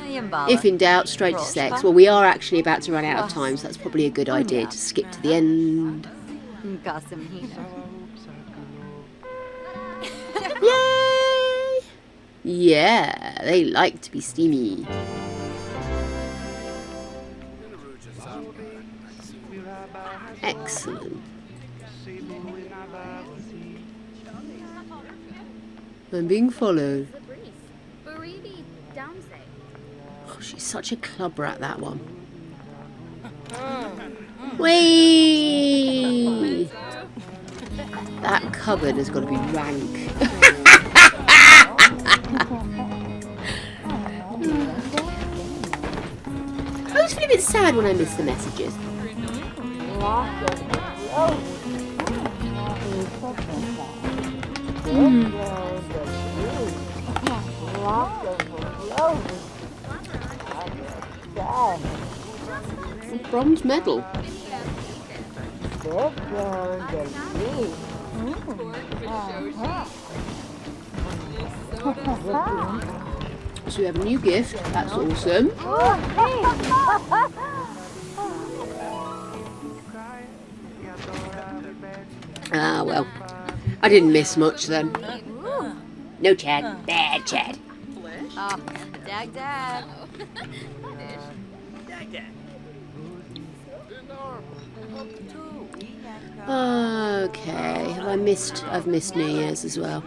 If in doubt, straight to sex. Well, we are actually about to run out of time, so that's probably a good idea to skip to the end. Yay! Yeah, they like to be steamy. Excellent. I'm being followed. Oh, she's such a club rat, that one. Whee! That cupboard has got to be rank. I always feel a bit sad when I miss the messages. Bronze medal. So we have a new gift. That's awesome. Ah, well. I didn't miss much then. No Chad. Bad Chad. Dag. Okay. I've missed New Year's as well.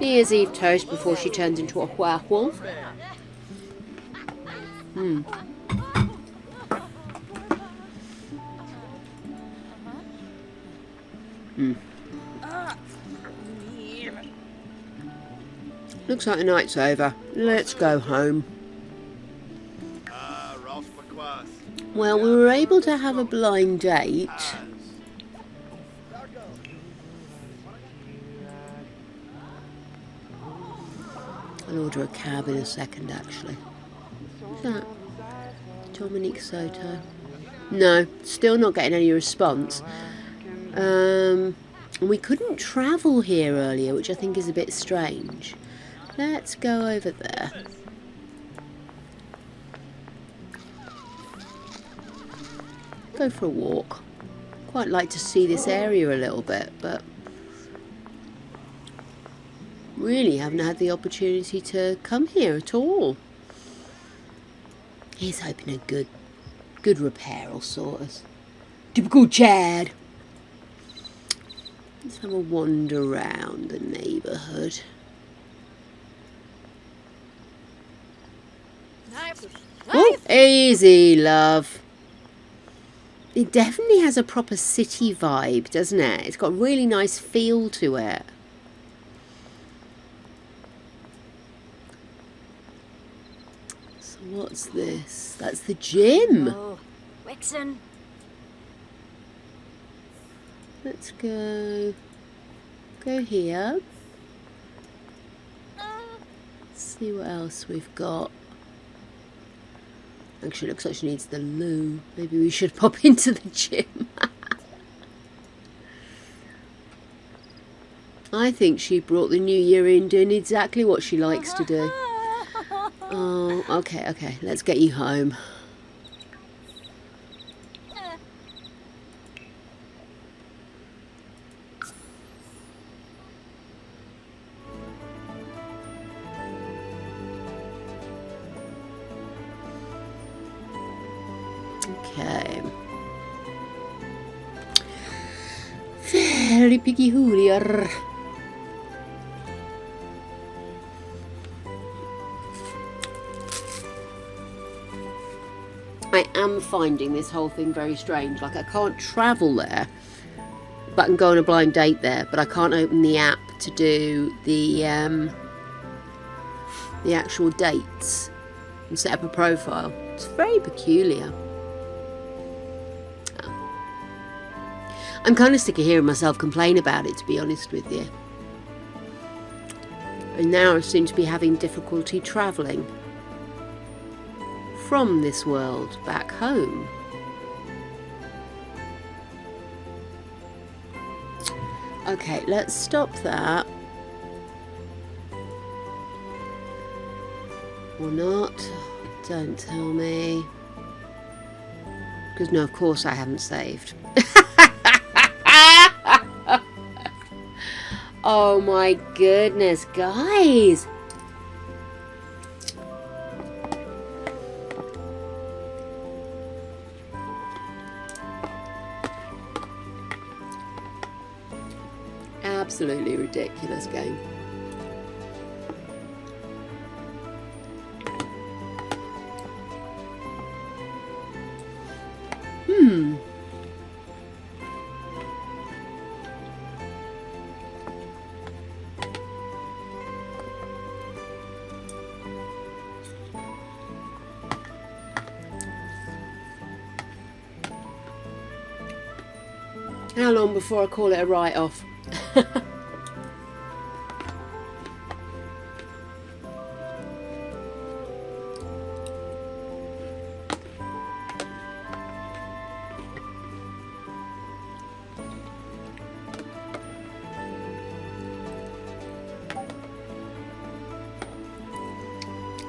New Year's Eve toast before she turns into a werewolf. Looks like the night's over. Let's go home. Well, we were able to have a blind date. I'll order a cab in a second, actually. Who's that? Dominique Soto. No, still not getting any response. We couldn't travel here earlier, which I think is a bit strange. Let's go over there. Go for a walk. Quite like to see this area a little bit, but really haven't had the opportunity to come here at all. He's hoping a good repair will sort us. Typical Chad. Let's have a wander around the neighbourhood. Oh, easy, love. It definitely has a proper city vibe, doesn't it? It's got a really nice feel to it. So what's this? That's the gym. Oh, Wixen. Let's go here. See what else we've got. Actually, looks like she needs the loo. Maybe we should pop into the gym. I think she brought the new year in doing exactly what she likes to do. Oh, okay. Let's get you home. Okay. Very picky hoolier. I am finding this whole thing very strange. Like, I can't travel there, but I can go on a blind date there, but I can't open the app to do the actual dates and set up a profile. It's very peculiar. I'm kind of sick of hearing myself complain about it, to be honest with you. And now I seem to be having difficulty travelling from this world back home. Okay, let's stop that. Or not. Don't tell me. Because no, of course I haven't saved. Oh my goodness, guys. Absolutely ridiculous game. How long before I call it a write-off?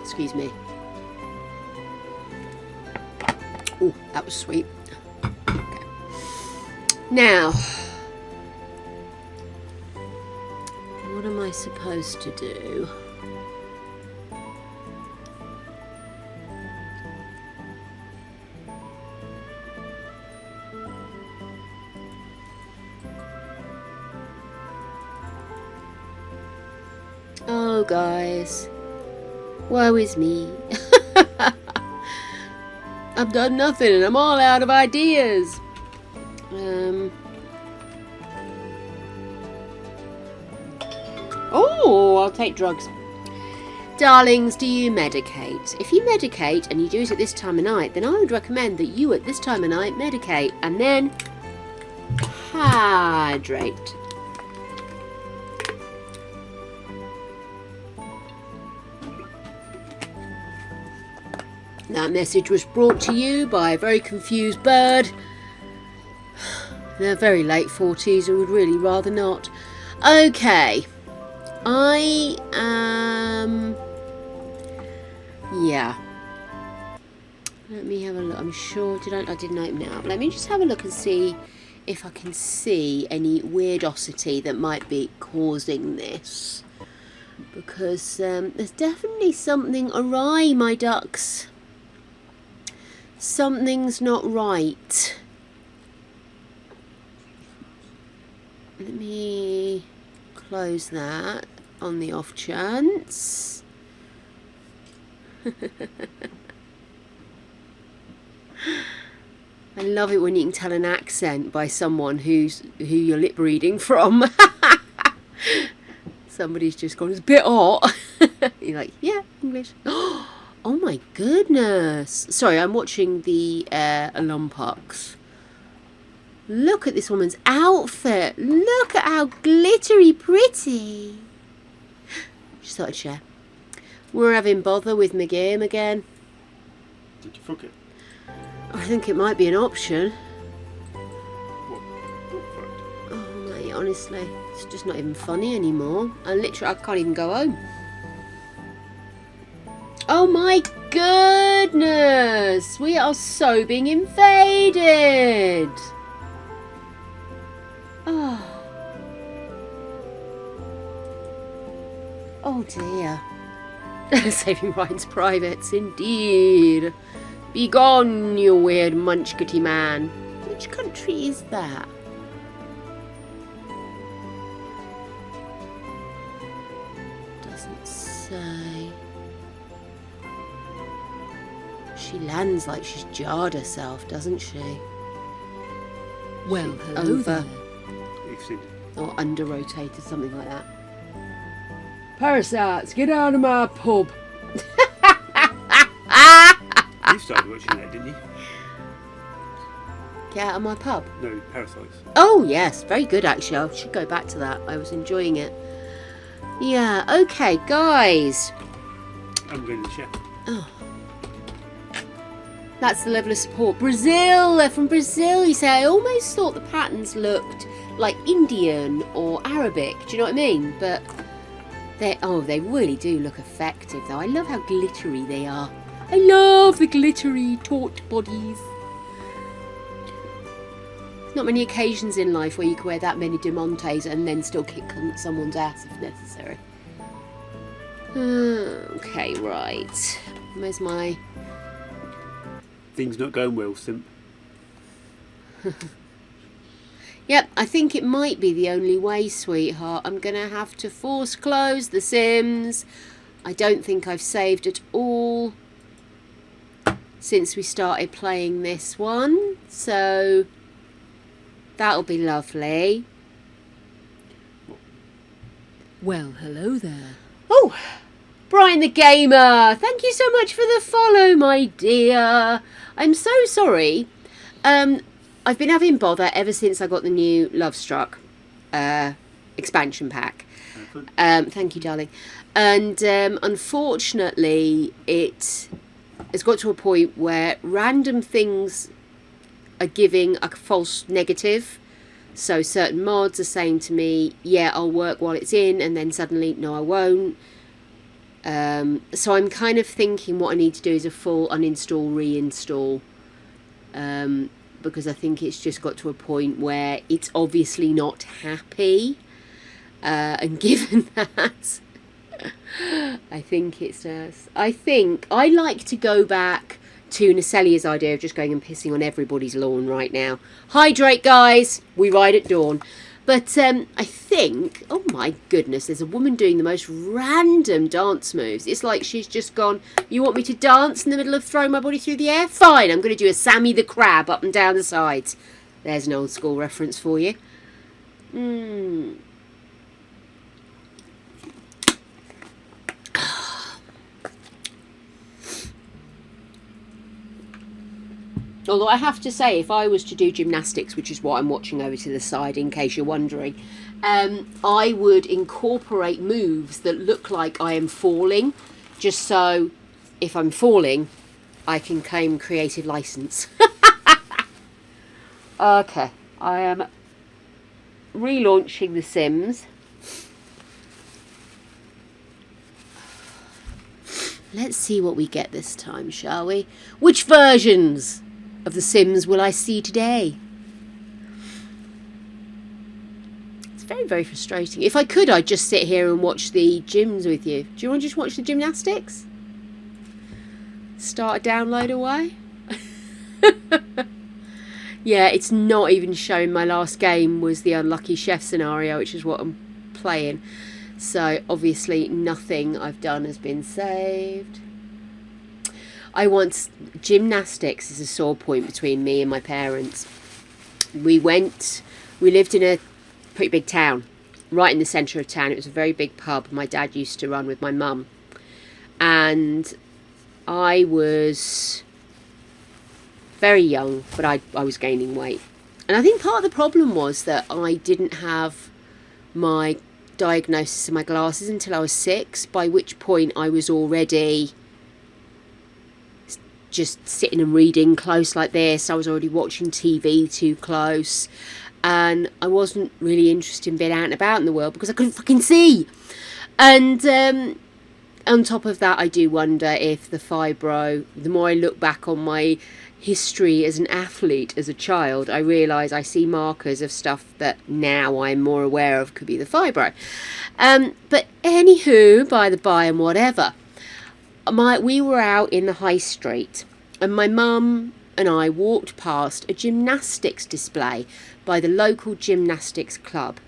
Excuse me. Oh, that was sweet. Now, what am I supposed to do? Oh, guys. Woe is me. I've done nothing and I'm all out of ideas. Oh, I'll take drugs. Darlings, do you medicate? If you medicate and you do it at this time of night, then I would recommend that you at this time of night medicate and then hydrate. That message was brought to you by a very confused bird. They're very late 40s and would really rather not. Okay. I am... Yeah. Let me have a look. I'm sure... I didn't open it up. Let me just have a look and see if I can see any weirdosity that might be causing this. Because there's definitely something awry, my ducks. Something's not right. Let me close that on the off chance. I love it when you can tell an accent by someone who you're lip reading from. Somebody's just gone, it's a bit hot. You're like, yeah, English. Oh my goodness. Sorry, I'm watching the Olympics. Look at this woman's outfit. Look at how glittery pretty. Just thought I'd share. We're having bother with my game again. Did you fuck it? I think it might be an option. What fucked? Oh mate, honestly, it's just not even funny anymore. I can't even go home. Oh my goodness! We are so being invaded! Oh. Oh dear. Saving Ryan's privates, indeed. Be gone, you weird munchkitty man. Which country is that? Doesn't say. She lands like she's jarred herself, doesn't she? Well, hello Over. there. You've seen it. Or under-rotated, something like that. Parasites, get out of my pub. You started watching that, didn't you? Get out of my pub. No, Parasites. Oh, yes. Very good, actually. I should go back to that. I was enjoying it. Yeah. Okay, guys. I'm going to the chef. Oh. That's the level of support. Brazil. They're from Brazil. You say, I almost thought the patterns looked like Indian or Arabic. Do you know what I mean? But they really do look effective, though. I love how glittery they are. I love the glittery taut bodies. Not many occasions in life where you can wear that many Demontes and then still kick someone's ass if necessary. Okay, right. Where's my... Things not going well, simp. Yep, I think it might be the only way, sweetheart. I'm going to have to force close The Sims. I don't think I've saved at all since we started playing this one. So that'll be lovely. Well, hello there. Oh, Brian the Gamer, thank you so much for the follow, my dear. I'm so sorry. I've been having bother ever since I got the new Love Struck expansion pack. Thank you, darling. And unfortunately, it has got to a point where random things are giving a false negative. So certain mods are saying to me, yeah, I'll work while it's in, and then suddenly, no, I won't. So I'm kind of thinking what I need to do is a full uninstall, reinstall. Because I think it's just got to a point where it's obviously not happy. And given that, I think I like to go back to Nacelia's idea of just going and pissing on everybody's lawn right now. Hydrate, guys. We ride at dawn. But I think, oh my goodness, there's a woman doing the most random dance moves. It's like she's just gone, you want me to dance in the middle of throwing my body through the air? Fine, I'm going to do a Sammy the Crab up and down the sides. There's an old school reference for you. Although I have to say, if I was to do gymnastics, which is what I'm watching over to the side in case you're wondering, I would incorporate moves that look like I am falling, just so if I'm falling, I can claim creative license. Okay, I am relaunching The Sims. Let's see what we get this time, shall we? Which versions of The Sims will I see today? It's very, very frustrating. If I could, I'd just sit here and watch the gyms with you. Do you want to just watch the gymnastics? Start a download away? Yeah, it's not even showing my last game was the Unlucky Chef Scenario, which is what I'm playing. So, obviously, nothing I've done has been saved. Gymnastics is a sore point between me and my parents. We lived in a pretty big town, right in the centre of town. It was a very big pub my dad used to run with my mum. And I was very young, but I was gaining weight. And I think part of the problem was that I didn't have my diagnosis of my glasses until I was 6, by which point I was already just sitting and reading close like this. I was already watching TV too close, and I wasn't really interested in being out and about in the world because I couldn't fucking see. And on top of that, I do wonder if the fibro, the more I look back on my history as an athlete as a child, I realise I see markers of stuff that now I'm more aware of could be the fibro. But anywho, by the by and whatever, we were out in the high street and my mum and I walked past a gymnastics display by the local gymnastics club.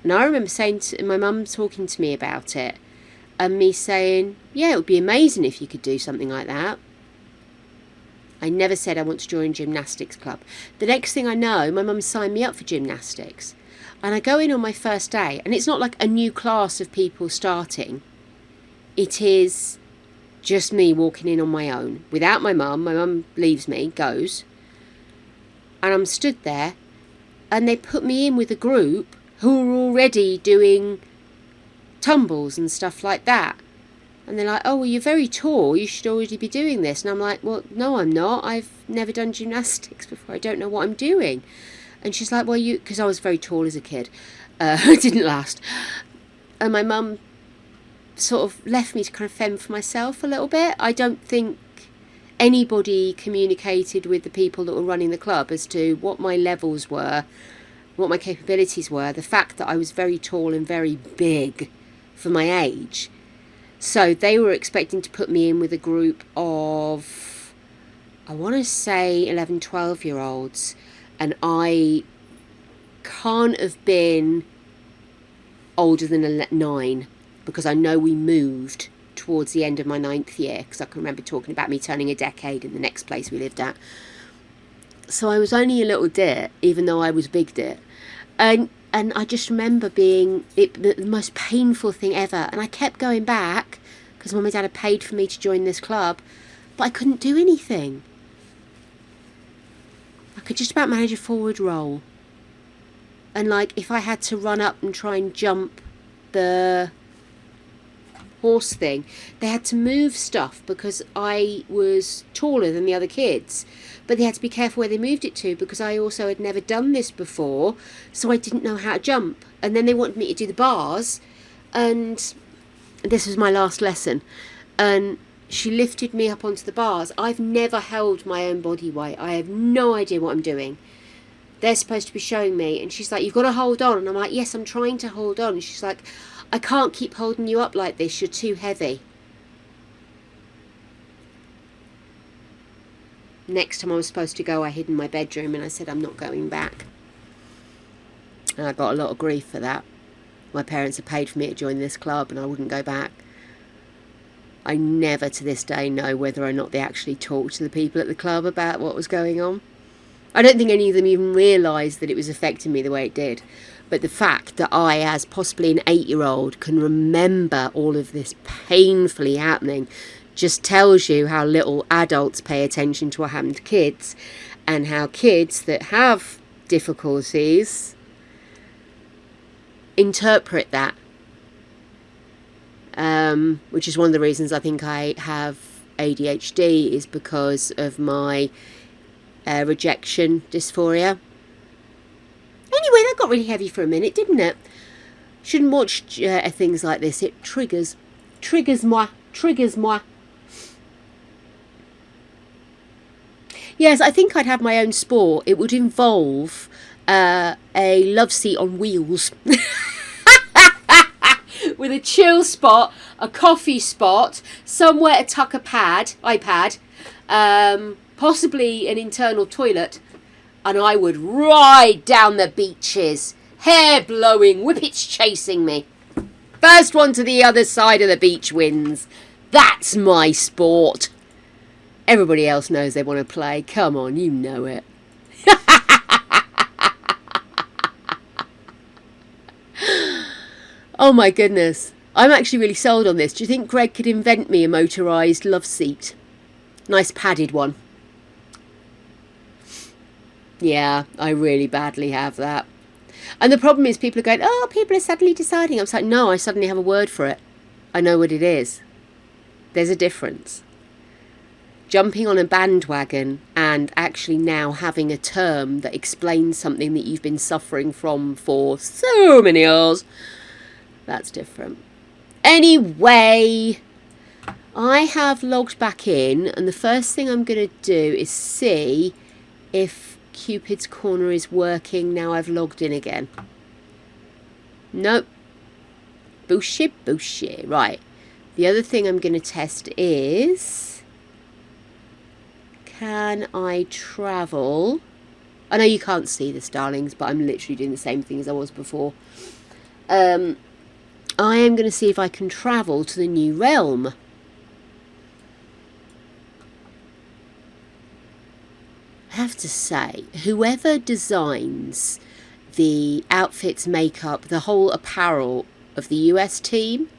And I remember saying to my mum, talking to me about it, and me saying, yeah, it would be amazing if you could do something like that. I never said I want to join a gymnastics club. The next thing I know, my mum signed me up for gymnastics. And I go in on my first day, and it's not like a new class of people starting. It is just me walking in on my own, without my mum. My mum leaves me, goes. And I'm stood there, and they put me in with a group who were already doing tumbles and stuff like that. And they're like, oh, well, you're very tall, you should already be doing this. And I'm like, well, no, I'm not. I've never done gymnastics before. I don't know what I'm doing. And she's like, well, because I was very tall as a kid. It didn't last. And my mum sort of left me to kind of fend for myself a little bit. I don't think anybody communicated with the people that were running the club as to what my levels were, what my capabilities were. The fact that I was very tall and very big for my age. So they were expecting to put me in with a group of, I want to say 11, 12-year-olds. And I can't have been older than 9, because I know we moved towards the end of my 9th year, because I can remember talking about me turning a decade in the next place we lived at. So I was only a little dit, even though I was big dit. And I just remember being the most painful thing ever. And I kept going back because Mum and Dad had paid for me to join this club, but I couldn't do anything. I could just about manage a forward roll. And like if I had to run up and try and jump the horse thing, they had to move stuff because I was taller than the other kids, but they had to be careful where they moved it to because I also had never done this before, so I didn't know how to jump. And then they wanted me to do the bars, and this was my last lesson, and she lifted me up onto the bars. I've never held my own body weight. I have no idea what I'm doing. They're supposed to be showing me, and she's like, you've got to hold on. And I'm like, yes, I'm trying to hold on. And she's like, I can't keep holding you up like this, you're too heavy. Next time I was supposed to go, I hid in my bedroom and I said, I'm not going back. And I got a lot of grief for that. My parents had paid for me to join this club and I wouldn't go back. I never to this day know whether or not they actually talked to the people at the club about what was going on. I don't think any of them even realised that it was affecting me the way it did. But the fact that I, as possibly an 8-year-old, can remember all of this painfully happening just tells you how little adults pay attention to what happened to kids, and how kids that have difficulties interpret that. Which is one of the reasons I think I have ADHD, is because of my rejection dysphoria. Anyway, that got really heavy for a minute, didn't it? Shouldn't watch things like this. It triggers moi. Yes, I think I'd have my own sport. It would involve a love seat on wheels. With a chill spot, a coffee spot, somewhere to tuck a iPad, possibly an internal toilet, and I would ride down the beaches, hair blowing, whippets chasing me. First one to the other side of the beach wins. That's my sport. Everybody else knows they want to play. Come on, you know it. Oh my goodness. I'm actually really sold on this. Do you think Greg could invent me a motorised love seat? Nice padded one. Yeah, I really badly have that. And the problem is people are going, oh, people are suddenly deciding. I'm like, no, I suddenly have a word for it. I know what it is. There's a difference. Jumping on a bandwagon and actually now having a term that explains something that you've been suffering from for so many years, that's different. Anyway, I have logged back in, and the first thing I'm going to do is see if Cupid's Corner is working now I've logged in again. Nope. Bullshit. Right. The other thing I'm going to test is, can I travel? I know you can't see this, darlings, but I'm literally doing the same thing as I was before. I am going to see if I can travel to the new realm. I have to say, whoever designs the outfits, makeup, the whole apparel of the US team,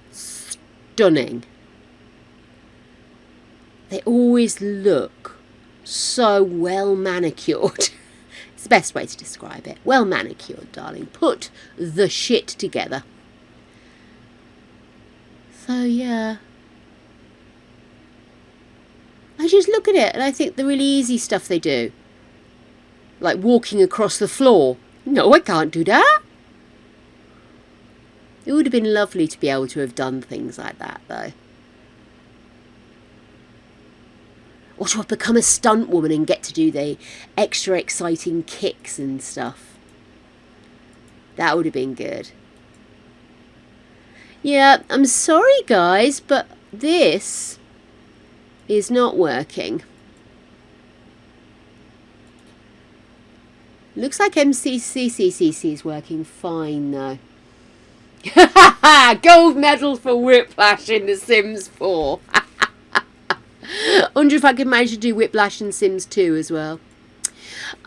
stunning. They always look so well manicured. It's the best way to describe it. Well manicured, darling. Put the shit together. So, yeah. I just look at it and I think the really easy stuff they do. Like walking across the floor. No, I can't do that. It would have been lovely to be able to have done things like that, though. Or to have become a stunt woman and get to do the extra exciting kicks and stuff. That would have been good. Yeah, I'm sorry guys, but this is not working. Looks like MCCCCC is working fine though. Gold medal for Whiplash in The Sims 4. I wonder if I can manage to do Whiplash in Sims 2 as well.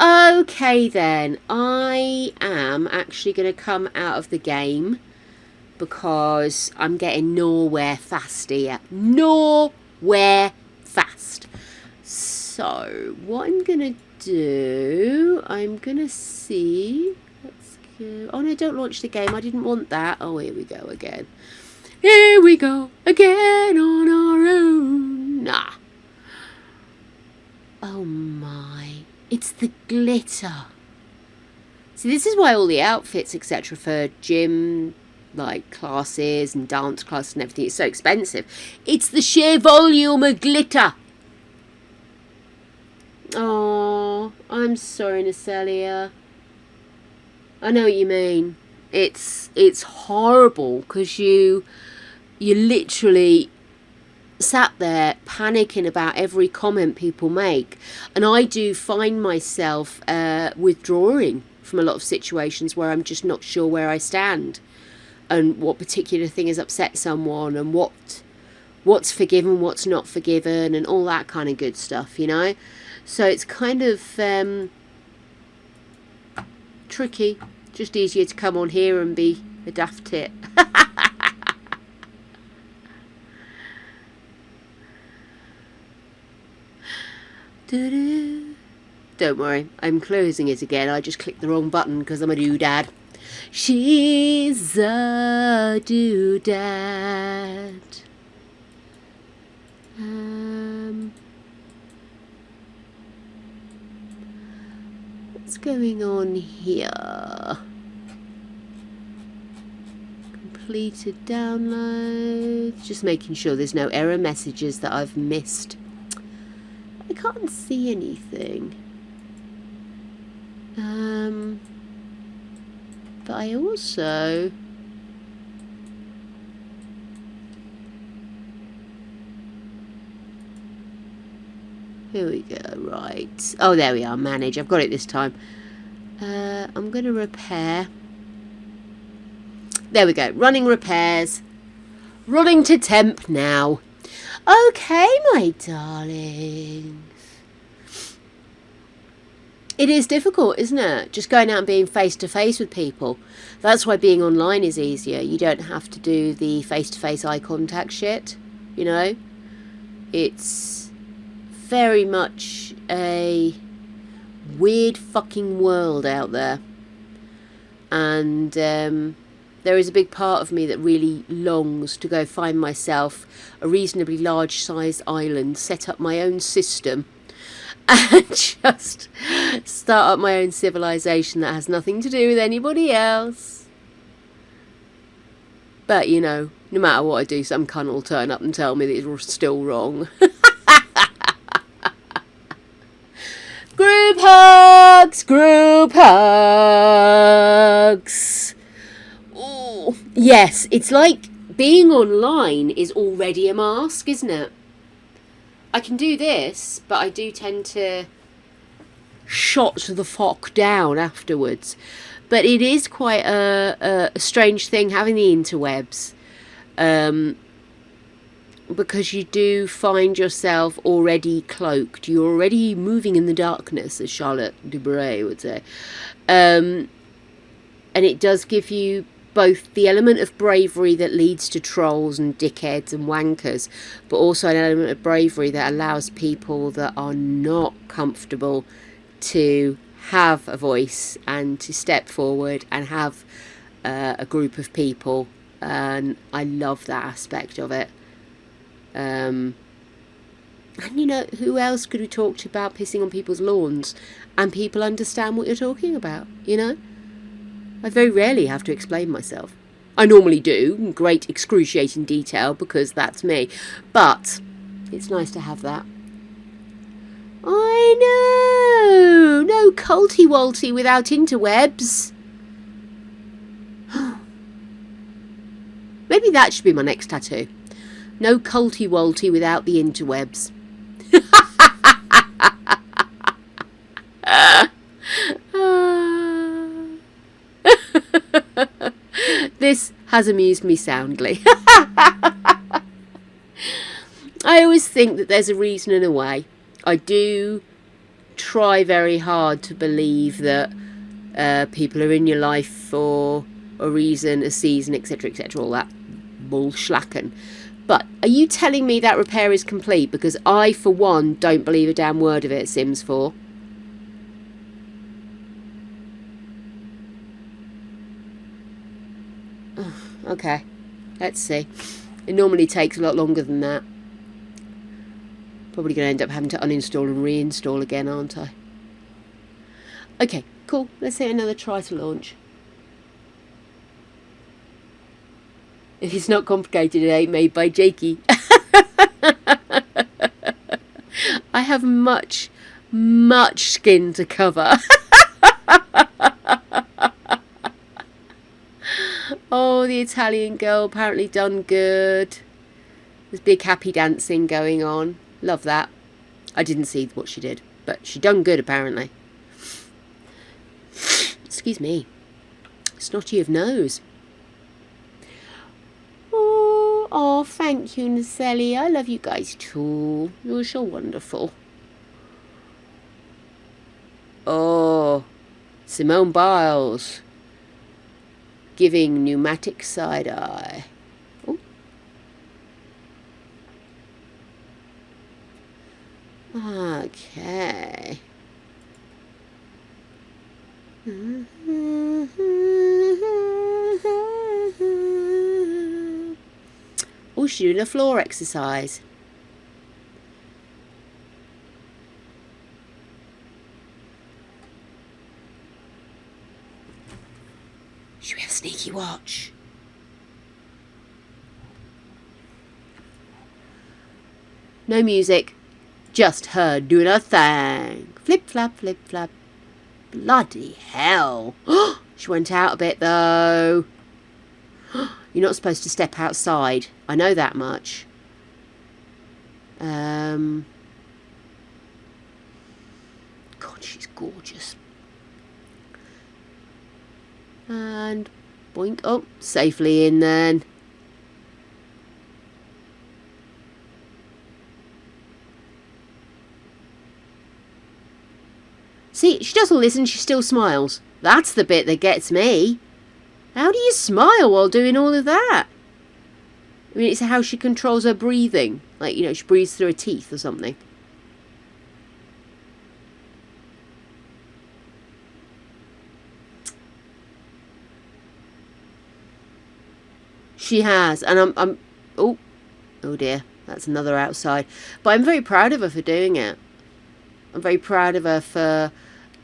Okay then, I am actually going to come out of the game because I'm getting nowhere fast here. Nowhere fast. So, what I'm going to do, I'm going to see... Let's go... Oh no, don't launch the game. I didn't want that. Oh, here we go again. Here we go again on our own. Nah. Oh my. It's the glitter. See, this is why all the outfits, etc. for gym, like, classes and dance classes and everything is so expensive. It's the sheer volume of glitter. Oh, I'm sorry, Nacelia. I know what you mean. It's horrible because you literally sat there panicking about every comment people make, and I do find myself withdrawing from a lot of situations where I'm just not sure where I stand and what particular thing has upset someone and what's forgiven, what's not forgiven, and all that kind of good stuff, you know. So it's kind of tricky. Just easier to come on here and be a daft tit. Don't worry, I'm closing it again. I just clicked the wrong button because I'm a doodad. She's a doodad. What's going on here? Completed downloads. Just making sure there's no error messages that I've missed. I can't see anything. But I also... Here we go, right. Oh, there we are, manage. I've got it this time. I'm going to repair. There we go, running repairs. Running to temp now. Okay, my darlings. It is difficult, isn't it? Just going out and being face to face with people. That's why being online is easier. You don't have to do the face to face eye contact shit, you know? It's very much a weird fucking world out there. And there is a big part of me that really longs to go find myself a reasonably large sized island, set up my own system, and just start up my own civilization that has nothing to do with anybody else. But, you know, no matter what I do, some cunt will turn up and tell me that it's still wrong. Group hugs! Group hugs! Oh, yes, it's like being online is already a mask, isn't it? I can do this, but I do tend to shot the fuck down afterwards. But it is quite a strange thing having the interwebs. Because you do find yourself already cloaked. You're already moving in the darkness, as Charlotte Dubray would say. And it does give you both the element of bravery that leads to trolls and dickheads and wankers, but also an element of bravery that allows people that are not comfortable to have a voice and to step forward and have a group of people. And I love that aspect of it. And you know, who else could we talk to about pissing on people's lawns and people understand what you're talking about, you know? I very rarely have to explain myself. I normally do, in great excruciating detail, because that's me. But it's nice to have that. I know! No culty-walty without interwebs. Maybe that should be my next tattoo. No culty-walty without the interwebs. This has amused me soundly. I always think that there's a reason and a way. I do try very hard to believe that people are in your life for a reason, a season, etc., etc., all that bullschlacken. But are you telling me that repair is complete? Because I, for one, don't believe a damn word of it, Sims 4. Okay, let's see. It normally takes a lot longer than that. Probably going to end up having to uninstall and reinstall again, aren't I? Okay, cool. Let's say another try to launch. If it's not complicated, it ain't made by Jakey. I have much, much skin to cover. Oh, the Italian girl apparently done good. There's big happy dancing going on. Love that. I didn't see what she did, but she done good apparently. Excuse me. Snotty of nose. Oh, thank you, Nacelli. I love you guys too. You're so wonderful. Oh, Simone Biles giving pneumatic side eye. Oh. Okay. Oh, she's doing a floor exercise. Should we have a sneaky watch? No music. Just her doing her thing. Flip, flap, flip, flap. Bloody hell. She went out a bit, though. You're not supposed to step outside. I know that much. God, she's gorgeous. And boink. Oh, safely in then. See, she doesn't listen, she still smiles. That's the bit that gets me. How do you smile while doing all of that? I mean, it's how she controls her breathing. Like, you know, she breathes through her teeth or something. She has, and I'm oh dear, that's another outside. But I'm very proud of her for doing it. I'm very proud of her for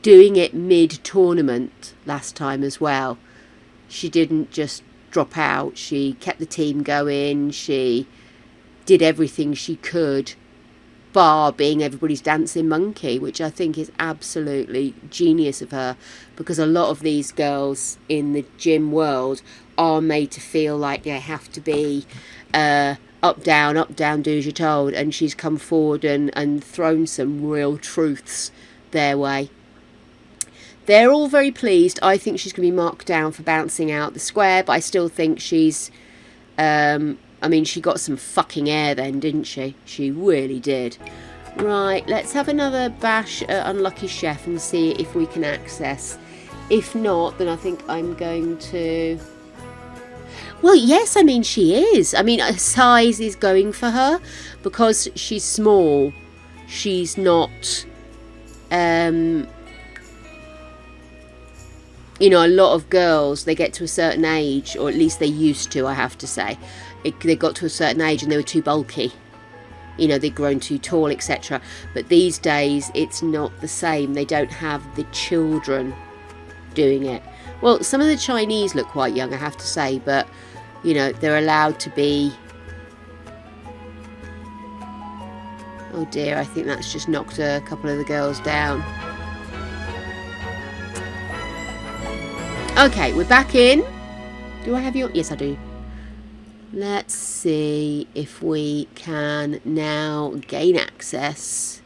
doing it mid-tournament last time as well. She didn't just drop out. She kept the team going. She did everything she could, bar being everybody's dancing monkey, which I think is absolutely genius of her, because a lot of these girls in the gym world are made to feel like they have to be up, down, do as you're told, and she's come forward and thrown some real truths their way. They're all very pleased. I think she's going to be marked down for bouncing out the square, but I still think she's... I mean, she got some fucking air then, didn't she? She really did. Right, let's have another bash at Unlucky Chef and see if we can access. If not, then I think I'm going to... Well, yes, I mean, she is. I mean, size is going for her because she's small. She's not... you know, a lot of girls, they get to a certain age, or at least they used to, I have to say. They got to a certain age and they were too bulky. You know, they'd grown too tall, etc. But these days, it's not the same. They don't have the children doing it. Well, some of the Chinese look quite young, I have to say, but, you know, they're allowed to be... Oh dear, I think that's just knocked a couple of the girls down. Okay, we're back in. Do I have your... Yes, I do. Let's see if we can now gain access.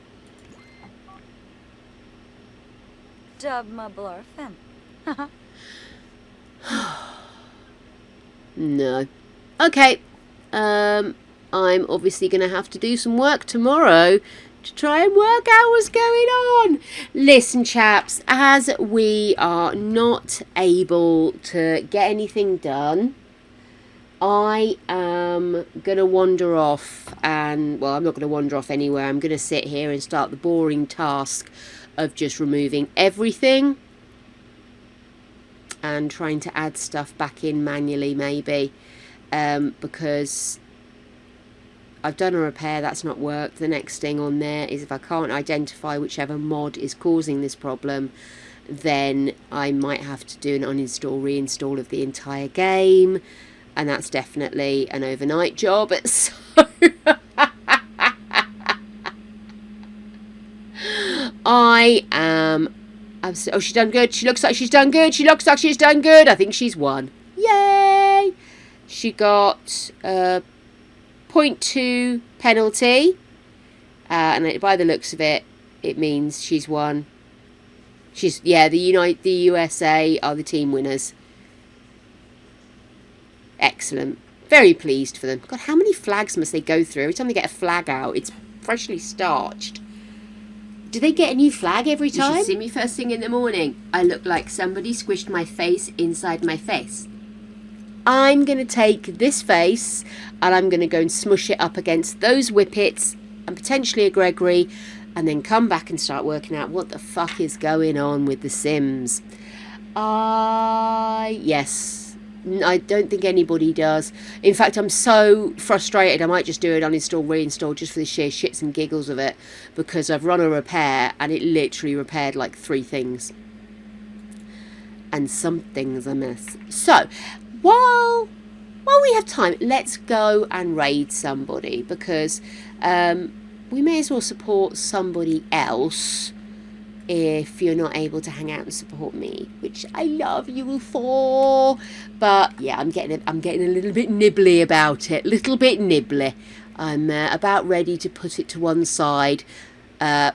Dub my blurfin. No. Okay. I'm obviously going to have to do some work tomorrow to try and work out what's going on. Listen, chaps, as we are not able to get anything done, I am going to wander off and, well, I'm not going to wander off anywhere. I'm going to sit here and start the boring task of just removing everything and trying to add stuff back in manually, maybe, because I've done a repair, that's not worked. The next thing on there is if I can't identify whichever mod is causing this problem, then I might have to do an uninstall, reinstall of the entire game, and that's definitely an overnight job. So I am... oh, she's done good. She looks like she's done good. She looks like she's done good. I think she's won. Yay! She got 0.2 penalty. And by the looks of it, it means she's won. The USA are the team winners. Excellent. Very pleased for them. God, how many flags must they go through? Every time they get a flag out, it's freshly starched. Do they get a new flag every time? You should see me first thing in the morning. I look like somebody squished my face inside my face. I'm going to take this face and I'm going to go and smush it up against those whippets and potentially a Gregory, and then come back and start working out what the fuck is going on with the Sims. Yes. I don't think anybody does. In fact, I'm so frustrated I might just do it uninstall, reinstall just for the sheer shits and giggles of it, because I've run a repair and it literally repaired like 3 things. And something's amiss. So, while we have time, let's go and raid somebody, because we may as well support somebody else if you're not able to hang out and support me, which I love you for. But yeah, I'm getting a little bit nibbly about it. Little bit nibbly. I'm about ready to put it to one side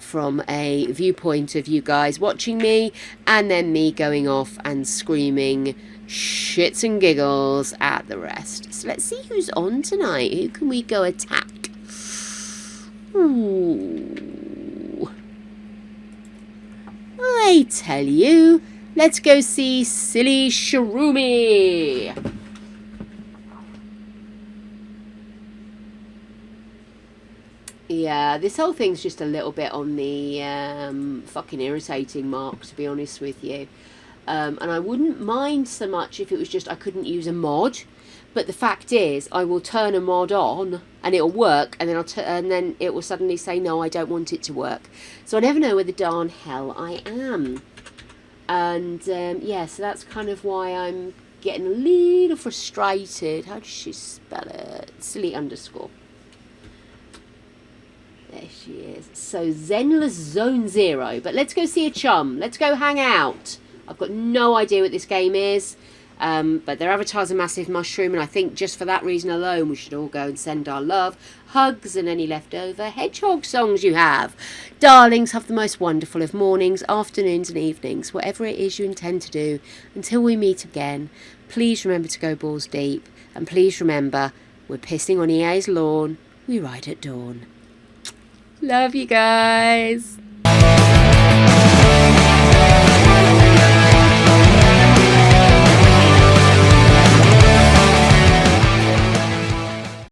from a viewpoint of you guys watching me, and then me going off and screaming shits and giggles at the rest. So let's see who's on tonight. Who can we go attack? Ooh. I tell you, let's go see Silly Shroomy. Yeah, this whole thing's just a little bit on the fucking irritating mark, to be honest with you. And I wouldn't mind so much if it was just I couldn't use a mod. But the fact is, I will turn a mod on and it'll work, and then and then it will suddenly say no, I don't want it to work. So I never know where the darn hell I am. And yeah, so that's kind of why I'm getting a little frustrated. How does she spell it? Silly underscore. There she is. So Zenless Zone 0. But let's go see a chum. Let's go hang out. I've got no idea what this game is. But their avatar's a massive mushroom, and I think just for that reason alone we should all go and send our love, hugs, and any leftover hedgehog songs you have. Darlings, have the most wonderful of mornings, afternoons and evenings, whatever it is you intend to do. Until we meet again, please remember to go balls deep, and please remember, we're pissing on EA's lawn, we ride at dawn. Love you guys.